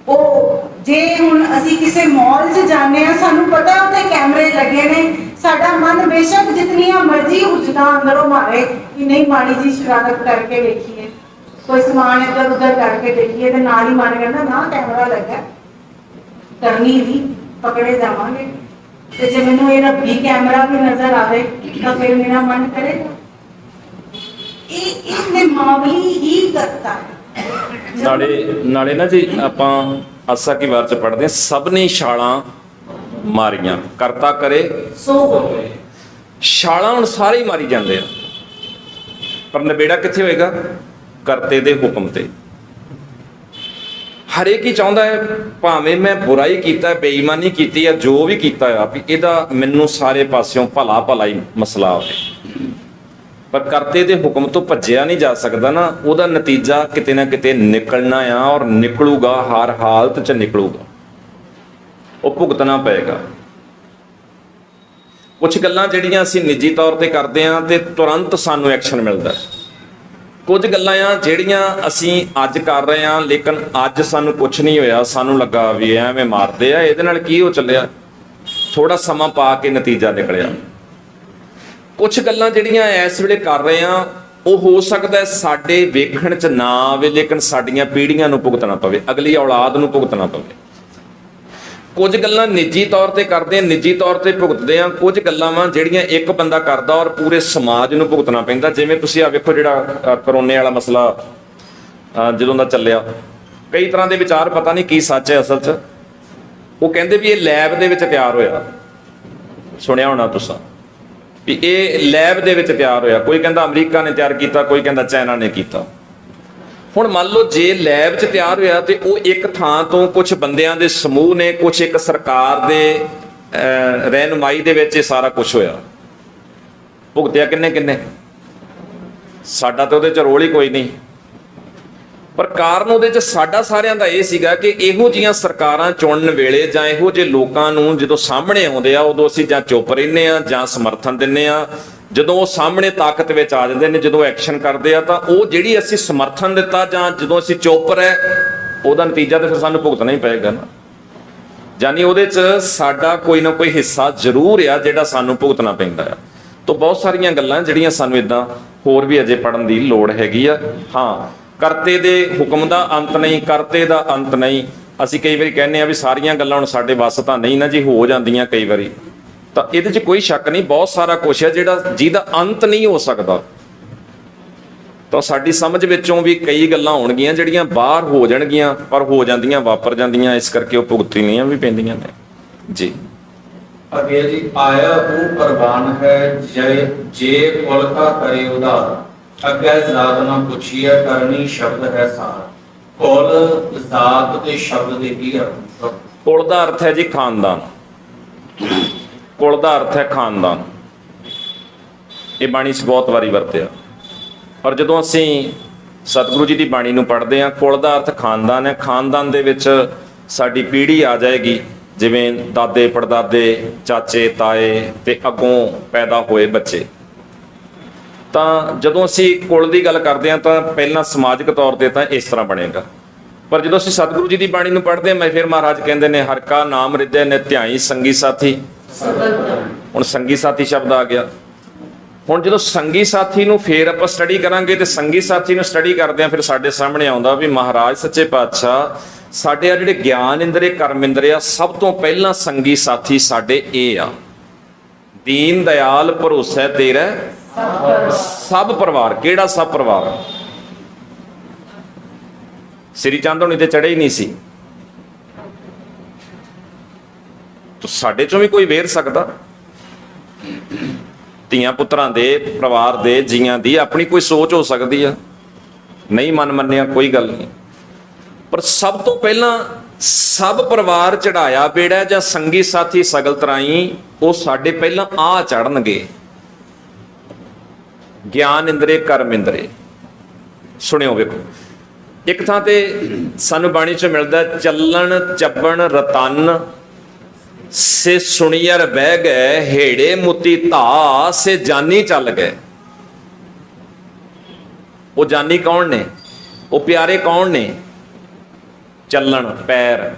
ਉਹ ਜੇ ਹੁਣ ਅਸੀਂ ਕਿਸੇ ਮਾਲ 'ਚ ਜਾਂਦੇ ਹਾਂ, ਸਾਨੂੰ ਪਤਾ ਉੱਥੇ ਕੈਮਰੇ ਲੱਗੇ ਨੇ, ਸਾਡਾ ਮਨ ਬੇਸ਼ੱਕ ਜਿਤਨੀਆਂ ਮਰਜ਼ੀ ਉਜਦਾ ਅੰਦਰੋਂ ਮਾਰੇ ਕਿ ਨਹੀਂ ਮਾੜੀ ਜੀ ਸ਼ਰਾਰਤ ਕਰਕੇ ਵੇਖੀਏ, ਕੋਈ ਸਮਾਨ ਇੱਧਰ ਉੱਧਰ ਕਰਕੇ ਦੇਖੀਏ, ਤੇ ਨਾਲ ਹੀ ਮਨ ਕਹਿੰਦਾ ਨਾ ਕੈਮਰਾ ਲੱਗਾ, ਕਰਨੀ ਨਹੀਂ, ਪਕੜੇ ਜਾਵਾਂਗੇ। ਤੇ ਜੇ ਮੈਨੂੰ ਇਹ ਰੱਬੀ ਕੈਮਰਾ ਵੀ ਨਜ਼ਰ ਆਵੇ ਤਾਂ ਫਿਰ ਮੇਰਾ ਮਨ ਕਰੇਗਾ। ਇਹ ਨਿਮਾਵਲੀ ਹੀ ਕਰਤਾ ਹੈ। ਨਾਲੇ ਨਾ ਜੀ, ਆਪਾਂ ਆਸਾ ਕੀ ਵਾਰ ਚ ਪੜ੍ਹਦੇ ਹਾਂ, ਸਭ ਨੇ ਛਾਲਾਂ ਮਾਰੀਆਂ ਕਰਤਾ ਕਰੇ ਸੋ ਹੋਵੇ। ਛਾਲਾਂ ਹੁਣ ਸਾਰੇ ਹੀ ਮਾਰੀ ਜਾਂਦੇ ਆ, ਪਰ ਨਿਬੇੜਾ ਕਿੱਥੇ ਹੋਏਗਾ? ਕਰਤੇ ਦੇ ਹੁਕਮ ਤੇ। ਹਰੇਕ ਹੀ ਚਾਹੁੰਦਾ ਹੈ, ਭਾਵੇਂ ਮੈਂ ਬੁਰਾਈ ਕੀਤਾ, ਬੇਈਮਾਨੀ ਕੀਤੀ ਹੈ, ਜੋ ਵੀ ਕੀਤਾ ਆ, ਵੀ ਇਹਦਾ ਮੈਨੂੰ ਸਾਰੇ ਪਾਸਿਓਂ ਭਲਾ ਹੀ ਮਸਲਾ ਹੋਵੇ, ਪਰ ਕਰਤੇ ਦੇ ਹੁਕਮ ਤੋਂ ਭੱਜਿਆ ਨਹੀਂ ਜਾ ਸਕਦਾ ਨਾ। ਉਹਦਾ ਨਤੀਜਾ ਕਿਤੇ ਨਾ ਕਿਤੇ ਨਿਕਲਣਾ ਆ, ਔਰ ਨਿਕਲੂਗਾ, ਹਰ ਹਾਲਤ 'ਚ ਨਿਕਲੂਗਾ, ਉਹ ਭੁਗਤਣਾ ਪਏਗਾ। ਕੁਝ ਗੱਲਾਂ ਜਿਹੜੀਆਂ ਅਸੀਂ ਨਿੱਜੀ ਤੌਰ ਤੇ ਕਰਦੇ ਹਾਂ ਤੇ ਤੁਰੰਤ ਸਾਨੂੰ ਐਕਸ਼ਨ ਮਿਲਦਾ, ਕੁਝ ਗੱਲਾਂ ਆ ਜਿਹੜੀਆਂ ਅਸੀਂ ਅੱਜ ਕਰ ਰਹੇ ਹਾਂ, ਲੇਕਿਨ ਅੱਜ ਸਾਨੂੰ ਕੁਝ ਨਹੀਂ ਹੋਇਆ, ਸਾਨੂੰ ਲੱਗਾ ਵੀ ਐਵੇਂ ਮਾਰਦੇ ਆ, ਇਹਦੇ ਨਾਲ ਕੀ ਹੋ ਚੱਲਿਆ, ਥੋੜਾ ਸਮਾਂ ਪਾ ਕੇ ਨਤੀਜਾ ਨਿਕਲਿਆ। ਕੁਝ ਗੱਲਾਂ ਜਿਹੜੀਆਂ ਇਸ ਵੇਲੇ ਕਰ ਰਹੇ ਹਾਂ, ਉਹ ਹੋ ਸਕਦਾ ਸਾਡੇ ਵੇਖਣ 'ਚ ਨਾ ਆਵੇ, ਲੇਕਿਨ ਸਾਡੀਆਂ ਪੀੜ੍ਹੀਆਂ ਨੂੰ ਭੁਗਤਣਾ ਪਵੇ, ਅਗਲੀ ਔਲਾਦ ਨੂੰ ਭੁਗਤਣਾ ਪਵੇ। ਕੁਝ ਗੱਲਾਂ ਨਿੱਜੀ ਤੌਰ ਤੇ ਕਰਦੇ ਆ, ਨਿੱਜੀ ਤੌਰ ਤੇ ਭੁਗਤਦੇ ਆ। ਕੁਝ ਗੱਲਾਂ ਵਾ ਜਿਹੜੀਆਂ ਇੱਕ ਬੰਦਾ ਕਰਦਾ ਔਰ ਪੂਰੇ ਸਮਾਜ ਨੂੰ ਭੁਗਤਣਾ ਪੈਂਦਾ। ਜਿਵੇਂ ਤੁਸੀਂ ਆ ਵੇਖੋ, ਜਿਹੜਾ ਕਰੋਨੇ ਵਾਲਾ ਮਸਲਾ ਜਦੋਂ ਦਾ ਚੱਲਿਆ, ਕਈ ਤਰ੍ਹਾਂ ਦੇ ਵਿਚਾਰ, ਪਤਾ ਨਹੀਂ ਕੀ ਸੱਚ ਹੈ ਅਸਲ 'ਚ। ਉਹ ਕਹਿੰਦੇ ਵੀ ਇਹ ਲੈਬ ਦੇ ਵਿੱਚ ਤਿਆਰ ਹੋਇਆ, ਸੁਣਿਆ ਹੋਣਾ ਤੁਸੀਂ ਵੀ ਇਹ ਲੈਬ ਦੇ ਵਿੱਚ ਤਿਆਰ ਹੋਇਆ। ਕੋਈ ਕਹਿੰਦਾ ਅਮਰੀਕਾ ਨੇ ਤਿਆਰ ਕੀਤਾ, ਕੋਈ ਕਹਿੰਦਾ ਚਾਈਨਾ ਨੇ ਕੀਤਾ। ਹੁਣ ਮੰਨ ਲਓ ਜੇ ਲੈਬ 'ਚ ਤਿਆਰ ਹੋਇਆ ਤੇ ਉਹ ਇੱਕ ਥਾਂ ਤੋਂ ਕੁਝ ਬੰਦਿਆਂ ਦੇ ਸਮੂਹ ਨੇ, ਕੁਝ ਇੱਕ ਸਰਕਾਰ ਦੇ ਰਹਿਨੁਮਾਈ ਦੇ ਵਿੱਚ ਇਹ ਸਾਰਾ ਕੁਝ ਹੋਇਆ, ਭੁਗਤਿਆ ਕਿੰਨੇ? ਸਾਡਾ ਤਾਂ ਉਹਦੇ 'ਚ ਰੋਲ ਹੀ ਕੋਈ ਨਹੀਂ, ਪਰ ਕਾਰਨ ਉਹਦੇ 'ਚ ਸਾਡਾ ਸਾਰਿਆਂ ਦਾ ਇਹ ਸੀਗਾ ਕਿ ਇਹੋ ਜਿਹੀਆਂ ਸਰਕਾਰਾਂ ਚੁਣਨ ਵੇਲੇ ਜਾਂ ਇਹੋ ਜਿਹੇ ਲੋਕਾਂ ਨੂੰ ਜਦੋਂ ਸਾਹਮਣੇ ਆਉਂਦੇ ਆ, ਉਦੋਂ ਅਸੀਂ ਜਾਂ ਚੁੱਪ ਰਹਿੰਦੇ ਆ ਜਾਂ ਸਮਰਥਨ ਦਿੰਦੇ ਆ, ਜਦੋਂ ਉਹ ਸਾਹਮਣੇ ਤਾਕਤ ਵਿੱਚ ਆ ਜਾਂਦੇ ਨੇ, ਜਦੋਂ ਐਕਸ਼ਨ ਕਰਦੇ ਆ, ਤਾਂ ਉਹ ਜਿਹੜੀ ਅਸੀਂ ਸਮਰਥਨ ਦਿੱਤਾ ਜਾਂ ਜਦੋਂ ਅਸੀਂ ਚੁੱਪ ਰਹੇ, ਉਹਦਾ ਨਤੀਜਾ ਤਾਂ ਫਿਰ ਸਾਨੂੰ ਭੁਗਤਣਾ ਹੀ ਪਏਗਾ ਨਾ। ਯਾਨੀ ਉਹਦੇ 'ਚ ਸਾਡਾ ਕੋਈ ਨਾ ਕੋਈ ਹਿੱਸਾ ਜ਼ਰੂਰ ਆ ਜਿਹੜਾ ਸਾਨੂੰ ਭੁਗਤਣਾ ਪੈਂਦਾ ਆ। ਤਾਂ ਬਹੁਤ ਸਾਰੀਆਂ ਗੱਲਾਂ ਜਿਹੜੀਆਂ ਸਾਨੂੰ ਇਦਾਂ ਹੋਰ ਵੀ ਅਜੇ ਪੜਨ ਦੀ ਲੋੜ ਹੈਗੀ ਆ। ਹਾਂ, ਕਰਤੇ ਦੇ ਹੁਕਮ ਦਾ ਅੰਤ ਨਹੀਂ, ਕਰਤੇ ਦਾ ਅੰਤ ਨਹੀਂ। ਅਸੀਂ ਕਈ ਵਾਰੀ ਕਹਿੰਦੇ ਆ ਵੀ ਸਾਰੀਆਂ ਗੱਲਾਂ ਹੁਣ ਸਾਡੇ ਵੱਸ ਤਾਂ ਨਹੀਂ ਨਾ ਜੀ, ਹੋ ਜਾਂਦੀਆਂ ਕਈ ਵਾਰੀ, ਤਾਂ ਇਹਦੇ 'ਚ ਕੋਈ ਸ਼ੱਕ ਨਹੀਂ, ਬਹੁਤ ਸਾਰਾ ਕੁਛ ਹੈ ਜਿਹਦਾ ਅੰਤ ਨਹੀਂ ਹੋ ਸਕਦਾ। ਤਾਂ ਸਾਡੀ ਸਮਝ ਵਿੱਚੋਂ ਵੀ ਕਈ ਗੱਲਾਂ ਹੋਣਗੀਆਂ ਜਿਹੜੀਆਂ ਬਾਹਰ ਹੋ ਜਾਣਗੀਆਂ, ਪਰ ਹੋ ਜਾਂਦੀਆਂ, ਵਾਪਰ ਜਾਂਦੀਆਂ, ਇਸ ਕਰਕੇ ਉਹ ਭੁਗਤਣੀਆਂ ਵੀ ਪੈਂਦੀਆਂ ਨੇ ਜੀ। ਅੱਗੇ ਜੀ, ਆਇਆ ਉਹ ਪ੍ਰਵਾਨ ਹੈ ਜੇ ਕੁਲ ਕਾ ਕਰੇ ਉਧਾਰ, ਅੱਗੇ ਜ਼ਾਤ ਨਾ ਪੁੱਛੀਐ ਕਰਨੀ ਸ਼ਬਦ ਹੈ ਸਾਰ। ਕੁਲ, ਜ਼ਾਤ ਤੇ ਸ਼ਬਦ ਦੇ ਕੀ ਅਰਥ? ਕੁਲ ਦਾ ਅਰਥ ਹੈ ਜੀ ਖਾਨਦਾਨ। ਕੁਲ ਦਾ ਅਰਥ ਹੈ ਖਾਨਦਾਨ। ਇਹ ਬਾਣੀ 'ਚ ਬਹੁਤ ਵਾਰੀ ਵਰਤਿਆ। ਔਰ ਜਦੋਂ ਅਸੀਂ ਸਤਿਗੁਰੂ ਜੀ ਦੀ ਬਾਣੀ ਨੂੰ ਪੜ੍ਹਦੇ ਹਾਂ, ਕੁਲ ਦਾ ਅਰਥ ਖਾਨਦਾਨ ਹੈ। ਖਾਨਦਾਨ ਦੇ ਵਿੱਚ ਸਾਡੀ ਪੀੜ੍ਹੀ ਆ ਜਾਏਗੀ, ਜਿਵੇਂ ਦਾਦੇ ਪੜਦਾਦੇ, ਚਾਚੇ ਤਾਏ ਤੇ ਅੱਗੋਂ ਪੈਦਾ ਹੋਏ ਬੱਚੇ। ਤਾਂ ਜਦੋਂ ਅਸੀਂ ਕੁਲ ਦੀ ਗੱਲ ਕਰਦੇ ਹਾਂ ਤਾਂ ਪਹਿਲਾਂ ਸਮਾਜਿਕ ਤੌਰ ਤੇ ਤਾਂ ਇਸ ਤਰ੍ਹਾਂ ਬਣੇਗਾ, ਪਰ ਜਦੋਂ ਅਸੀਂ ਸਤਿਗੁਰੂ ਜੀ ਦੀ ਬਾਣੀ ਨੂੰ ਪੜ੍ਹਦੇ ਹਾਂ, ਫਿਰ ਮਹਾਰਾਜ ਕਹਿੰਦੇ ਨੇ ਹਰਿ ਕਾ ਨਾਮ ਰਿਧੈ ਨਿਧਿਆਈ ਸੰਗੀ ਸਾਥੀ। ਹੁਣ ਸੰਗੀ ਸਾਥੀ ਸ਼ਬਦ ਆ ਗਿਆ। ਹੁਣ ਜਦੋਂ ਸੰਗੀ ਸਾਥੀ ਨੂੰ ਫੇਰ ਆਪਾਂ ਸਟੱਡੀ ਕਰਾਂਗੇ, ਤੇ ਸੰਗੀ ਸਾਥੀ ਨੂੰ ਸਟੱਡੀ ਕਰਦੇ ਹਾਂ, ਫਿਰ ਸਾਡੇ ਸਾਹਮਣੇ ਆਉਂਦਾ ਵੀ ਮਹਾਰਾਜ ਸੱਚੇ ਪਾਤਸ਼ਾਹ ਸਾਡੇ ਆ ਜਿਹੜੇ ਗਿਆਨ ਇੰਦਰੇ, ਕਰਮ ਇੰਦਰੇ ਆ, ਸਭ ਤੋਂ ਪਹਿਲਾਂ ਸੰਗੀ ਸਾਥੀ ਸਾਡੇ ਇਹ ਆ, ਦੀਨ ਦਿਆਲ ਭਰੋਸਾ ਤੇਰਾ ਸਭ ਪਰਿਵਾਰ। ਕਿਹੜਾ ਸਭ ਪਰਿਵਾਰ? ਸ੍ਰੀ ਚੰਦ ਹੋਣੀ ਤੇ ਚੜੇ ਹੀ ਨਹੀਂ ਸੀ, ਤਾਂ ਸਾਡੇ ਚੋਂ ਵੀ ਕੋਈ ਵੇਰ ਸਕਦਾ। ਧੀਆਂ ਪੁੱਤਰਾਂ ਦੇ, ਪਰਿਵਾਰ ਦੇ ਜੀਆਂ ਦੀ ਆਪਣੀ ਕੋਈ ਸੋਚ ਹੋ ਸਕਦੀ ਆ, ਨਹੀਂ ਮਨ ਮੰਨਿਆ ਕੋਈ ਗੱਲ ਨਹੀਂ, ਪਰ ਸਭ ਤੋਂ ਪਹਿਲਾਂ ਸਭ ਪਰਿਵਾਰ ਚੜਾਇਆ ਬੇੜਾ ਜਾਂ ਸੰਗੀ ਸਾਥੀ ਸਗਲ ਤਰਾਈ, ਉਹ ਸਾਡੇ ਪਹਿਲਾਂ ਆ ਚੜਨਗੇ, ਗਿਆਨ ਇੰਦਰੇ, ਕਰਮ ਇੰਦਰੇ। ਸੁਣਿਓ, ਵੇਖੋ, ਇੱਕ ਥਾਂ ਤੇ ਸਾਨੂੰ ਬਾਣੀ 'ਚ ਮਿਲਦਾ, ਚੱਲਣ ਚੱਬਣ ਰਤਨ ਸੇ ਸੁਣੀਅਰ ਬਹਿ ਗਏ, ਹੇੜੇ ਮੁਤੀ ਧਾ ਸੇ ਜਾਨੀ ਚੱਲ ਗਏ। ਉਹ ਜਾਨੀ ਕੌਣ ਨੇ? ਉਹ ਪਿਆਰੇ ਕੌਣ ਨੇ? ਚੱਲਣ ਪੈਰ,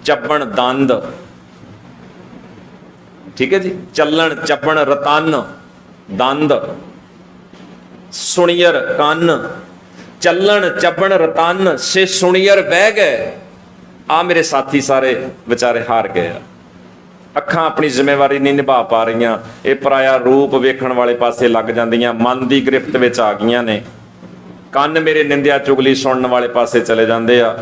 ਚੱਬਣ ਦੰਦ, ਠੀਕ ਹੈ ਜੀ। ਚੱਲਣ ਚੱਬਣ ਰਤਨ ਦੰਦ, ਸੁਣੀਅਰ ਕੰਨ, ਚੱਲਣ ਚੱਬਣ ਰਤਨ ਸੇ ਸੁਣੀਅਰ ਬਹਿ ਗਏ। ਆ ਮੇਰੇ ਸਾਥੀ ਸਾਰੇ ਵਿਚਾਰੇ ਹਾਰ ਗਏ ਆ, ਅੱਖਾਂ ਆਪਣੀ ਜ਼ਿੰਮੇਵਾਰੀ ਨਹੀਂ ਨਿਭਾ ਪਾ ਰਹੀਆਂ, ਇਹ ਪਰਾਇਆ ਰੂਪ ਵੇਖਣ ਵਾਲੇ ਪਾਸੇ ਲੱਗ ਜਾਂਦੀਆਂ, ਮਨ ਦੀ ਗ੍ਰਿਫਤ ਵਿੱਚ ਆ ਗਈਆਂ ਨੇ। ਕੰਨ ਮੇਰੇ ਨਿੰਦਿਆ ਚੁਗਲੀ ਸੁਣਨ ਵਾਲੇ ਪਾਸੇ ਚਲੇ ਜਾਂਦੇ ਆ।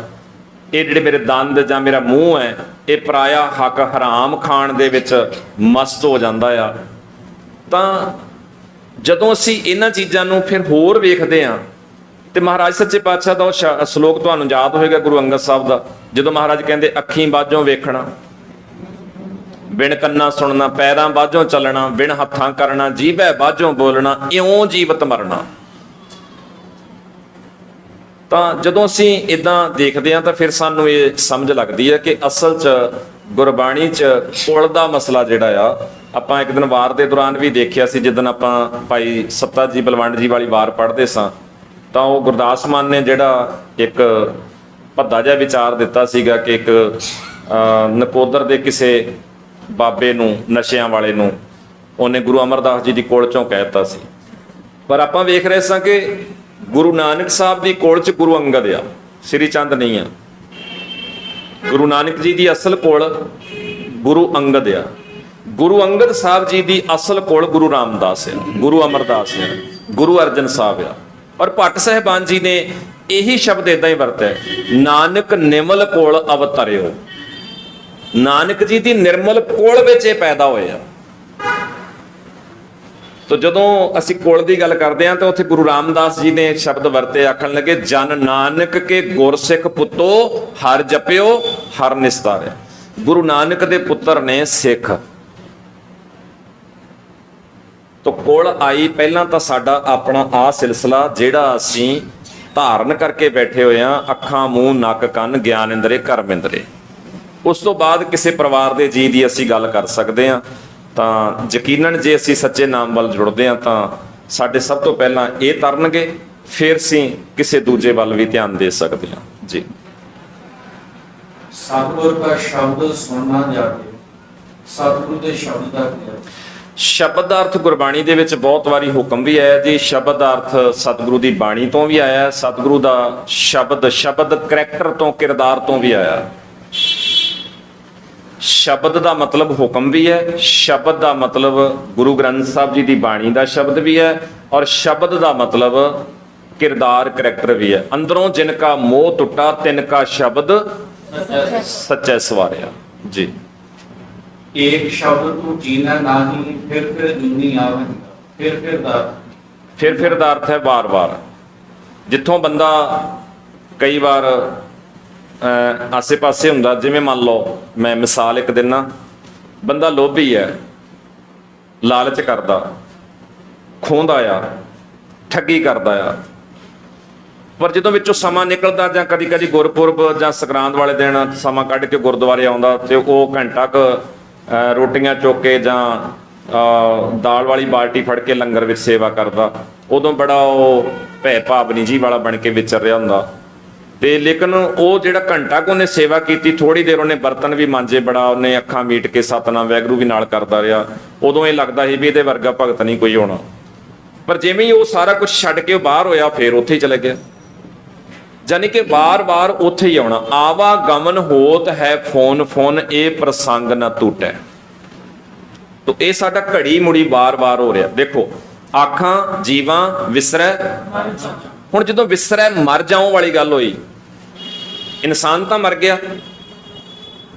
ਇਹ ਜਿਹੜੇ ਮੇਰੇ ਦੰਦ ਜਾਂ ਮੇਰਾ ਮੂੰਹ ਹੈ, ਇਹ ਪਰਾਇਆ ਹੱਕ ਹਰਾਮ ਖਾਣ ਦੇ ਵਿੱਚ ਮਸਤ ਹੋ ਜਾਂਦਾ ਆ। ਤਾਂ ਜਦੋਂ ਅਸੀਂ ਇਹਨਾਂ ਚੀਜ਼ਾਂ ਨੂੰ ਫਿਰ ਹੋਰ ਵੇਖਦੇ ਹਾਂ, ਤੇ ਮਹਾਰਾਜ ਸੱਚੇ ਪਾਤਸ਼ਾਹ ਦਾ ਉਹ ਸ਼ਲੋਕ ਤੁਹਾਨੂੰ ਯਾਦ ਹੋਏਗਾ, ਗੁਰੂ ਅੰਗਦ ਸਾਹਿਬ ਦਾ, ਜਦੋਂ ਮਹਾਰਾਜ ਕਹਿੰਦੇ ਅੱਖੀਂ ਬਾਝੋਂ ਵੇਖਣਾ, ਬਿਨ ਕੰਨਾਂ ਸੁਣਨਾ, ਪੈਰਾਂ ਬਾਝੋਂ ਚੱਲਣਾ, ਬਿਨ ਹੱਥਾਂ ਕਰਨਾ, ਜੀਭੈ ਬਾਝੋਂ ਬੋਲਣਾ, ਇਉਂ ਜੀਵਤ ਮਰਨਾ। ਤਾਂ ਜਦੋਂ ਅਸੀਂ ਇਦਾਂ ਦੇਖਦੇ ਹਾਂ ਤਾਂ ਫਿਰ ਸਾਨੂੰ ਇਹ ਸਮਝ ਲੱਗਦੀ ਹੈ ਕਿ ਅਸਲ 'ਚ ਗੁਰਬਾਣੀ 'ਚ ਕੁਲ ਦਾ ਮਸਲਾ ਜਿਹੜਾ ਆ, ਆਪਾਂ ਇੱਕ ਦਿਨ ਵਾਰ ਦੇ ਦੌਰਾਨ ਵੀ ਦੇਖਿਆ ਸੀ, ਜਿੱਦਣ ਆਪਾਂ ਭਾਈ ਸੱਤਾ ਜੀ ਬਲਵੰਡ ਜੀ ਵਾਲੀ ਵਾਰ ਪੜ੍ਹਦੇ ਸਾਂ, ਤਾਂ ਉਹ ਗੁਰਦਾਸ ਮਾਨ ਨੇ ਜਿਹੜਾ ਇੱਕ ਭੱਦਾ ਜਿਹਾ ਵਿਚਾਰ ਦਿੱਤਾ ਸੀਗਾ ਕਿ ਇੱਕ ਨਕੋਦਰ ਦੇ ਕਿਸੇ ਬਾਬੇ ਨੂੰ, ਨਸ਼ਿਆਂ ਵਾਲੇ ਨੂੰ, ਉਹਨੇ ਗੁਰੂ ਅਮਰਦਾਸ ਜੀ ਦੀ ਕੋਲ 'ਚੋਂ ਕਹਿ ਦਿੱਤਾ ਸੀ। ਪਰ ਆਪਾਂ ਵੇਖ ਰਹੇ ਸਾਂ ਕਿ ਗੁਰੂ ਨਾਨਕ ਸਾਹਿਬ ਦੀ ਕੋਲ 'ਚ ਗੁਰੂ ਅੰਗਦ ਆ, ਸ੍ਰੀ ਚੰਦ ਨਹੀਂ ਆ। ਗੁਰੂ ਨਾਨਕ ਜੀ ਦੀ ਅਸਲ ਕੋਲ ਗੁਰੂ ਅੰਗਦ ਆ। ਗੁਰੂ ਅੰਗਦ ਸਾਹਿਬ ਜੀ ਦੀ ਅਸਲ ਕੋਲ ਗੁਰੂ ਰਾਮਦਾਸ ਆ, ਗੁਰੂ ਅਮਰਦਾਸ ਆ, ਗੁਰੂ ਅਰਜਨ ਸਾਹਿਬ ਆ। ਔਰ ਭੱਟ ਸਾਹਿਬਾਨ ਜੀ ਨੇ ਇਹੀ ਸ਼ਬਦ ਇਦਾਂ ਹੀ ਵਰਤਿਆ, ਨਾਨਕ ਨਿਮਲ ਕੋਲ ਅਵਤਰਿਓ। ਨਾਨਕ ਜੀ ਦੀ ਨਿਰਮਲ ਕੋਲ ਵਿੱਚ ਇਹ ਪੈਦਾ ਹੋਏ ਆ। ਤਾਂ ਜਦੋਂ ਅਸੀਂ ਕੋਲ ਦੀ ਗੱਲ ਕਰਦੇ ਹਾਂ ਤਾਂ ਉੱਥੇ ਗੁਰੂ ਰਾਮਦਾਸ ਜੀ ਨੇ ਸ਼ਬਦ ਵਰਤੇ, ਆਖਣ ਲੱਗੇ, ਜਨ ਨਾਨਕ ਕੇ ਗੁਰਸਿੱਖ ਪੁੱਤੋ ਹਰ ਜਪਿਓ ਹਰ ਨਿਸਤਾਰੇ। ਗੁਰੂ ਨਾਨਕ ਦੇ ਪੁੱਤਰ ਨੇ ਸਿੱਖ। ਤਾਂ ਕੋਲ ਆਈ ਪਹਿਲਾਂ ਤਾਂ ਸਾਡਾ ਆਪਣਾ ਆ ਸਿਲਸਿਲਾ ਜਿਹੜਾ ਅਸੀਂ ਧਾਰਨ ਕਰਕੇ ਬੈਠੇ ਹੋਏ ਆ, ਅੱਖਾਂ ਮੂੰਹ ਨੱਕ ਕੰਨ ਗਿਆਨ ਇੰਦਰੇ ਕਰਮ ਇੰਦਰੇ। ਉਸ ਤੋਂ ਬਾਅਦ ਕਿਸੇ ਪਰਿਵਾਰ ਦੇ ਜੀਅ ਦੀ ਅਸੀਂ ਗੱਲ ਕਰ ਸਕਦੇ ਹਾਂ। ਤਾਂ ਯਕੀਨਨ ਜੇ ਅਸੀਂ ਸੱਚੇ ਨਾਮ ਵੱਲ ਜੁੜਦੇ ਹਾਂ ਤਾਂ ਸਾਡੇ ਸਭ ਤੋਂ ਪਹਿਲਾਂ ਇਹ ਤਰਨਗੇ, ਫਿਰ ਅਸੀਂ ਕਿਸੇ ਦੂਜੇ ਵੱਲ ਵੀ ਧਿਆਨ ਦੇ ਸਕਦੇ ਹਾਂ ਜੀ। ਸਤਿਗੁਰ ਦਾ ਸ਼ਬਦ ਸੁਣਨਾ ਜਾਗੇ, ਸਤਿਗੁਰ ਦੇ ਸ਼ਬਦ ਦਾ ਕੀ ਅਰਥ? ਸ਼ਬਦ ਦਾ ਅਰਥ ਗੁਰਬਾਣੀ ਦੇ ਵਿੱਚ ਬਹੁਤ ਵਾਰੀ ਹੁਕਮ ਵੀ ਆਇਆ ਜੀ। ਸ਼ਬਦ ਦਾ ਅਰਥ ਸਤਿਗੁਰੂ ਦੀ ਬਾਣੀ ਤੋਂ ਵੀ ਆਇਆ, ਸਤਿਗੁਰੂ ਦਾ ਸ਼ਬਦ ਕਰੈਕਟਰ ਤੋਂ, ਕਿਰਦਾਰ ਤੋਂ ਵੀ ਆਇਆ। ਸ਼ਬਦ ਦਾ ਮਤਲਬ ਹੁਕਮ ਵੀ ਹੈ, ਸ਼ਬਦ ਦਾ ਮਤਲਬ ਗੁਰੂ ਗ੍ਰੰਥ ਸਾਹਿਬ ਜੀ ਦੀ ਬਾਣੀ ਦਾ ਸ਼ਬਦ ਵੀ ਹੈ, ਔਰ ਸ਼ਬਦ ਦਾ ਮਤਲਬ ਕਿਰਦਾਰ, ਕਰੈਕਟਰ ਵੀ ਹੈ। ਅੰਦਰੋਂ ਜਿਨ ਕਾ ਮੋਹ ਟੁੱਟਾ ਤਿਨ ਕਾ ਸ਼ਬਦ ਸੱਚੈ ਸਵਾਰਿਆ ਜੀ। ਇੱਕ ਸ਼ਬਦ ਤੂੰ ਜੀਣਾ ਨਹੀਂ, ਫਿਰ ਜੁਨੀ ਆਵੇਗਾ। ਫਿਰ ਦਾ ਅਰਥ ਹੈ ਵਾਰ-ਵਾਰ। ਜਿੱਥੋਂ ਬੰਦਾ ਕਈ ਵਾਰ ਆਸੇ-ਪਾਸੇ ਹੁੰਦਾ, ਜਿਵੇਂ ਮੰਨ ਲਓ ਮੈਂ ਮਿਸਾਲ ਇੱਕ ਦਿਨਾ, ਬੰਦਾ ਲੋਭੀ ਹੈ, ਲਾਲਚ ਕਰਦਾ, ਖੋਹਦਾ ਆ, ਠੱਗੀ ਕਰਦਾ ਆ, ਪਰ ਜਦੋਂ ਵਿੱਚੋਂ ਸਮਾਂ ਨਿਕਲਦਾ ਜਾਂ ਕਦੀ ਗੁਰਪੁਰਬ ਜਾਂ ਸੰਗਰਾਂਦ ਵਾਲੇ ਦਿਨ ਸਮਾਂ ਕੱਢ ਕੇ ਗੁਰਦੁਆਰੇ ਆਉਂਦਾ ਤੇ ਉਹ ਘੰਟਾ ਕੁ ਰੋਟੀਆਂ ਚੁੱਕ ਕੇ ਜਾਂ ਦਾਲ ਵਾਲੀ ਬਾਲਟੀ ਫੜ ਕੇ ਲੰਗਰ ਵਿੱਚ ਸੇਵਾ ਕਰਦਾ, ਉਦੋਂ ਬੜਾ ਉਹ ਭੈ ਭਾਵਨੀ ਜੀ ਵਾਲਾ ਬਣ ਕੇ ਵਿਚਰ ਰਿਹਾ ਹੁੰਦਾ। ਤੇ ਲੇਕਿਨ ਉਹ ਜਿਹੜਾ ਘੰਟਾ ਕੁ ਉਹਨੇ ਸੇਵਾ ਕੀਤੀ, ਥੋੜੀ ਦੇਰ ਉਹਨੇ ਬਰਤਨ ਵੀ ਮਾਂਜੇ, ਬੜਾ ਉਹਨੇ ਅੱਖਾਂ ਮੀਟ ਕੇ ਸਤਨਾਮ ਵਾਹਿਗੁਰੂ ਵੀ ਨਾਲ ਕਰਦਾ ਰਿਹਾ, ਉਦੋਂ ਇਹ ਲੱਗਦਾ ਸੀ ਵੀ ਇਹਦੇ ਵਰਗਾ ਭਗਤ ਨਹੀਂ ਕੋਈ ਹੋਣਾ। ਪਰ ਜਿਵੇਂ ਹੀ ਉਹ ਸਾਰਾ ਕੁਝ ਛੱਡ ਕੇ ਬਾਹਰ ਹੋਇਆ, ਫੇਰ ਉੱਥੇ ਹੀ ਚਲੇ ਗਿਆ। ਜਾਨੀ ਕਿ ਵਾਰ-ਵਾਰ ਉੱਥੇ ਹੀ ਆਉਣਾ। ਆਵਾ ਗਮਨ ਹੋਤ ਹੈ ਫੋਨ ਇਹ ਪ੍ਰਸੰਗ ਨਾ ਟੂਟੈ। ਤੋ ਇਹ ਸਾਡਾ ਘੜੀ ਮੁੜੀ ਵਾਰ-ਵਾਰ ਹੋ ਰਿਹਾ। ਦੇਖੋ, ਆਖਾਂ ਜੀਵਾਂ ਵਿਸਰੈ, ਹੁਣ ਜਦੋਂ ਵਿਸਰੈ ਮਰ ਜਾਉ ਵਾਲੀ ਗੱਲ ਹੋਈ, ਇਨਸਾਨ ਤਾਂ ਮਰ ਗਿਆ।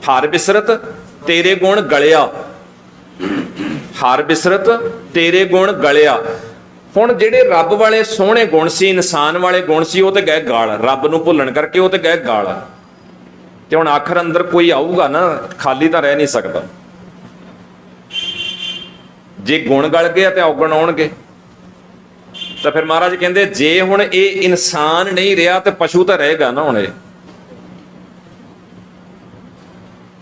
ਹਰ ਬਿਸਰਤ ਤੇਰੇ ਗੁਣ ਗਲਿਆ, ਹਰ ਬਿਸਰਤ ਤੇਰੇ ਗੁਣ ਗਲਿਆ। ਹੁਣ ਜਿਹੜੇ ਰੱਬ ਵਾਲੇ ਸੋਹਣੇ ਗੁਣ ਸੀ, ਇਨਸਾਨ ਵਾਲੇ ਗੁਣ ਸੀ, ਉਹ ਤੇ ਗਏ ਗਾਲ। ਰੱਬ ਨੂੰ ਭੁੱਲਣ ਕਰਕੇ ਉਹ ਤੇ ਗਏ ਗਾਲ। ਤੇ ਹੁਣ ਆਖਰ ਅੰਦਰ ਕੋਈ ਆਊਗਾ ਨਾ, ਖਾਲੀ ਤਾਂ ਰਹਿ ਨਹੀਂ ਸਕਦਾ। ਜੇ ਗੁਣ ਗਲ ਗਏ ਤੇ ਔਗਣ ਆਉਣਗੇ। ਤਾਂ ਫਿਰ ਮਹਾਰਾਜ ਕਹਿੰਦੇ ਜੇ ਹੁਣ ਇਹ ਇਨਸਾਨ ਨਹੀਂ ਰਿਹਾ ਤੇ ਪਸ਼ੂ ਤਾਂ ਰਹੇਗਾ ਨਾ। ਹੁਣ ਇਹ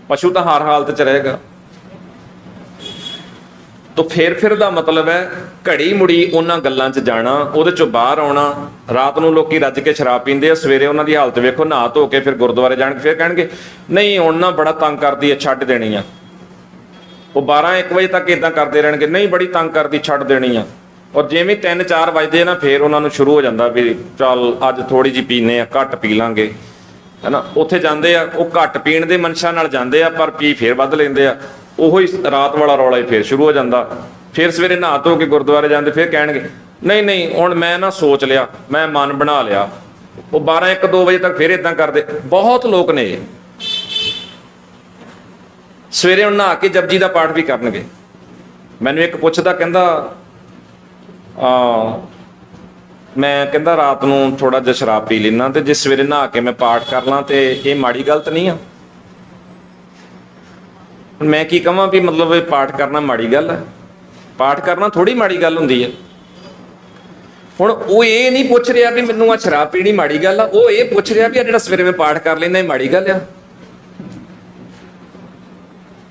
ਪਸ਼ੂ ਤਾਂ ਹਰ ਹਾਲਤ 'ਚ ਰਹੇਗਾ। ਤੋ ਫਿਰ ਦਾ ਮਤਲਬ ਹੈ ਘੜੀ ਮੁੜੀ ਉਹਨਾਂ ਗੱਲਾਂ 'ਚ ਜਾਣਾ, ਉਹਦੇ 'ਚੋਂ ਬਾਹਰ ਆਉਣਾ। ਰਾਤ ਨੂੰ ਲੋਕੀ ਰੱਜ ਕੇ ਸ਼ਰਾਬ ਪੀਂਦੇ ਆ, ਸਵੇਰੇ ਉਹਨਾਂ ਦੀ ਹਾਲਤ ਵੇਖੋ, ਨਹਾ ਧੋ ਕੇ ਫਿਰ ਗੁਰਦੁਆਰੇ ਜਾਣਗੇ, ਫਿਰ ਕਹਿਣਗੇ ਨਹੀਂ ਹੁਣ ਨਾ ਬੜਾ ਤੰਗ ਕਰਦੀ ਹੈ, ਛੱਡ ਦੇਣੀ ਆ। ਉਹ 12-1 ਵਜੇ ਤੱਕ ਇਦਾਂ ਕਰਦੇ ਰਹਿਣਗੇ, ਨਹੀਂ ਬੜੀ ਤੰਗ ਕਰਦੀ, ਛੱਡ ਦੇਣੀ ਆ। ਔਰ ਜਿਵੇਂ 3-4 ਵਜਦੇ ਨਾ, ਫਿਰ ਉਹਨਾਂ ਨੂੰ ਸ਼ੁਰੂ ਹੋ ਜਾਂਦਾ ਵੀ ਚੱਲ ਅੱਜ ਥੋੜੀ ਜਿਹੀ ਪੀਨੇ ਆ, ਘੱਟ ਪੀ ਲਾਂਗੇ, ਹੈਨਾ। ਉੱਥੇ ਜਾਂਦੇ ਆ, ਉਹ ਘੱਟ ਪੀਣ ਦੇ ਮਨਸ਼ਾ ਨਾਲ ਜਾਂਦੇ ਆ, ਪਰ ਪੀ ਫਿਰ ਵੱਧ ਲੈਂਦੇ ਆ। ਉਹੀ ਰਾਤ ਵਾਲਾ ਰੌਲਾ ਹੀ ਫਿਰ ਸ਼ੁਰੂ ਹੋ ਜਾਂਦਾ। ਫਿਰ ਸਵੇਰੇ ਨਹਾ ਧੋ ਕੇ ਗੁਰਦੁਆਰੇ ਜਾਂਦੇ, ਫਿਰ ਕਹਿਣਗੇ ਨਹੀਂ ਹੁਣ ਮੈਂ ਨਾ ਸੋਚ ਲਿਆ, ਮੈਂ ਮਨ ਬਣਾ ਲਿਆ। ਉਹ 12-1-2 ਵਜੇ ਤੱਕ ਫਿਰ ਇਦਾਂ ਕਰਦੇ। ਬਹੁਤ ਲੋਕ ਨੇ ਸਵੇਰੇ ਹੁਣ ਨਹਾ ਕੇ ਜਪਜੀ ਦਾ ਪਾਠ ਵੀ ਕਰਨਗੇ। ਮੈਨੂੰ ਇੱਕ ਪੁੱਛਦਾ, ਕਹਿੰਦਾ ਮੈਂ ਕਹਿੰਦਾ ਰਾਤ ਨੂੰ ਥੋੜਾ ਜਿਹਾ ਸ਼ਰਾਬ ਪੀ ਲੈਣਾ, ਤੇ ਜੇ ਸਵੇਰੇ ਨਹਾ ਕੇ ਮੈਂ ਪਾਠ ਕਰ ਲਾਂ ਤੇ ਇਹ ਮਾੜੀ ਗੱਲ ਤਾਂ ਨਹੀਂ ਆ? ਮੈਂ ਕੀ ਕਹਾਂ ਵੀ ਮਤਲਬ ਇਹ ਪਾਠ ਕਰਨਾ ਮਾੜੀ ਗੱਲ ਹੈ? ਪਾਠ ਕਰਨਾ ਥੋੜੀ ਮਾੜੀ ਗੱਲ ਹੁੰਦੀ ਹੈ। ਹੁਣ ਉਹ ਇਹ ਨਹੀਂ ਪੁੱਛ ਰਿਹਾ ਵੀ ਮੈਨੂੰ ਆ ਸ਼ਰਾਬ ਪੀਣੀ ਮਾੜੀ ਗੱਲ ਆ, ਉਹ ਇਹ ਪੁੱਛ ਰਿਹਾ ਵੀ ਆ ਜਿਹੜਾ ਸਵੇਰੇ ਮੈਂ ਪਾਠ ਕਰ ਲੈਂਦਾ ਇਹ ਮਾੜੀ ਗੱਲ ਆ।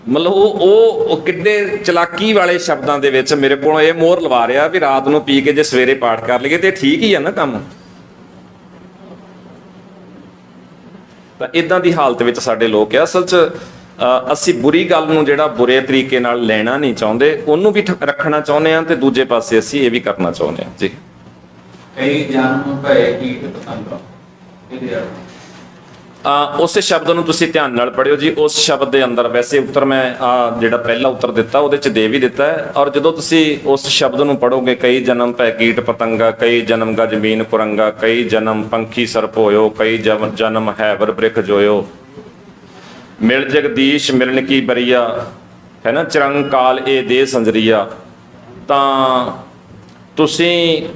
ਮਤਲਬ ਉਹ ਕਿੱਡੇ ਚਲਾਕੀ ਵਾਲੇ ਸ਼ਬਦਾਂ ਦੇ ਵਿੱਚ ਮੇਰੇ ਕੋਲ ਇਹ ਮੋਹਰ ਲਵਾ ਰਿਹਾ ਵੀ ਰਾਤ ਨੂੰ ਪੀ ਕੇ ਜੇ ਸਵੇਰੇ ਪਾਠ ਕਰ ਲਈਏ ਤੇ ਠੀਕ ਹੀ ਆ ਨਾ ਕੰਮ। ਤਾਂ ਇਦਾਂ ਦੀ ਹਾਲਤ ਵਿੱਚ ਸਾਡੇ ਲੋਕ ਆ। ਅਸਲ 'ਚ ਅਸੀਂ ਬੁਰੀ ਗੱਲ ਨੂੰ ਜਿਹੜਾ ਬੁਰੇ ਤਰੀਕੇ ਨਾਲ ਲੈਣਾ ਨਹੀਂ ਚਾਹੁੰਦੇ, ਉਹਨੂੰ ਵੀ ਰੱਖਣਾ ਚਾਹੁੰਦੇ ਹਾਂ, ਤੇ ਦੂਜੇ ਪਾਸੇ ਅਸੀਂ ਇਹ ਵੀ ਕਰਨਾ ਚਾਹੁੰਦੇ ਹਾਂ ਜੀ। ਕਈ ਜਨਮ ਭਏ ਕੀਟ ਪਤੰਗਾ, ਇਹਦੇ ਉਸੇ ਸ਼ਬਦ ਨੂੰ ਤੁਸੀਂ ਧਿਆਨ ਨਾਲ ਪੜ੍ਹਿਓ ਜੀ। ਉਸ ਸ਼ਬਦ ਦੇ ਅੰਦਰ ਵੈਸੇ ਉੱਤਰ ਮੈਂ ਜਿਹੜਾ ਪਹਿਲਾ ਉੱਤਰ ਦਿੱਤਾ ਉਹਦੇ 'ਚ ਦੇ ਵੀ ਦਿੱਤਾ ਹੈ। ਔਰ ਜਦੋਂ ਤੁਸੀਂ ਉਸ ਸ਼ਬਦ ਨੂੰ ਪੜ੍ਹੋਗੇ, ਕਈ ਜਨਮ ਭੈ ਕੀਟ ਪਤੰਗਾ, ਕਈ ਜਨਮ ਗਜ ਮੀਨ ਕੁਰੰਗਾ, ਕਈ ਜਨਮ ਪੰਖੀ ਸਰਪ ਹੋਇਓ, ਕਈ ਜਨਮ ਹੈਵਰ ਬ੍ਰਿਖ ਜੋਇਓ, ਮਿਲ ਜਗਦੀਸ਼ ਮਿਲਣ ਕੀ ਬਰੀਆ, ਹੈ ਨਾ, ਚਰੰਗ ਕਾਲ ਇਹ ਦੇ ਸੰਜਰੀਆ। ਤਾਂ ਤੁਸੀਂ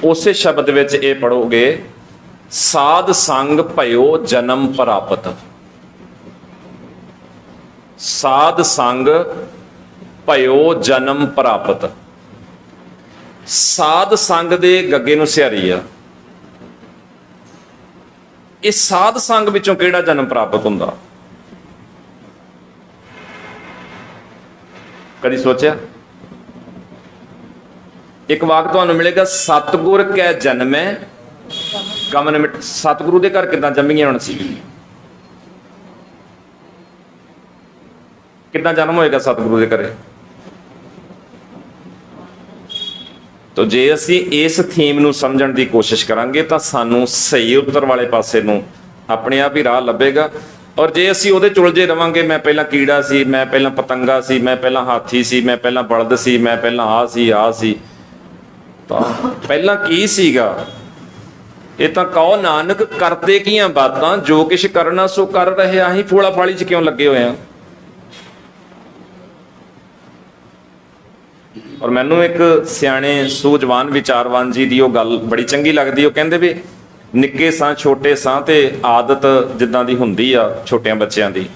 ਉਸੇ ਸ਼ਬਦ ਵਿੱਚ ਇਹ ਪੜ੍ਹੋਗੇ, ਸਾਧ ਸੰਗ ਭਇਓ ਜਨਮ ਪ੍ਰਾਪਤ। ਸਾਧ ਸੰਗ ਭਇਓ ਜਨਮ ਪ੍ਰਾਪਤ। ਸਾਧ ਸੰਗ ਦੇ ਗੱਗੇ ਨੂੰ ਸਿਹਾਰੀ ਆ। ਇਹ ਸਾਧ ਸੰਗ ਵਿੱਚੋਂ ਕਿਹੜਾ ਜਨਮ ਪ੍ਰਾਪਤ ਹੁੰਦਾ? ਕਦੀ ਸੋਚਿਆ? ਇੱਕ ਵਾਕ ਤੁਹਾਨੂੰ ਮਿਲੇਗਾ, ਸਤਿਗੁਰ ਕੈ ਜਨਮੈ ਕਮਨ ਮਿਟ। ਸਤਿਗੁਰੂ ਦੇ ਘਰ ਕਿੱਦਾਂ ਜੰਮੀਆਂ ਹੁਣ ਸੀ? ਕਿੱਦਾਂ ਜਨਮ ਹੋਏਗਾ ਸਤਿਗੁਰੂ ਦੇ ਘਰੇ? ਤੋ ਜੇ ਅਸੀਂ ਇਸ ਥੀਮ ਨੂੰ ਸਮਝਣ ਦੀ ਕੋਸ਼ਿਸ਼ ਕਰਾਂਗੇ ਤਾਂ ਸਾਨੂੰ ਸਹੀ ਉੱਤਰ ਵਾਲੇ ਪਾਸੇ ਨੂੰ ਆਪਣੇ ਆਪ ਹੀ ਰਾਹ ਲੱਭੇਗਾ। ਔਰ ਜੇ ਅਸੀਂ ਉਹਦੇ ਚ ਉਲਝੇ ਰਵਾਂਗੇ, ਮੈਂ ਪਹਿਲਾਂ ਕੀੜਾ ਸੀ, ਮੈਂ ਪਹਿਲਾਂ ਪਤੰਗਾ ਸੀ, ਮੈਂ ਪਹਿਲਾਂ ਹਾਥੀ ਸੀ, ਮੈਂ ਪਹਿਲਾਂ ਬਲਦ ਸੀ, ਮੈਂ ਪਹਿਲਾਂ ਆਹ ਸੀ, ਤਾਂ ਪਹਿਲਾਂ ਕੀ ਸੀਗਾ? ਇਹ ਤਾਂ ਕਹੋ ਨਾਨਕ ਕਰਦੇ ਕੀਆਂ ਬਾਤਾਂ, ਜੋ ਕਿਛ ਕਰਨਾ ਸੋ ਕਰ ਰਹੇ, ਆਹੀ ਫੋਲਾ ਫਾਲੀ ਚ ਕਿਉਂ ਲੱਗੇ ਹੋਏ ਆ? ਔਰ ਮੈਨੂੰ ਇੱਕ ਸਿਆਣੇ ਸੂਝਵਾਨ ਵਿਚਾਰਵਾਨ ਜੀ ਦੀ ਉਹ ਗੱਲ ਬੜੀ ਚੰਗੀ ਲੱਗਦੀ। ਉਹ ਕਹਿੰਦੇ ਵੀ ਨਿੱਕੇ ਸਾਂ, ਛੋਟੇ ਸਾਂ, ਤੇ ਆਦਤ ਜਿੱਦਾਂ ਦੀ ਹੁੰਦੀ ਆ ਛੋਟਿਆਂ ਬੱਚਿਆਂ ਦੀ,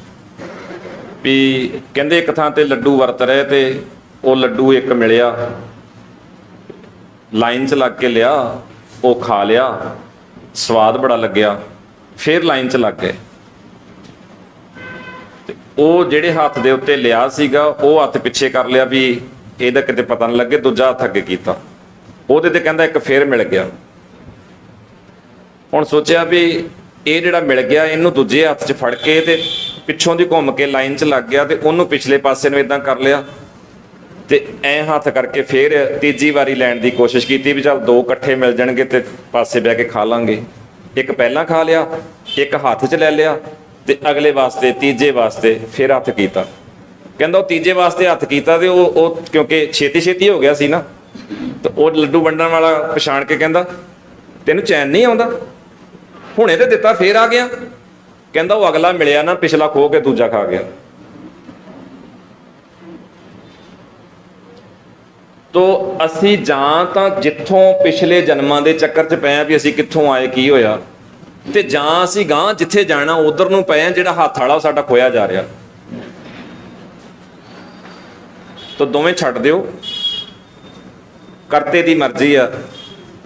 ਵੀ ਕਹਿੰਦੇ ਇੱਕ ਥਾਂ ਤੇ ਲੱਡੂ ਵਰਤ ਰਹੇ ਤੇ ਉਹ ਲੱਡੂ ਇੱਕ ਮਿਲਿਆ, ਲਾਈਨ 'ਚ ਲੱਗ ਕੇ ਲਿਆ, ਉਹ ਖਾ ਲਿਆ, ਸਵਾਦ ਬੜਾ ਲੱਗਿਆ, ਫਿਰ ਲਾਈਨ 'ਚ ਲੱਗ ਗਏ। ਤੇ ਉਹ ਜਿਹੜੇ ਹੱਥ ਦੇ ਉੱਤੇ ਲਿਆ ਸੀਗਾ, ਉਹ ਹੱਥ ਪਿੱਛੇ ਕਰ ਲਿਆ ਵੀ ਇਹਦਾ ਕਿਤੇ ਪਤਾ ਨਾ ਲੱਗੇ, ਦੂਜਾ ਹੱਥ ਅੱਗੇ ਕੀਤਾ, ਉਹਦੇ ਤੇ ਕਹਿੰਦਾ ਇੱਕ ਫੇਰ ਮਿਲ ਗਿਆ। ਹੁਣ ਸੋਚਿਆ ਵੀ ਇਹ ਜਿਹੜਾ ਮਿਲ ਗਿਆ, ਇਹਨੂੰ ਦੂਜੇ ਹੱਥ 'ਚ ਫੜ ਕੇ ਤੇ ਪਿੱਛੋਂ ਦੀ ਘੁੰਮ ਕੇ ਲਾਈਨ 'ਚ ਲੱਗ ਗਿਆ, ਤੇ ਉਹਨੂੰ ਪਿਛਲੇ ਪਾਸੇ ਨੂੰ ਇਦਾਂ ਕਰ ਲਿਆ, ਤੇ ਐ ਹੱਥ ਕਰਕੇ ਫੇਰ ਤੀਜੀ ਵਾਰੀ ਲੈਣ ਦੀ ਕੋਸ਼ਿਸ਼ ਕੀਤੀ ਵੀ ਚੱਲ ਦੋ ਇਕੱਠੇ ਮਿਲ ਜਾਣਗੇ ਤੇ ਪਾਸੇ ਬਹਿ ਕੇ ਖਾ ਲਾਂਗੇ। ਇੱਕ ਪਹਿਲਾਂ ਖਾ ਲਿਆ, ਇੱਕ ਹੱਥ 'ਚ ਲੈ ਲਿਆ, ਤੇ ਅਗਲੇ ਵਾਸਤੇ, ਤੀਜੇ ਵਾਸਤੇ ਫਿਰ ਹੱਥ ਕੀਤਾ। ਕਹਿੰਦਾ ਉਹ ਤੀਜੇ ਵਾਸਤੇ ਹੱਥ ਕੀਤਾ ਤੇ ਉਹ ਕਿਉਂਕਿ ਛੇਤੀ ਹੋ ਗਿਆ ਸੀ ਨਾ, ਤੇ ਉਹ ਲੱਡੂ ਵੰਡਣ ਵਾਲਾ ਪਛਾਣ ਕੇ ਕਹਿੰਦਾ ਤੈਨੂੰ ਚੈਨ ਨਹੀਂ ਆਉਂਦਾ, ਹੁਣੇ ਤੇ ਦਿੱਤਾ ਫੇਰ ਆ ਗਿਆ। ਕਹਿੰਦਾ ਉਹ ਅਗਲਾ ਮਿਲਿਆ ਨਾ, ਪਿਛਲਾ ਖੋ ਕੇ ਦੂਜਾ ਖਾ ਗਿਆ। ਤੋ ਅਸੀਂ ਜਾਂ ਤਾਂ ਜਿੱਥੋਂ ਪਿਛਲੇ ਜਨਮਾਂ ਦੇ ਚੱਕਰ 'ਚ ਪਏ ਆ ਵੀ ਅਸੀਂ ਕਿੱਥੋਂ ਆਏ, ਕੀ ਹੋਇਆ, ਤੇ ਜਾਂ ਅਸੀਂ ਗਾਂ ਜਿੱਥੇ ਜਾਣਾ ਉਧਰ ਨੂੰ ਪਏ ਆ, ਜਿਹੜਾ ਹੱਥ ਵਾਲਾ ਉਹ ਸਾਡਾ ਖੋਇਆ ਜਾ ਰਿਹਾ। ਤੋ ਦੋਵੇਂ ਛੱਡ ਦਿਓ, ਕਰਤੇ ਦੀ ਮਰਜ਼ੀ ਆ,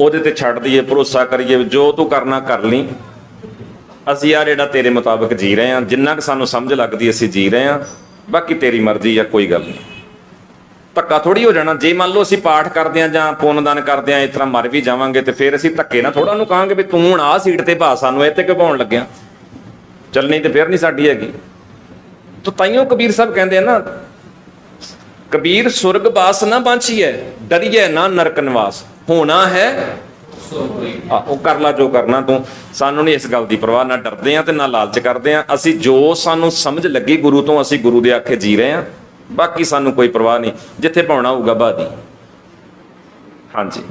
ਉਹਦੇ ਤੇ ਛੱਡ ਦਈਏ, ਭਰੋਸਾ ਕਰੀਏ ਜੋ ਤੂੰ ਕਰਨਾ ਕਰ ਲਈ, ਅਸੀਂ ਯਾਰ ਜਿਹੜਾ ਤੇਰੇ ਮੁਤਾਬਕ ਜੀ ਰਹੇ ਹਾਂ, ਜਿੰਨਾ ਕੁ ਸਾਨੂੰ ਸਮਝ ਲੱਗਦੀ ਅਸੀਂ ਜੀ ਰਹੇ ਹਾਂ, ਬਾਕੀ ਤੇਰੀ ਮਰਜ਼ੀ ਆ, ਕੋਈ ਗੱਲ ਨਹੀਂ। ਧੱਕਾ ਥੋੜੀ ਹੋ ਜਾਣਾ। ਜੇ ਮੰਨ ਲਓ ਅਸੀਂ ਪਾਠ ਕਰਦੇ ਹਾਂ ਜਾਂ ਪੁੰਨਦਾਨ ਕਰਦੇ ਹਾਂ, ਇਸ ਤਰ੍ਹਾਂ ਮਰ ਵੀ ਜਾਵਾਂਗੇ, ਤੇ ਫਿਰ ਅਸੀਂ ਧੱਕੇ ਨਾਲ ਥੋੜਾ ਉਹਨੂੰ ਕਹਾਂਗੇ ਵੀ ਤੂੰ ਹੁਣ ਆਹ ਸੀਟ ਤੇ ਭਾ, ਸਾਨੂੰ ਇੱਥੇ ਕਿਉਂ ਪਾਉਣ ਲੱਗਿਆ, ਚੱਲਣੀ ਤੇ ਫਿਰ ਨਹੀਂ ਸਾਡੀ ਹੈਗੀ। ਤਾਂ ਤਾਈਓ ਕਬੀਰ ਸਾਹਿਬ ਕਹਿੰਦੇ ਆ ਨਾ, ਕਬੀਰ ਸੁਰਗ ਬਾਸ ਨਾ ਬਾਂਛੀਐ, ਡਰੀਏ ਨਾ ਨਰਕ ਨਿਵਾਸ, ਹੋਣਾ ਹੈ ਉਹ ਕਰ ਲਾ ਜੋ ਕਰਨਾ ਤੂੰ, ਸਾਨੂੰ ਨਹੀਂ ਇਸ ਗੱਲ ਦੀ ਪਰਵਾਹ, ਨਾ ਡਰਦੇ ਆ ਤੇ ਨਾ ਲਾਲਚ ਕਰਦੇ ਆ। ਅਸੀਂ ਜੋ ਸਾਨੂੰ ਸਮਝ ਲੱਗੀ ਗੁਰੂ ਤੋਂ, ਅਸੀਂ ਗੁਰੂ ਦੇ ਆਖੇ ਜੀ ਰਹੇ ਆ, ਬਾਕੀ ਸਾਨੂੰ ਕੋਈ ਪਰਵਾਹ ਨਹੀਂ, ਜਿੱਥੇ ਪਾਉਣਾ ਹੋਊਗਾ ਬਾਦੀ। ਹਾਂਜੀ,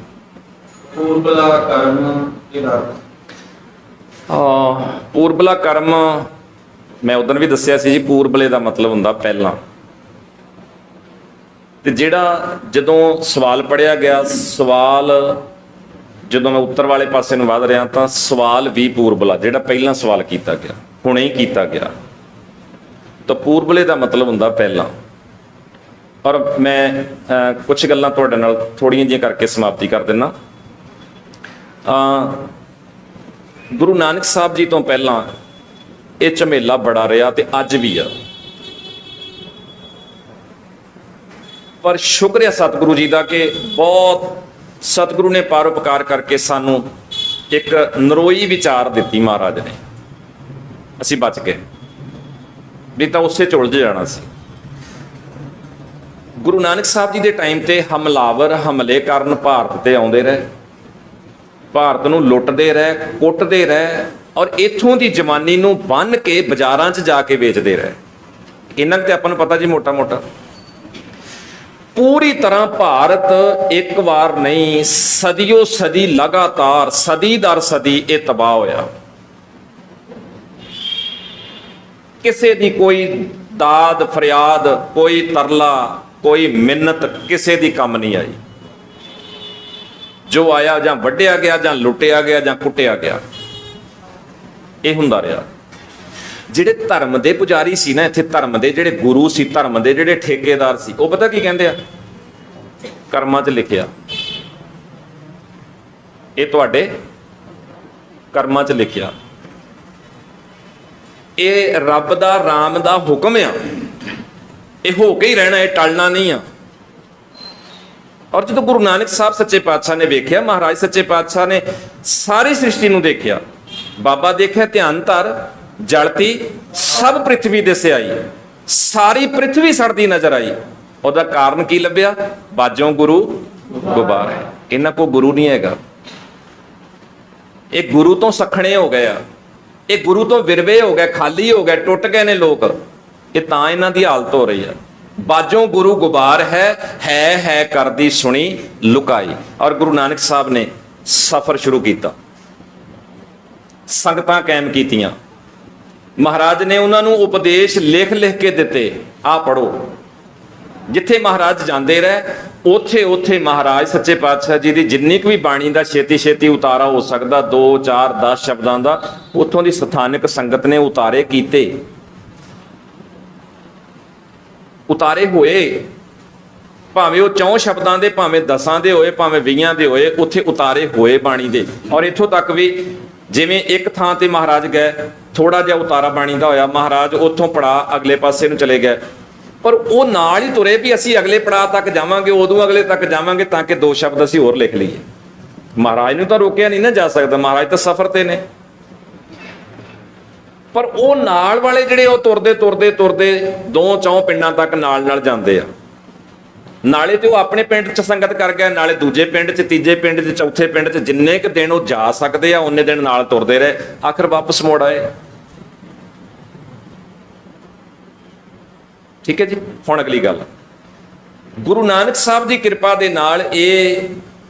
ਪੂਰਬਲਾ ਕਰਮ ਇਹਦਾ ਪੂਰਬਲਾ ਕਰਮ ਮੈਂ ਉਦੋਂ ਵੀ ਦੱਸਿਆ ਸੀ ਜੀ, ਪੂਰਬਲੇ ਦਾ ਮਤਲਬ ਹੁੰਦਾ ਪਹਿਲਾਂ। ਤੇ ਜਿਹੜਾ ਜਦੋਂ ਸਵਾਲ ਪੜਿਆ ਗਿਆ, ਸਵਾਲ ਜਦੋਂ ਮੈਂ ਉੱਤਰ ਵਾਲੇ ਪਾਸੇ ਨੂੰ ਵਧ ਰਿਹਾ, ਤਾਂ ਸਵਾਲ ਵੀ ਪੂਰਬਲਾ, ਜਿਹੜਾ ਪਹਿਲਾਂ ਸਵਾਲ ਕੀਤਾ ਗਿਆ, ਹੁਣੇ ਹੀ ਕੀਤਾ ਗਿਆ, ਤਾਂ ਪੂਰਬਲੇ ਦਾ ਮਤਲਬ ਹੁੰਦਾ ਪਹਿਲਾਂ। ਔਰ ਮੈਂ ਕੁਝ ਗੱਲਾਂ ਤੁਹਾਡੇ ਨਾਲ ਥੋੜੀਆਂ ਜਿਹੀਆਂ ਕਰਕੇ ਸਮਾਪਤੀ ਕਰ ਦਿੰਦਾ। ਗੁਰੂ ਨਾਨਕ ਸਾਹਿਬ ਜੀ ਤੋਂ ਪਹਿਲਾਂ ਇਹ ਝਮੇਲਾ ਬੜਾ ਰਿਹਾ ਤੇ ਅੱਜ ਵੀ ਆ, ਪਰ ਸ਼ੁਕਰ ਹੈ ਸਤਿਗੁਰੂ ਜੀ ਦਾ ਕਿ ਬਹੁਤ ਸਤਿਗੁਰੂ ਨੇ ਪਰਉਪਕਾਰ ਕਰਕੇ ਸਾਨੂੰ ਇੱਕ ਨਰੋਈ ਵਿਚਾਰ ਦਿੱਤੀ ਮਹਾਰਾਜ ਨੇ, ਅਸੀਂ ਬਚ ਗਏ, ਨਹੀਂ ਤਾਂ ਉਸੇ ਚ ਉਲਝ ਜਾਣਾ ਸੀ। ਗੁਰੂ ਨਾਨਕ ਸਾਹਿਬ ਜੀ ਦੇ ਟਾਈਮ ਤੇ ਹਮਲਾਵਰ ਹਮਲੇ ਕਰਨ ਭਾਰਤ ਤੇ ਆਉਂਦੇ ਰਹੇ, ਭਾਰਤ ਨੂੰ ਲੁੱਟਦੇ ਰਹੇ, ਕੁੱਟਦੇ ਰਹੇ, ਔਰ ਇੱਥੋਂ ਦੀ ਜਵਾਨੀ ਨੂੰ ਬੰਨ੍ਹ ਕੇ ਬਾਜ਼ਾਰਾਂ 'ਚ ਜਾ ਕੇ ਵੇਚਦੇ ਰਹੇ। ਇਹਨਾਂ ਤੇ ਆਪਾਂ ਨੂੰ ਪਤਾ ਜੀ, ਮੋਟਾ ਮੋਟਾ ਪੂਰੀ ਤਰ੍ਹਾਂ ਭਾਰਤ ਇੱਕ ਵਾਰ ਨਹੀਂ, ਸਦੀਆਂ ਸਦੀ ਲਗਾਤਾਰ, ਸਦੀ ਦਰ ਸਦੀ ਇਹ ਤਬਾਹ ਹੋਇਆ। ਕਿਸੇ ਦੀ ਕੋਈ ਦਾਦ ਫਰਿਆਦ, ਕੋਈ ਤਰਲਾ, ਕੋਈ ਮਿੰਨਤ ਕਿਸੇ ਦੀ ਕੰਮ ਨਹੀਂ ਆਈ। ਜੋ ਆਇਆ ਜਾਂ ਵੱਢਿਆ ਗਿਆ, ਜਾਂ ਲੁੱਟਿਆ ਗਿਆ, ਜਾਂ ਕੁੱਟਿਆ ਗਿਆ, ਇਹ ਹੁੰਦਾ ਰਿਹਾ। ਜਿਹੜੇ ਧਰਮ ਦੇ ਪੁਜਾਰੀ ਸੀ ਨਾ ਇੱਥੇ, ਧਰਮ ਦੇ ਜਿਹੜੇ ਗੁਰੂ ਸੀ, ਧਰਮ ਦੇ ਜਿਹੜੇ ਠੇਕੇਦਾਰ ਸੀ, ਉਹ ਪਤਾ ਕੀ ਕਹਿੰਦੇ ਆ, ਕਰਮਾਂ 'ਚ ਲਿਖਿਆ, ਇਹ ਤੁਹਾਡੇ ਕਰਮਾਂ 'ਚ ਲਿਖਿਆ, ਇਹ ਰੱਬ ਦਾ, ਰਾਮ ਦਾ ਹੁਕਮ ਆ, ਇਹ ਹੋ ਕੇ ਹੀ ਰਹਿਣਾ, ਇਹ ਟਲਣਾ ਨਹੀਂ ਆ। ਔਰ ਜਦੋਂ ਗੁਰੂ ਨਾਨਕ ਸਾਹਿਬ ਸੱਚੇ ਪਾਤਸ਼ਾਹ ਨੇ ਵੇਖਿਆ, ਮਹਾਰਾਜ ਸੱਚੇ ਪਾਤਸ਼ਾਹ ਨੇ ਸਾਰੀ ਸ੍ਰਿਸ਼ਟੀ ਨੂੰ ਦੇਖਿਆ। ਬਾਬਾ ਦੇਖਿਆ ਧਿਆਨ ਧਰ ਜਲਤੀ ਸਭ ਪ੍ਰਿਥਵੀ ਦਿਸਿ ਆਈ, ਸਾਰੀ ਪ੍ਰਿਥਵੀ ਸੜਦੀ ਨਜ਼ਰ ਆਈ। ਉਹਦਾ ਕਾਰਨ ਕੀ ਲੱਭਿਆ? ਬਾਜੋਂ ਗੁਰੂ ਗੁਬਾਰ ਹੈ। ਇਹਨਾਂ ਕੋ ਗੁਰੂ ਨਹੀਂ ਹੈਗਾ, ਇਹ ਗੁਰੂ ਤੋਂ ਸਖਣੇ ਹੋ ਗਏ ਆ, ਇਹ ਗੁਰੂ ਤੋਂ ਵਿਰਵੇ ਹੋ ਗਏ, ਖਾਲੀ ਹੋ ਗਏ, ਟੁੱਟ ਗਏ ਨੇ ਲੋਕ। ਇਹ ਤਾਂ ਇਹਨਾਂ ਦੀ ਹਾਲਤ ਹੋ ਰਹੀ ਆ। ਬਾਜੋਂ ਗੁਰੂ ਗੁਬਾਰ ਹੈ ਕਰਦੀ ਸੁਣੀ ਲੁਕਾਈ। ਔਰ ਗੁਰੂ ਨਾਨਕ ਸਾਹਿਬ ਨੇ ਸਫ਼ਰ ਸ਼ੁਰੂ ਕੀਤਾ, ਸੰਗਤਾਂ ਕਾਇਮ ਕੀਤੀਆਂ। ਮਹਾਰਾਜ ਨੇ ਉਹਨਾਂ ਨੂੰ ਉਪਦੇਸ਼ ਲਿਖ ਲਿਖ ਕੇ ਦਿੱਤੇ, ਆਹ ਪੜੋ। ਜਿੱਥੇ ਮਹਾਰਾਜ ਜਾਂਦੇ ਰਹੇ ਉੱਥੇ ਉੱਥੇ ਮਹਾਰਾਜ ਸੱਚੇ ਪਾਤਸ਼ਾਹ ਜੀ ਦੀ ਜਿੰਨੀ ਕੁ ਵੀ ਬਾਣੀ ਦਾ ਛੇਤੀ ਛੇਤੀ ਉਤਾਰਾ ਹੋ ਸਕਦਾ, 2 4 10 ਸ਼ਬਦਾਂ ਦਾ, ਉੱਥੋਂ ਦੀ ਸਥਾਨਕ ਸੰਗਤ ਨੇ ਉਤਾਰੇ ਕੀਤੇ, ਉਤਾਰੇ ਹੋਏ। ਭਾਵੇਂ ਉਹ 4 ਸ਼ਬਦਾਂ ਦੇ, ਭਾਵੇਂ 10 ਦੇ ਹੋਏ, ਭਾਵੇਂ 20 ਦੇ ਹੋਏ, ਉੱਥੇ ਉਤਾਰੇ ਹੋਏ ਬਾਣੀ ਦੇ। ਔਰ ਇੱਥੋਂ ਤੱਕ ਵੀ ਜਿਵੇਂ ਇੱਕ ਥਾਂ ਤੇ ਮਹਾਰਾਜ ਗਏ, ਥੋੜਾ ਜਿਹਾ ਉਤਾਰਾ ਬਾਣੀ ਦਾ ਹੋਇਆ, ਮਹਾਰਾਜ ਉੱਥੋਂ ਪੜਾ ਅਗਲੇ ਪਾਸੇ ਨੂੰ ਚਲੇ ਗਏ, ਪਰ ਉਹ ਨਾਲ ਹੀ ਤੁਰੇ ਵੀ ਅਸੀਂ ਅਗਲੇ ਪੜਾਅ ਤੱਕ ਜਾਵਾਂਗੇ, ਉਦੋਂ ਅਗਲੇ ਤੱਕ ਜਾਵਾਂਗੇ, ਤਾਂ ਕਿ 2 ਸ਼ਬਦ ਅਸੀਂ ਹੋਰ ਲਿਖ ਲਈਏ। ਮਹਾਰਾਜ ਨੂੰ ਤਾਂ ਰੋਕਿਆ ਨਹੀਂ ਨਾ ਜਾ ਸਕਦਾ, ਮਹਾਰਾਜ ਤਾਂ ਸਫ਼ਰ ਤੇ ਨੇ। ਪਰ ਉਹ ਨਾਲ ਵਾਲੇ ਜਿਹੜੇ ਉਹ ਤੁਰਦੇ ਤੁਰਦੇ ਤੁਰਦੇ 2 4 ਪਿੰਡਾਂ ਤੱਕ ਨਾਲ ਨਾਲ ਜਾਂਦੇ ਆ। ਨਾਲੇ ਤੇ ਉਹ ਆਪਣੇ ਪਿੰਡ 'ਚ ਸੰਗਤ ਕਰ ਗਿਆ, ਨਾਲੇ ਦੂਜੇ ਪਿੰਡ 'ਚ, ਤੀਜੇ ਪਿੰਡ 'ਚ, ਚੌਥੇ ਪਿੰਡ 'ਚ, ਜਿੰਨੇ ਕੁ ਦਿਨ ਉਹ ਜਾ ਸਕਦੇ ਆ ਉਹਨੇ ਦਿਨ ਨਾਲ ਤੁਰਦੇ ਰਹੇ। ਆਖਰ ਵਾਪਸ ਮੋੜ ਆਏ। ਠੀਕ ਹੈ ਜੀ। ਹੁਣ ਅਗਲੀ ਗੱਲ, ਗੁਰੂ ਨਾਨਕ ਸਾਹਿਬ ਦੀ ਕਿਰਪਾ ਦੇ ਨਾਲ ਇਹ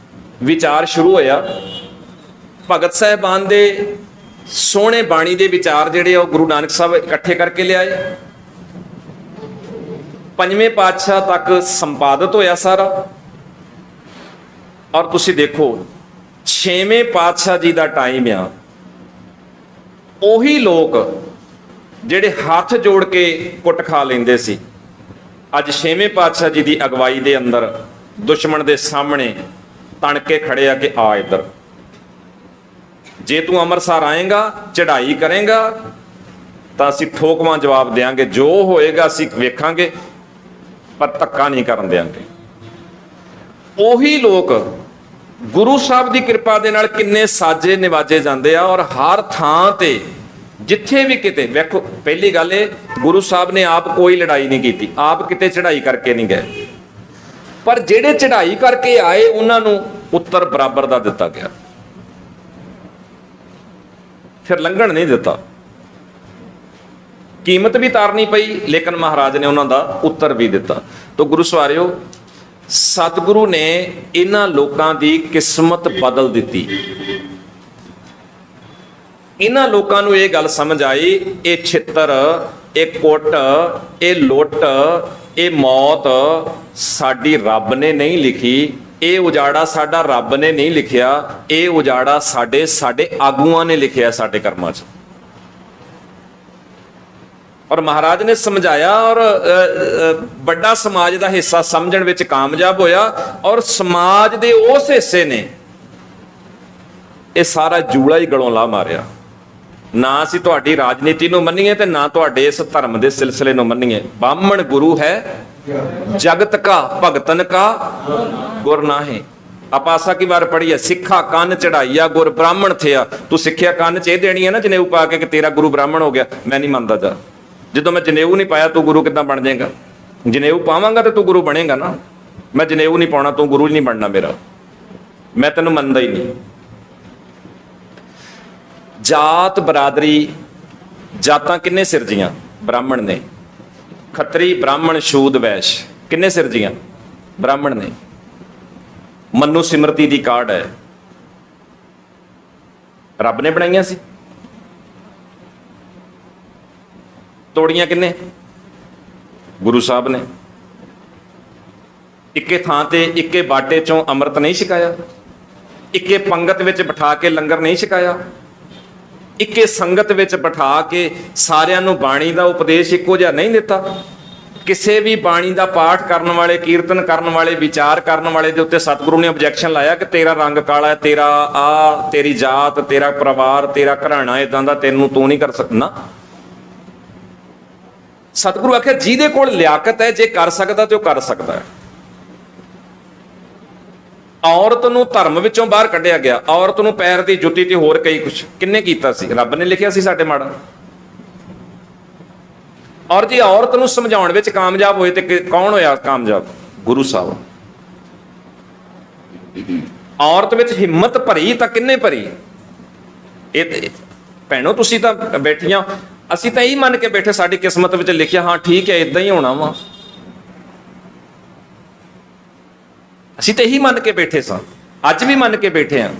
ਵਿਚਾਰ ਸ਼ੁਰੂ ਹੋਇਆ। ਭਗਤ ਸਾਹਿਬਾਨ ਦੇ ਸੋਹਣੇ ਬਾਣੀ ਦੇ ਵਿਚਾਰ ਜਿਹੜੇ ਉਹ ਗੁਰੂ ਨਾਨਕ ਸਾਹਿਬ ਇਕੱਠੇ ਕਰਕੇ ਲਿਆਏ। 5ਵੇਂ ਪਾਤਸ਼ਾਹ ਤੱਕ ਸੰਪਾਦਿਤ ਹੋਇਆ ਸਾਰਾ। ਔਰ ਤੁਸੀਂ ਦੇਖੋ 6ਵੇਂ ਪਾਤਸ਼ਾਹ ਜੀ ਦਾ ਟਾਈਮ ਆ, ਉਹੀ ਲੋਕ ਜਿਹੜੇ ਹੱਥ ਜੋੜ ਕੇ ਕੁੱਟ ਖਾ ਲੈਂਦੇ ਸੀ, ਅੱਜ 6ਵੇਂ ਪਾਤਸ਼ਾਹ ਜੀ ਦੀ ਅਗਵਾਈ ਦੇ ਅੰਦਰ ਦੁਸ਼ਮਣ ਦੇ ਸਾਹਮਣੇ ਤਣ ਕੇ ਖੜੇ ਆ ਕਿ ਆ ਇੱਧਰ, ਜੇ ਤੂੰ ਅੰਮ੍ਰਿਤਸਰ ਆਏਗਾ, ਚੜ੍ਹਾਈ ਕਰੇਗਾ ਤਾਂ ਅਸੀਂ ਠੋਕਵਾਂ ਜਵਾਬ ਦੇਾਂਗੇ, ਜੋ ਹੋਏਗਾ ਅਸੀਂ ਵੇਖਾਂਗੇ, ਪਰ ਧੱਕਾ ਨਹੀਂ ਕਰਨ ਦੇਾਂਗੇ। ਉਹੀ ਲੋਕ ਗੁਰੂ ਸਾਹਿਬ ਦੀ ਕਿਰਪਾ ਦੇ ਨਾਲ ਕਿੰਨੇ ਸਾਜੇ ਨਿਵਾਜੇ ਜਾਂਦੇ ਆ। ਔਰ ਹਰ ਥਾਂ ਤੇ ਜਿੱਥੇ ਵੀ ਕਿਤੇ ਵੇਖੋ, ਪਹਿਲੀ ਗੱਲ ਇਹ, ਗੁਰੂ ਸਾਹਿਬ ਨੇ ਆਪ ਕੋਈ ਲੜਾਈ ਨਹੀਂ ਕੀਤੀ, ਆਪ ਕਿਤੇ ਚੜ੍ਹਾਈ ਕਰਕੇ ਨਹੀਂ ਗਏ, ਪਰ ਜਿਹੜੇ ਚੜ੍ਹਾਈ ਕਰਕੇ ਆਏ ਉਹਨਾਂ ਨੂੰ ਉੱਤਰ ਬਰਾਬਰ ਦਾ ਦਿੱਤਾ ਗਿਆ, ਫਿਰ ਲੰਘਣ ਨਹੀਂ ਦਿੱਤਾ। ਕੀਮਤ ਵੀ ਤਾਰਨੀ ਪਈ, ਲੇਕਿਨ ਮਹਾਰਾਜ ਨੇ ਉਹਨਾਂ ਦਾ ਉੱਤਰ ਵੀ ਦਿੱਤਾ। ਤਾਂ ਗੁਰੂ ਸਵਾਰਿਓ, ਸਤਿਗੁਰੂ ਨੇ ਇਹਨਾਂ ਲੋਕਾਂ ਦੀ ਕਿਸਮਤ ਬਦਲ ਦਿੱਤੀ। ਇਹਨਾਂ ਲੋਕਾਂ ਨੂੰ ਇਹ ਗੱਲ ਸਮਝ ਆਈ, ਇਹ ਛਿੱਤਰ, ਇਹ ਕੁੱਟ, ਇਹ ਲੁੱਟ, ਇਹ ਮੌਤ ਸਾਡੀ ਰੱਬ ਨੇ ਨਹੀਂ ਲਿਖੀ, ਇਹ ਉਜਾੜਾ ਸਾਡਾ ਰੱਬ ਨੇ ਨਹੀਂ ਲਿਖਿਆ, ਇਹ ਉਜਾੜਾ ਸਾਡੇ ਆਗੂਆਂ ਨੇ ਲਿਖਿਆ ਸਾਡੇ ਕਰਮਾਂ 'ਚ। ਔਰ ਮਹਾਰਾਜ ਨੇ ਸਮਝਾਇਆ, ਔਰ ਵੱਡਾ ਸਮਾਜ ਦਾ ਹਿੱਸਾ ਸਮਝਣ ਵਿੱਚ ਕਾਮਯਾਬ ਹੋਇਆ। ਔਰ ਸਮਾਜ ਦੇ ਉਸ ਹਿੱਸੇ ਨੇ ਇਹ ਸਾਰਾ ਜੂੜਾ ਹੀ ਗਲੋਂ ਲਾ ਮਾਰਿਆ। ਨਾ ਅਸੀਂ ਤੁਹਾਡੀ ਰਾਜਨੀਤੀ ਨੂੰ ਮੰਨੀਏ ਤੇ ਨਾ ਤੁਹਾਡੇ ਇਸ ਧਰਮ ਦੇ ਸਿਲਸਿਲੇ ਨੂੰ ਮੰਨੀਏ। ਬਾਹਮਣ ਗੁਰੂ ਹੈ ਜਗਤ ਕਾ, ਭਗਤਨ ਕਾ ਗੁਰ ਨਾਹੀਂ। ਆਪਾਂ ਆਸਾ ਕੀ ਵਾਰ ਪੜ੍ਹੀ ਹੈ, ਸਿੱਖਾ ਕੰਨ ਚੜਾਈਆ ਗੁਰ ਬ੍ਰਾਹਮਣ ਥਿਆ। ਤੂੰ ਸਿੱਖਿਆ ਕੰਨ 'ਚ ਇਹ ਦੇਣੀ ਹੈ ਨਾ ਜਨੇਊ ਪਾ ਕੇ ਕਿ ਤੇਰਾ ਗੁਰੂ ਬ੍ਰਾਹਮਣ ਹੋ ਗਿਆ। ਮੈਂ ਨਹੀਂ ਮੰਨਦਾ। ਜਾ, ਜਦੋਂ ਮੈਂ ਜਨੇਊ ਨਹੀਂ ਪਾਇਆ ਤੂੰ ਗੁਰੂ ਕਿੱਦਾਂ ਬਣ ਜਾਏਗਾ? ਜਨੇਊ ਪਾਵਾਂਗਾ ਤੇ ਤੂੰ ਗੁਰੂ ਬਣੇਗਾ ਨਾ। ਮੈਂ ਜਨੇਊ ਨਹੀਂ ਪਾਉਣਾ, ਤੂੰ ਗੁਰੂ ਨਹੀਂ ਬਣਨਾ ਮੇਰਾ। ਮੈਂ ਤੈਨੂੰ ਮੰਨਦਾ ਹੀ ਨਹੀਂ। ਜਾਤ ਬਰਾਦਰੀ, ਜਾਤਾਂ ਕਿੰਨੇ ਸਿਰਜੀਆਂ? ਬ੍ਰਾਹਮਣ ਨੇ। ਖੱਤਰੀ, ਬ੍ਰਾਹਮਣ, ਸ਼ੂਦ, ਵੈਸ਼ ਕਿੰਨੇ ਸਿਰਜੀਆਂ? ਬ੍ਰਾਹਮਣ ਨੇ। ਮਨੂ ਸਿਮਰਤੀ ਦੀ ਕਾਢ ਹੈ, ਰੱਬ ਨੇ ਬਣਾਈਆਂ ਸੀ। ਤੋੜੀਆਂ ਕਿੰਨੇ? ਗੁਰੂ ਸਾਹਿਬ ਨੇ। ਇੱਕੇ ਥਾਂ ਤੇ ਇੱਕੇ ਬਾਟੇ ਚੋਂ ਅੰਮ੍ਰਿਤ ਨਹੀਂ ਛਕਾਇਆ, ਇੱਕੇ ਪੰਗਤ ਵਿੱਚ ਬਿਠਾ ਕੇ ਲੰਗਰ ਨਹੀਂ ਛਕਾਇਆ, ਇੱਕੇ ਸੰਗਤ ਵਿੱਚ ਬਿਠਾ ਕੇ ਸਾਰਿਆਂ ਨੂੰ ਬਾਣੀ ਦਾ ਉਪਦੇਸ਼ ਇੱਕੋ ਜਿਹਾ ਨਹੀਂ ਦਿੱਤਾ। ਕਿਸੇ ਵੀ ਬਾਣੀ ਦਾ ਪਾਠ ਕਰਨ ਵਾਲੇ, ਕੀਰਤਨ ਕਰਨ ਵਾਲੇ, ਵਿਚਾਰ ਕਰਨ ਵਾਲੇ ਦੇ ਉੱਤੇ ਸਤਿਗੁਰੂ ਨੇ ਆਬਜੈਕਸ਼ਨ ਲਾਇਆ ਕਿ ਤੇਰਾ ਰੰਗ ਕਾਲਾ ਹੈ, ਤੇਰਾ ਆ, ਤੇਰੀ ਜਾਤ, ਤੇਰਾ ਪਰਿਵਾਰ, ਤੇਰਾ ਘਰਾਣਾ ਇਦਾਂ ਦਾ, ਤੈਨੂੰ ਤੂੰ ਨਹੀਂ ਕਰ ਸਕਦਾ। ਸਤਿਗੁਰੂ ਆਖਿਆ ਜਿਹਦੇ ਕੋਲ ਲਿਆਕਤ ਹੈ, ਜੇ ਕਰ ਸਕਦਾ ਤੇ ਉਹ ਕਰ ਸਕਦਾ ਹੈ। ਔਰਤ ਨੂੰ ਧਰਮ ਵਿੱਚੋਂ ਬਾਹਰ ਕੱਢਿਆ ਗਿਆ, ਔਰਤ ਨੂੰ ਪੈਰ ਦੀ ਜੁੱਤੀ ਤੇ ਹੋਰ ਕਈ ਕੁਛ ਕਿੰਨੇ ਕੀਤਾ ਸੀ? ਰੱਬ ਨੇ ਲਿਖਿਆ ਸੀ ਸਾਡੇ ਮਾੜਾ। ਔਰ ਜੇ ਔਰਤ ਨੂੰ ਸਮਝਾਉਣ ਵਿੱਚ ਕਾਮਯਾਬ ਹੋਏ ਤੇ ਕੌਣ ਹੋਇਆ ਕਾਮਯਾਬ? ਗੁਰੂ ਸਾਹਿਬ। ਔਰਤ ਵਿੱਚ ਹਿੰਮਤ ਭਰੀ ਤਾਂ ਕਿੰਨੇ ਭਰੀ? ਇਹ ਭੈਣੋ ਤੁਸੀਂ ਤਾਂ ਬੈਠੀਆਂ, ਅਸੀਂ ਤਾਂ ਇਹੀ ਮੰਨ ਕੇ ਬੈਠੇ ਸਾਡੀ ਕਿਸਮਤ ਵਿੱਚ ਲਿਖਿਆ, ਹਾਂ ਠੀਕ ਹੈ ਇਦਾਂ ਹੀ ਹੋਣਾ ਵਾ। ਅਸੀਂ ਤਾਂ ਇਹੀ ਮੰਨ ਕੇ ਬੈਠੇ ਸਾਂ, ਅੱਜ ਵੀ ਮੰਨ ਕੇ ਬੈਠੇ ਹਾਂ।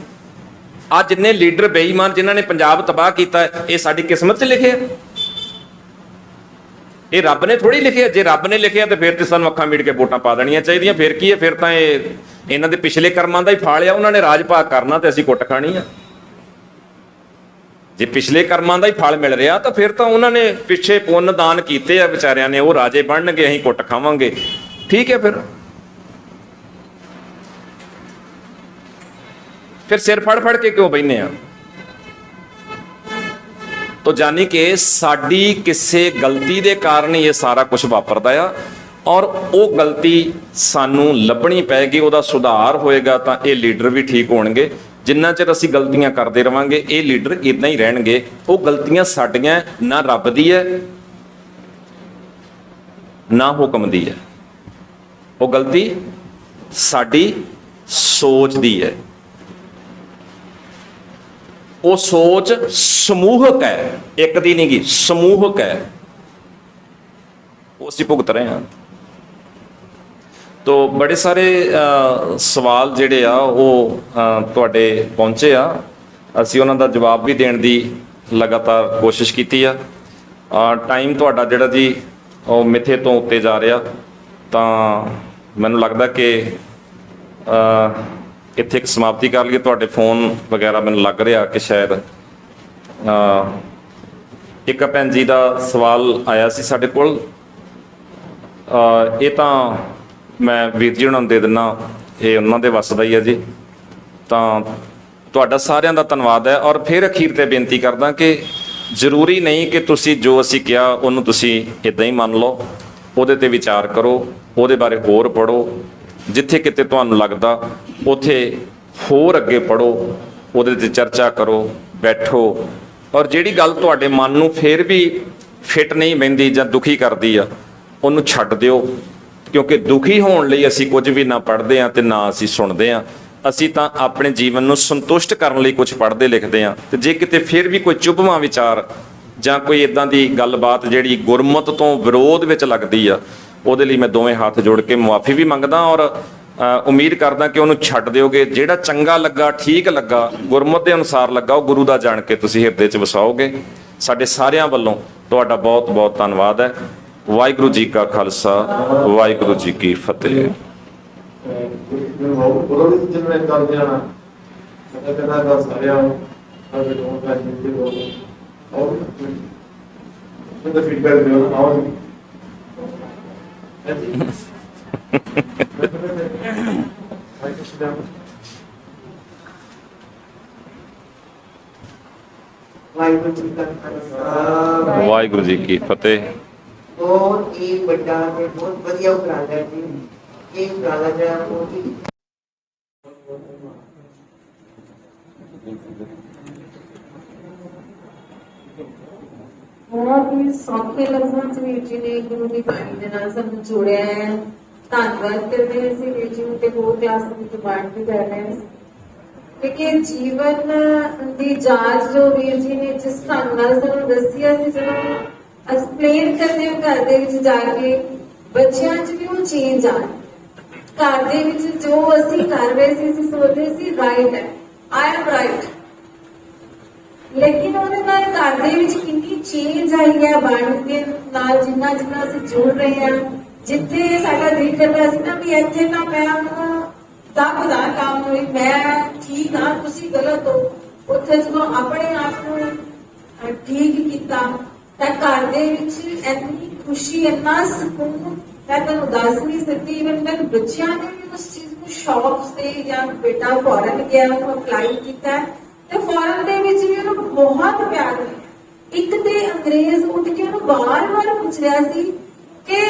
ਅੱਜ ਜਿੰਨੇ ਲੀਡਰ ਬੇਈਮਾਨ ਜਿਨ੍ਹਾਂ ਨੇ ਪੰਜਾਬ ਤਬਾਹ ਕੀਤਾ, ਇਹ ਸਾਡੀ ਕਿਸਮਤ 'ਚ ਲਿਖਿਆ? ਇਹ ਰੱਬ ਨੇ ਥੋੜੀ ਲਿਖਿਆ। ਜੇ ਰੱਬ ਨੇ ਲਿਖਿਆ ਤੇ ਫਿਰ ਤੇ ਸਾਨੂੰ ਅੱਖਾਂ ਮੀਟ ਕੇ ਵੋਟਾਂ ਪਾ ਦੇਣੀਆਂ ਚਾਹੀਦੀਆਂ। ਫਿਰ ਕੀ ਹੈ? ਫਿਰ ਤਾਂ ਇਹ ਇਹਨਾਂ ਦੇ ਪਿਛਲੇ ਕਰਮਾਂ ਦਾ ਹੀ ਫਲ ਆ। ਉਹਨਾਂ ਨੇ ਰਾਜ ਭਾਗ ਕਰਨਾ ਤੇ ਅਸੀਂ ਕੁੱਟ ਖਾਣੀ ਆ। ਜੇ ਪਿਛਲੇ ਕਰਮਾਂ ਦਾ ਹੀ ਫਲ ਮਿਲ ਰਿਹਾ ਤਾਂ ਫਿਰ ਤਾਂ ਉਹਨਾਂ ਨੇ ਪਿੱਛੇ ਪੁੰਨ ਦਾਨ ਕੀਤੇ ਆ ਵਿਚਾਰਿਆਂ ਨੇ, ਉਹ ਰਾਜੇ ਬਣਨਗੇ, ਅਸੀਂ ਕੁੱਟ ਖਾਵਾਂਗੇ। ਠੀਕ ਹੈ, ਫਿਰ ਸਿਰ ਫੜ ਫੜ ਕੇ ਕਿਉਂ ਬੈਠੇ ਆ? ਤੋ ਜਾਨੀ ਕਿ ਸਾਡੀ ਕਿਸੇ ਗਲਤੀ ਦੇ ਕਾਰਨ ਹੀ ਇਹ ਸਾਰਾ ਕੁਝ ਵਾਪਰਦਾ ਆ, ਔਰ ਉਹ ਗਲਤੀ ਸਾਨੂੰ ਲੱਭਣੀ ਪੈਗੀ, ਉਹਦਾ ਸੁਧਾਰ ਹੋਏਗਾ ਤਾਂ ਇਹ ਲੀਡਰ ਵੀ ਠੀਕ ਹੋਣਗੇ। ਜਿੰਨਾ ਚਿਰ ਅਸੀਂ ਗਲਤੀਆਂ ਕਰਦੇ ਰਵਾਂਗੇ ਇਹ ਲੀਡਰ ਇਦਾਂ ਹੀ ਰਹਿਣਗੇ। ਉਹ ਗਲਤੀਆਂ ਸਾਡੀਆਂ ਨਾ ਰੱਬ ਦੀ ਹੈ ਨਾ ਹੁਕਮ ਦੀ ਹੈ, ਉਹ ਗਲਤੀ ਸਾਡੀ ਸੋਚ ਦੀ ਹੈ। ਉਹ ਸੋਚ ਸਮੂਹਕ ਹੈ, ਇੱਕ ਦੀ ਨਹੀਂ ਗੀ, ਸਮੂਹਕ ਹੈ। ਉਹ ਅਸੀਂ ਭੁਗਤ ਰਹੇ ਹਾਂ। ਤੋ ਬੜੇ ਸਾਰੇ ਸਵਾਲ ਜਿਹੜੇ ਆ ਉਹ ਤੁਹਾਡੇ ਪਹੁੰਚੇ ਆ, ਅਸੀਂ ਉਹਨਾਂ ਦਾ ਜਵਾਬ ਵੀ ਦੇਣ ਦੀ ਲਗਾਤਾਰ ਕੋਸ਼ਿਸ਼ ਕੀਤੀ ਆ। ਟਾਈਮ ਤੁਹਾਡਾ ਜਿਹੜਾ ਜੀ ਉਹ ਮਿੱਥੇ ਤੋਂ ਉੱਤੇ ਜਾ ਰਿਹਾ, ਤਾਂ ਮੈਨੂੰ ਲੱਗਦਾ ਕਿ ਇੱਥੇ ਇੱਕ ਸਮਾਪਤੀ ਕਰ ਲਈਏ। ਤੁਹਾਡੇ ਫੋਨ ਵਗੈਰਾ ਮੈਨੂੰ ਲੱਗ ਰਿਹਾ ਕਿ ਸ਼ਾਇਦ ਇੱਕ ਭੈਣ ਜੀ ਦਾ ਸਵਾਲ ਆਇਆ ਸੀ ਸਾਡੇ ਕੋਲ, ਇਹ ਤਾਂ ਮੈਂ ਵੀਰ ਜੀ ਉਹਨਾਂ ਨੂੰ ਦੇ ਦਿੰਦਾ, ਇਹ ਉਹਨਾਂ ਦੇ ਵੱਸ ਦਾ ਹੀ ਹੈ ਜੀ। ਤਾਂ ਤੁਹਾਡਾ ਸਾਰਿਆਂ ਦਾ ਧੰਨਵਾਦ ਹੈ। ਔਰ ਫਿਰ ਅਖੀਰ ਤੇ ਬੇਨਤੀ ਕਰਦਾ ਕਿ ਜ਼ਰੂਰੀ ਨਹੀਂ ਕਿ ਤੁਸੀਂ ਜੋ ਅਸੀਂ ਕਿਹਾ ਉਹਨੂੰ ਤੁਸੀਂ ਇੱਦਾਂ ਹੀ ਮੰਨ ਲਓ, ਉਹਦੇ ਤੇ ਵਿਚਾਰ ਕਰੋ, ਉਹਦੇ ਬਾਰੇ ਹੋਰ ਪੜ੍ਹੋ, ਜਿੱਥੇ ਕਿਤੇ ਤੁਹਾਨੂੰ ਲੱਗਦਾ ਉੱਥੇ ਹੋਰ ਅੱਗੇ ਪੜ੍ਹੋ, ਉਹਦੇ ਤੇ ਚਰਚਾ ਕਰੋ, ਬੈਠੋ। ਔਰ ਜਿਹੜੀ ਗੱਲ ਤੁਹਾਡੇ ਮਨ ਨੂੰ ਫਿਰ ਵੀ ਫਿੱਟ ਨਹੀਂ ਬਹਿੰਦੀ ਜਾਂ ਦੁਖੀ ਕਰਦੀ ਆ, ਉਹਨੂੰ ਛੱਡ ਦਿਓ, ਕਿਉਂਕਿ ਦੁਖੀ ਹੋਣ ਲਈ ਅਸੀਂ ਕੁਝ ਵੀ ਨਾ ਪੜ੍ਹਦੇ ਹਾਂ ਤੇ ਨਾ ਅਸੀਂ ਸੁਣਦੇ ਹਾਂ। ਅਸੀਂ ਤਾਂ ਆਪਣੇ ਜੀਵਨ ਨੂੰ ਸੰਤੁਸ਼ਟ ਕਰਨ ਲਈ ਕੁਝ ਪੜ੍ਹਦੇ ਲਿਖਦੇ ਹਾਂ। ਤੇ ਜੇ ਕਿਤੇ ਫਿਰ ਵੀ ਕੋਈ ਚੁਭਵਾਂ ਵਿਚਾਰ ਜਾਂ ਕੋਈ ਇਦਾਂ ਦੀ ਗੱਲਬਾਤ ਜਿਹੜੀ ਗੁਰਮਤ ਤੋਂ ਵਿਰੋਧ ਵਿੱਚ ਲੱਗਦੀ ਆ, ਉਹਦੇ ਲਈ ਮੈਂ ਦੋਵੇਂ ਹੱਥ ਜੋੜ ਕੇ ਮੁਆਫੀ ਵੀ ਮੰਗਦਾ, ਔਰ ਉਮੀਦ ਕਰਦਾ ਕਿ ਉਹਨੂੰ ਛੱਡ ਦਿਓਗੇ। ਜਿਹੜਾ ਚੰਗਾ ਲੱਗਾ, ਠੀਕ ਲੱਗਾ, ਗੁਰਮਤ ਦੇ ਅਨੁਸਾਰ ਲੱਗਾ, ਉਹ ਗੁਰੂ ਦਾ ਜਾਣ ਕੇ ਤੁਸੀਂ ਹਿਰਦੇ 'ਚ ਵਸਾਓਗੇ। ਸਾਡੇ ਸਾਰਿਆਂ ਵੱਲੋਂ ਤੁਹਾਡਾ ਬਹੁਤ ਬਹੁਤ ਧੰਨਵਾਦ ਹੈ। ਵਾਹਿਗੁਰੂ ਜੀ ਕਾ ਖਾਲਸਾ, ਵਾਹਿਗੁਰੂ ਜੀ ਕੀ ਫਤਿਹ। ਵਾਹਿਗੁਰੂ ਜੀ ਕੀ ਫਤਿਹ। ਬਹੁਤ ਹੀ ਵੱਡਾ ਤੇ ਬਹੁਤ ਵਧੀਆ ਉਪਰਾਲਾ ਹੈ ਜੀ। ਇਹ ਉਪਰਾਲਾ ਜਿਹੜਾ ਬਹੁਤ ਹੀ ਬਹੁਤ ਹੀ ਸੌਖੇ ਲਫ਼ਜ਼ਾਂ 'ਚ ਵੀਰ ਜੀ ਨੇ ਗੁਰੂ ਦੀ ਬਾਣੀ ਦੇ ਨਾਲ ਸਾਨੂੰ ਜੋੜਿਆ ਹੈ। ਧੰਨਵਾਦ ਕਰਦੇ ਹਾਂ ਅਸੀਂ ਵੀਰ ਜੀ ਨੂੰ ਤੇ ਹੋਰ ਕਲਾਸ ਵਿੱਚ ਬਾਣ ਵੀ ਕਰ ਰਹੇ ਹਾਂ, ਕਿਉਂਕਿ ਜੀਵਨ ਦੀ ਜਾਂਚ ਜੋ ਵੀਰ ਜੀ ਨੇ ਜਿਸ ਢੰਗ ਨਾਲ ਸਾਨੂੰ ਦੱਸੀ, ਅਸੀਂ ਜਦੋਂ ਐਕਸਪਲੇਨ ਕਰਦੇ ਹਾਂ ਘਰ ਦੇ ਵਿੱਚ ਜਾ ਕੇ, ਬੱਚਿਆਂ 'ਚ ਵੀ ਉਹ ਚੇਂਜ ਆ। ਘਰ ਦੇ ਵਿੱਚ ਜੋ ਅਸੀਂ ਕਰ ਰਹੇ ਸੀ, ਅਸੀਂ ਸੋਚਦੇ ਸੀ ਰਾਈਟ ਹੈ, ਆਈ ਐਮ ਰਾਈਟ, ਲੇਕਿਨ ਉਹਦੇ ਨਾਲ ਘਰ ਦੇ ਵਿੱਚ ਕਿੰਨੀ ਚੇਂਜ ਆਈ ਹੈ ਬਾਣੀ ਦੇ ਨਾਲ। ਜਿੰਨਾ ਜਿੰਨਾ ਅਸੀਂ ਜੁੜ ਰਹੇ ਹਾਂ, ਜਿੱਥੇ ਸਾਡਾ ਦਿਲ ਕਰਦਾ ਸੀ ਨਾ ਵੀ ਇੱਥੇ ਤਾਂ ਮੈਂ ਦੱਬਦਾ ਕੰਮ ਨੂੰ, ਮੈਂ ਠੀਕ ਹਾਂ ਤੁਸੀਂ ਗਲਤ ਹੋ, ਉੱਥੇ ਜਦੋਂ ਆਪਣੇ ਆਪ ਨੂੰ ਠੀਕ ਕੀਤਾ ਤਾਂ ਘਰ ਦੇ ਵਿੱਚ ਇੰਨੀ ਖੁਸ਼ੀ, ਇੰਨਾ ਸਕੂਨ ਮੈਂ ਤੁਹਾਨੂੰ ਦੱਸ ਨਹੀਂ ਸਕਦੀ। ਇਵਨ ਮੇਰੇ ਬੱਚਿਆਂ ਨੇ ਵੀ ਉਸ ਚੀਜ਼ ਨੂੰ ਸ਼ੌਕ ਤੇ, ਜਾਂ ਬੇਟਾ ਫੋਰਨ ਗਿਆ, ਉਹਨੂੰ ਅਪਲਾਈ ਕੀਤਾ ਤੇ ਫੋਰਨ ਦੇ ਵਿੱਚ ਵੀ ਉਹਨੂੰ ਬਹੁਤ ਪਿਆਰ ਮਿਲਿਆ। ਇੱਕ ਤੇ ਅੰਗਰੇਜ਼ ਉੱਠ ਕੇ ਉਹਨੂੰ ਵਾਰ-ਵਾਰ ਪੁੱਛ ਰਿਹਾ ਸੀ ਕਿ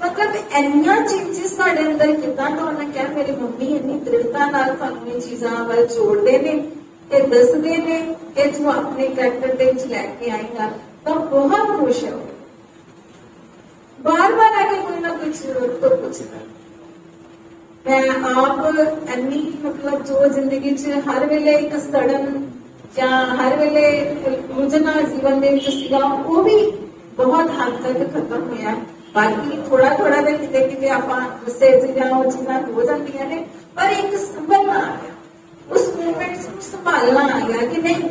ਮਤਲਬ ਇੰਨੀਆਂ ਚੇਂਜਸ ਸਾਡੇ ਅੰਦਰ ਕਿੱਦਾਂ, ਤਾਂ ਉਹਨੇ ਕਿਹਾ ਮੇਰੀ ਮੰਮੀ ਇੰਨੀ ਦ੍ਰਿੜਤਾ ਨਾਲ ਸਾਨੂੰ ਇਹ ਚੀਜ਼ਾਂ ਵੱਲ ਜੋੜਦੇ ਨੇ ਤੇ ਦੱਸਦੇ ਨੇ ਕਿ ਤੂੰ ਆਪਣੇ ਕਰੈਕਟਰ ਦੇ ਵਿੱਚ ਲੈ ਕੇ ਆਏਗਾ, ਤਾਂ ਬਹੁਤ ਖੁਸ਼ ਹੋ। ਬਾਰ-ਬਾਰ ਆ ਕੇ ਕੋਈ ਨਾ ਕੋਈ ਤੋਂ ਪੁੱਛਦਾ। ਮੈਂ ਆਪ ਇੰਨੀ ਮਤਲਬ ਜੋ ਜ਼ਿੰਦਗੀ 'ਚ ਹਰ ਵੇਲੇ ਇੱਕ ਸੜਨ ਜਾਂ ਹਰ ਵੇਲੇ ਰੁਝਣਾ ਜੀਵਨ ਦੇ ਵਿੱਚ ਸੀਗਾ, ਉਹ ਵੀ ਬਹੁਤ ਹੱਦ ਤੱਕ ਖਤਮ ਹੋਇਆ। ਬਾਕੀ ਥੋੜਾ ਥੋੜਾ ਦੇ ਕਿਤੇ ਕਿਤੇ ਆਪਾਂ ਗੁੱਸੇ 'ਚ ਜਾਂ ਉਹ ਚੀਜ਼ਾਂ ਹੋ ਜਾਂਦੀਆਂ ਨੇ, ਪਰ ਇੱਕ ਸੰਭਲਣਾ ਆ ਗਿਆ, ਉਸ ਮੂਵਮੈਂਟ ਨੂੰ ਸੰਭਾਲਣਾ ਆ ਗਿਆ ਕਿ ਨਹੀਂ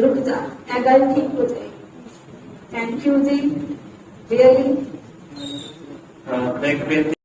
ਰੁਕ ਜਾ, ਇਹ ਗੱਲ ਠੀਕ ਹੋ ਜਾਏਗੀ। ਥੈਂਕ ਯੂ ਜੀ, ਰੀਅਲੀ। ਇੱਕ ਬੇਨਤੀ